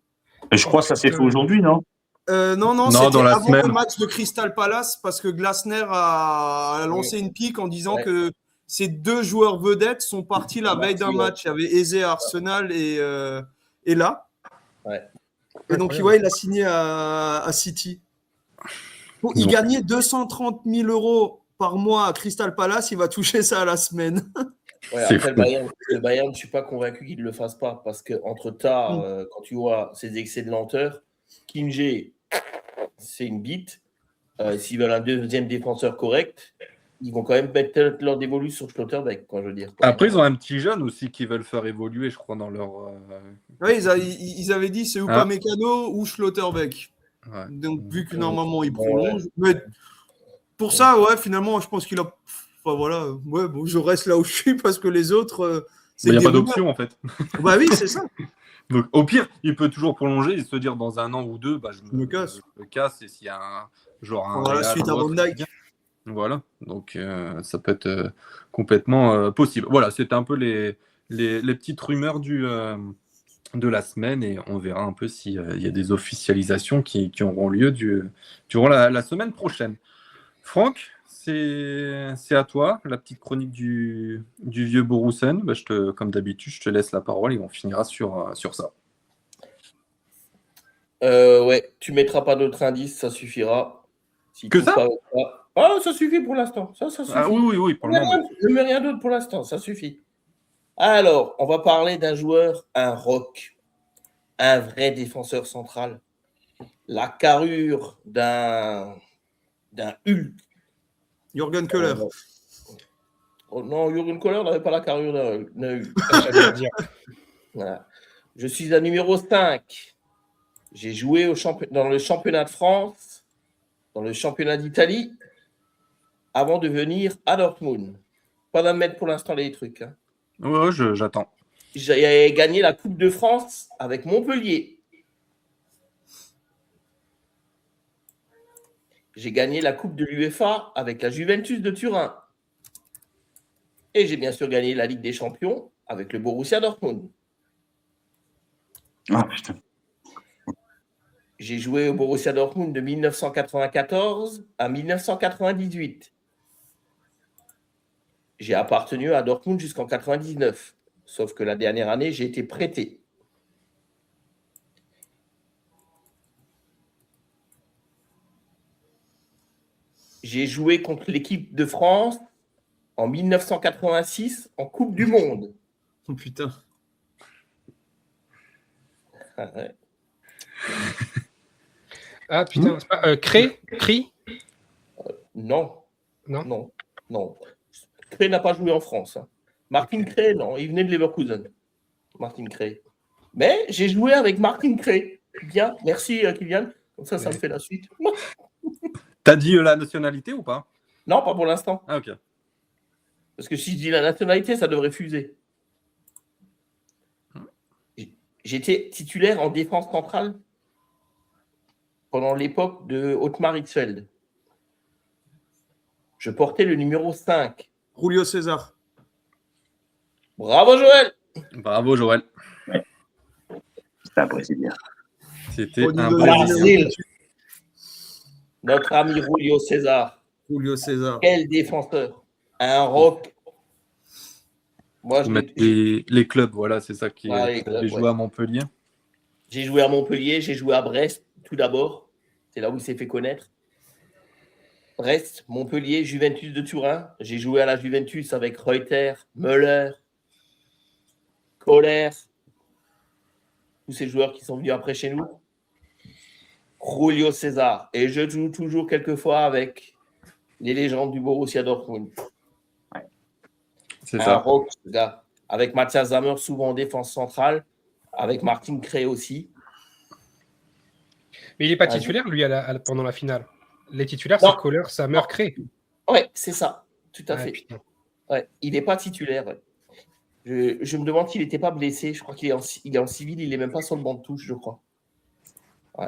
Et je crois que ça s'est fait aujourd'hui, non? Non, c'était avant le match de Crystal Palace parce que Glasner a lancé une pique en disant que ces 2 joueurs vedettes sont partis la veille d'un match. Il y avait Eze à Arsenal et là. Ouais. Et donc, il a signé à City. Bon, il gagnait 230 000 euros par mois à Crystal Palace. Il va toucher ça à la semaine. Ouais, après, le Bayern, je ne suis pas convaincu qu'il ne le fasse pas parce qu'entre-temps, quand tu vois ses excès de lenteur, Kim-Jae, c'est une bite. S'ils veulent un deuxième défenseur correct, ils vont quand même mettre leur dévolu sur Schlotterbeck, je veux dire. Après, ils ont un petit jeune aussi qui veulent faire évoluer, je crois, dans leur. Oui, ils avaient dit c'est Upamecano ou Schlotterbeck. Ouais. Donc, vu que normalement, ils prolongent. Mais pour ça, finalement, je pense qu'il a. Enfin, voilà. Ouais, bon, je reste là où je suis parce que les autres. Il n'y a pas d'option, en fait. Bah oui, c'est ça. Donc, au pire, il peut toujours prolonger et se dire dans 1 an ou 2, je me casse. Et s'il y a la suite à Van Dijk. Voilà, donc ça peut être complètement possible. Voilà, c'était un peu les petites rumeurs de la semaine et on verra un peu s'il y a des officialisations qui auront lieu durant la semaine prochaine. Franck, c'est à toi, la petite chronique du vieux Borussen. Comme d'habitude, je te laisse la parole et on finira sur ça. Ouais, tu mettras pas d'autres indices, ça suffira. Si que ça pas, Oh, ça suffit pour l'instant. Ça suffit. Ah oui, pour le moment. Je ne mets rien d'autre pour l'instant, ça suffit. Alors, on va parler d'un joueur, un rock, un vrai défenseur central. La carrure d'un Hulk. Jürgen Köhler. Oh non, Jürgen Köhler n'avait pas la carrure d'un Hulk. J'allais dire. Voilà. Je suis à numéro 5. J'ai joué dans le championnat de France, dans le championnat d'Italie, avant de venir à Dortmund. Pas d'admettre pour l'instant les trucs. Hein. Ouais, j'attends. J'ai gagné la Coupe de France avec Montpellier. J'ai gagné la Coupe de l'UEFA avec la Juventus de Turin. Et j'ai bien sûr gagné la Ligue des Champions avec le Borussia Dortmund. Ah, putain. J'ai joué au Borussia Dortmund de 1994 à 1998. J'ai appartenu à Dortmund jusqu'en 99. Sauf que la dernière année, j'ai été prêté. J'ai joué contre l'équipe de France en 1986 en Coupe du Monde. Oh putain. Ah, ouais. Ah putain, c'est pas Cri. Non. Non. Non. Non. Cré n'a pas joué en France. Hein. Martin Cré, non. Il venait de Leverkusen. Martin Cré. Mais j'ai joué avec Martin Cré. Bien. Merci, Kylian. Comme ça me fait la suite. T'as dit la nationalité ou pas? Non, pas pour l'instant. Ah, ok. Parce que si je dis la nationalité, ça devrait fuser. J'étais titulaire en défense centrale pendant l'époque de Otmar Hitzfeld. Je portais le numéro 5. Julio César. Bravo, Joël. Bravo, Joël. C'est un Brésilien. C'était Au un niveau Brésilien. Brésil. Notre ami Julio César. Julio César. Quel défenseur. Un rock. Moi, Faut mettre les clubs, voilà, c'est ça qui Ouais, les clubs, avait joué à Montpellier. J'ai joué à Montpellier, j'ai joué à Brest tout d'abord. C'est là où il s'est fait connaître. Brest, Montpellier, Juventus de Turin. J'ai joué à la Juventus avec Reuter, Müller, Kohler, tous ces joueurs qui sont venus après chez nous. Julio César. Et je joue toujours quelquefois avec les légendes du Borussia Dortmund. C'est Un ça. rock, ce gars. Avec Matthias Sammer, souvent en défense centrale. Avec Martin Cré aussi. Mais il n'est pas titulaire, lui, pendant la finale. Les titulaires, c'est Kohler, Sammer, Cré. Ouais, c'est ça. Tout à fait. Putain. Ouais, il n'est pas titulaire. Ouais. Je me demande s'il n'était pas blessé. Je crois qu'il est en civil. Il n'est même pas sur le banc de touche, je crois. Ouais.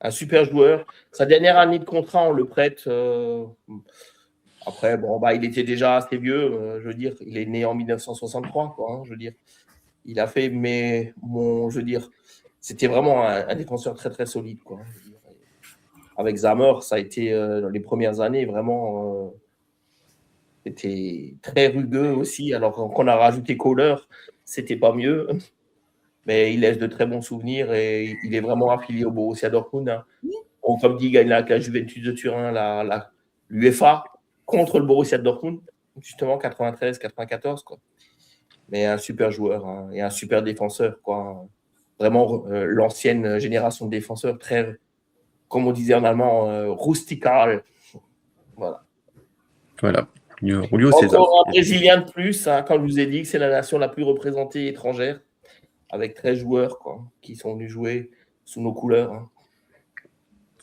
Un super joueur. Sa dernière année de contrat, on le prête. Après, bon, il était déjà assez vieux. Je veux dire, il est né en 1963, quoi. Hein, je veux dire, il a fait, mais bon, je veux dire, c'était vraiment un défenseur très très solide, quoi. Avec Sammer, ça a été dans les premières années vraiment. C'était très rugueux aussi. Alors qu'on a rajouté Kohler, c'était pas mieux. Mais il laisse de très bons souvenirs et il est vraiment affilié au Borussia Dortmund. Hein. Bon, comme dit, il gagne la Juventus de Turin, l'UEFA contre le Borussia Dortmund, justement 93-94. Quoi. Mais un super joueur hein, et un super défenseur. Quoi. Vraiment l'ancienne génération de défenseurs, très, comme on disait en allemand, rustikal. Voilà. Voilà. Julio César. Encore un Brésilien de plus, hein, comme je vous ai dit, c'est la nation la plus représentée étrangère, avec 13 joueurs quoi, qui sont venus jouer sous nos couleurs. Hein.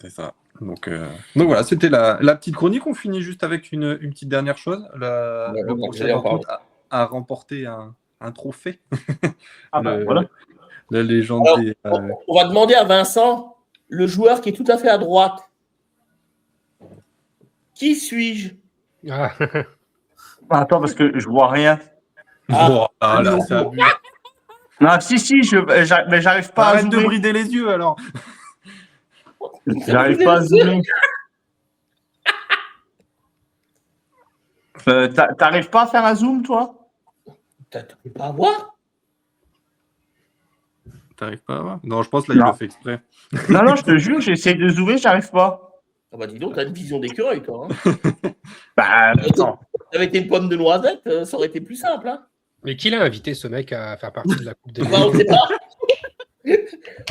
C'est ça. Donc voilà, c'était la petite chronique. On finit juste avec une petite dernière chose. Le Borussia Dortmund a remporté un trophée. Voilà. La légende Alors, on va demander à Vincent, le joueur qui est tout à fait à droite. Qui suis-je? Ah. Attends, parce que je vois rien. là, c'est abusé. Non, si, mais j'arrive pas Arrête à de zoomer. brider les yeux alors. J'arrive pas à zoomer. T'arrives pas à faire un zoom, toi? Tu peux pas voir? T'arrives pas à voir? Non, je pense là, il le fait exprès. Non, je te jure, j'essaie de zoomer, j'arrive pas. Ah bah dis donc, t'as une vision d'écureuil, toi. Hein. Bah, attends. Ça avait été une pomme de noisette, ça aurait été plus simple. Hein. Mais qui l'a invité, ce mec, à faire partie de la Coupe des Bah, on Mondes? sait pas.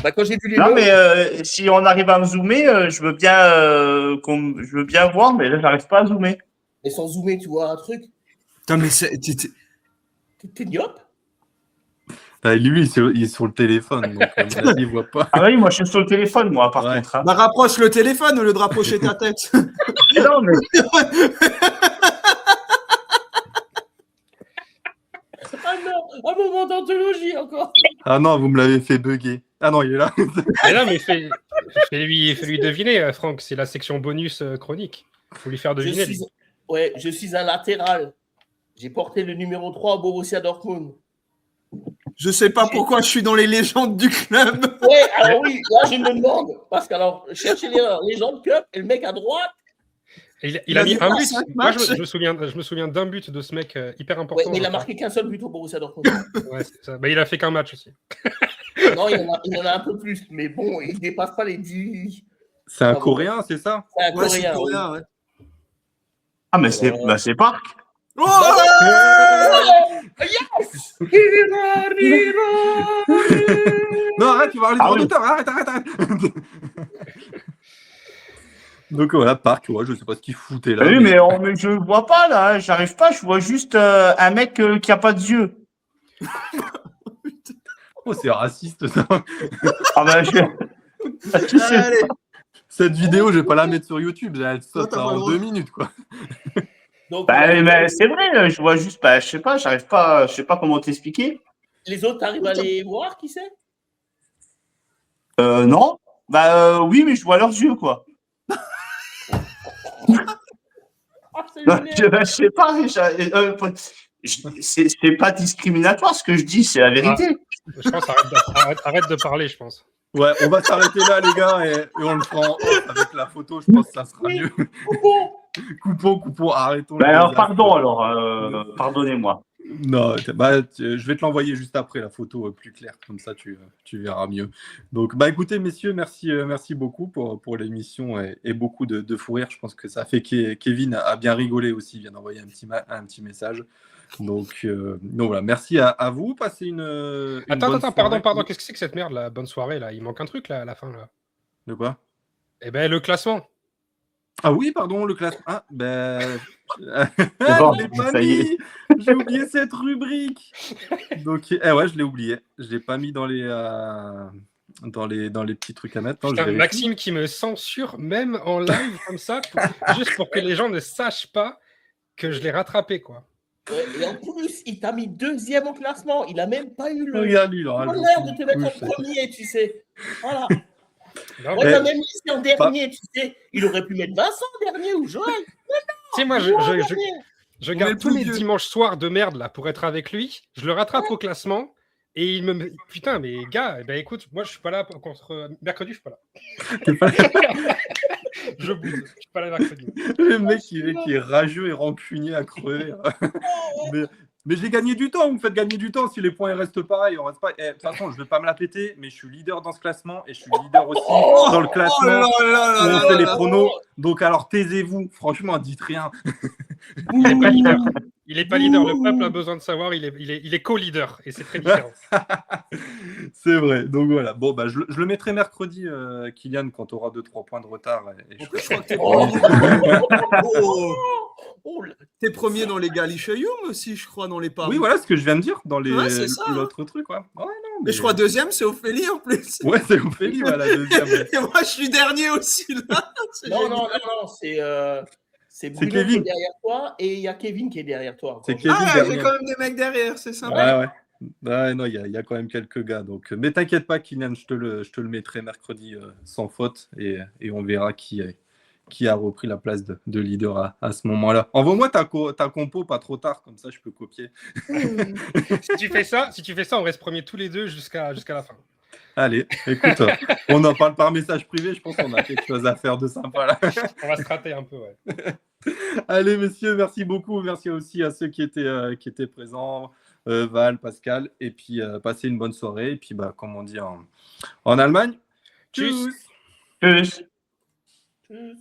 Bah, quand j'ai vu les Non, noms, mais si on arrive à me zoomer, je veux bien voir, mais là, j'arrive pas à zoomer. et sans zoomer, tu vois un truc. Putain, mais T'es myope. Bah, lui, il est sur le téléphone, donc à mon avis, il voit pas. Ah oui, moi, je suis sur le téléphone, moi, par Ouais. contre. Hein. bah, rapproche le téléphone au lieu de rapprocher ta tête. Mais non, mais Ah non, un moment d'anthologie encore. Ah non, vous me l'avez fait bugger. Ah non, il est là. Mais non, mais fais-lui deviner, Franck. C'est la section bonus chronique. Faut lui faire deviner. lui. Je suis un latéral. J'ai porté le numéro 3 au Borussia Dortmund. Je sais pas pourquoi je suis dans les légendes du club. Ouais, alors oui, là je me demande. Parce que alors, cherchez les gens de club et le mec à droite. Il a mis fait un pas but. 5 Moi, matchs. je me souviens d'un but de ce mec hyper Ouais, important. mais il a je crois. marqué qu'un seul but au Borussia Dortmund. Ouais, c'est ça. Bah, il a fait qu'un match aussi. Non, il en a un peu plus. Mais bon, il dépasse pas les 10. C'est un Ah bon. Coréen, c'est ça? C'est un Ouais, c'est Coréen. coréen, ouais. ah, mais c'est Park. Oh Yes. Non, arrête, tu vas avoir Ah les oui. auditeurs. Arrête. Donc voilà, Park, ouais, je sais pas ce qu'il foutait là. Oui, mais je vois pas, là. Hein, j'arrive pas. Je vois juste un mec qui a pas de yeux. Oh, c'est raciste ça. Ah, bah, tu sais. Allez, Cette vidéo, je vais pas la mettre sur YouTube. Elle saute t'as pas en le droit. 2 minutes, quoi. Donc, Bah, mais c'est vrai. Je vois juste. Bah, je sais pas. J'arrive pas. Je sais pas comment t'expliquer. les autres, t'arrives à les voir, qui c'est? Non. Bah, oui, mais je vois leurs yeux, quoi. Ah, c'est Non, génial. je sais pas. C'est pas discriminatoire ce que je dis. C'est la vérité. Je pense arrête de parler, je pense. Ouais, on va s'arrêter là, les gars, et on le fera en off avec la photo. Je pense que ça sera Oui. mieux. Coupon. Coupons, arrêtons. Bah, le alors, désastre. pardon, alors. Pardonnez-moi. Non, je vais te l'envoyer juste après la photo plus claire, comme ça tu verras mieux. Donc, bah écoutez, messieurs, merci beaucoup pour l'émission et beaucoup de fou rire. Je pense que ça fait que Kevin a bien rigolé aussi, il vient d'envoyer un petit message. Donc voilà, merci à vous. Passez une Attends, bonne pardon. soirée. Qu'est-ce que c'est que cette merde là? Bonne soirée là. Il manque un truc là à la fin là. De quoi? Eh ben le classement. Ah oui, pardon, le classement. Ah, ben. Bon, je l'ai pas ça y est. mis. J'ai oublié cette rubrique. Donc, ouais, je l'ai oublié. Je l'ai pas mis dans les petits trucs à mettre. Non, Putain, je vérifie. Maxime qui me censure même en live comme ça, juste pour que les gens ne sachent pas que je l'ai rattrapé quoi. Ouais, et en plus, il t'a mis deuxième au classement. Il a même pas eu le Regarde, lui, il aura le l'honneur de te mettre en couche. premier, tu sais. Voilà. Non, Moi, mais, il m'a même mis en dernier, tu sais. Il aurait pu mettre Vincent en dernier ou Joël. tu sais, moi, en dernier. je On met garde le tous plus mes vieux. dimanches soirs de merde là pour être avec lui. Je le rattrape au classement et il me. Putain, mais gars, eh ben écoute, moi je suis pas là contre. Mercredi, je suis pas là. T'es pas- Je bouge, je suis pas là mercredi. Le mec, qui est rageux et rancunier à crever. Mais j'ai gagné du temps. Vous me faites gagner du temps si les points ils restent pareils. On reste pas. De toute façon, je vais pas me la péter, mais je suis leader dans ce classement et je suis leader aussi dans le Oh classement. là où là on là fait là les là. pronos. Donc alors taisez-vous. Franchement, dites rien. Il est pas leader. Il est pas leader. Le peuple a besoin de savoir. Il est co-leader et c'est très différent. C'est vrai. Donc voilà. Bon, bah, je le mettrai mercredi, Kylian, quand tu auras 2-3 points de retard. Et En je plus, je ferai- crois que Oh là. t'es premier dans les Galicium aussi, je crois, dans les paris. Oui, voilà ce que je viens de dire dans Ouais, c'est ça, hein. l'autre truc. Ouais. Ouais, non, Mais je crois deuxième, c'est Ophélie en plus. Ouais, c'est Ophélie, voilà, la deuxième. Et moi, je suis dernier aussi là. C'est Non, génial. c'est Bruno qui Kevin. est derrière toi et il y a Kevin qui est derrière toi. C'est Quand Kevin. Ah, il y dernier. a quand même des mecs derrière, c'est sympa. Ouais. Ouais, non, il y a quand même quelques gars. Donc, mais t'inquiète pas, Kylian, je te le mettrai mercredi sans faute et on verra qui a repris la place de leader à ce moment-là. Envoie-moi ta compo pas trop tard, comme ça je peux copier. Si tu fais ça, on reste premier tous les deux jusqu'à la fin. Allez, écoute, on en parle par message privé. Je pense qu'on a quelque chose à faire de sympa là. On va se rater un peu, ouais. Allez, messieurs, merci beaucoup. Merci aussi à ceux qui étaient présents. Val, Pascal, et puis passez une bonne soirée. Et puis, bah, comme on dit en Allemagne, Tchuss. Tchuss. Tchuss.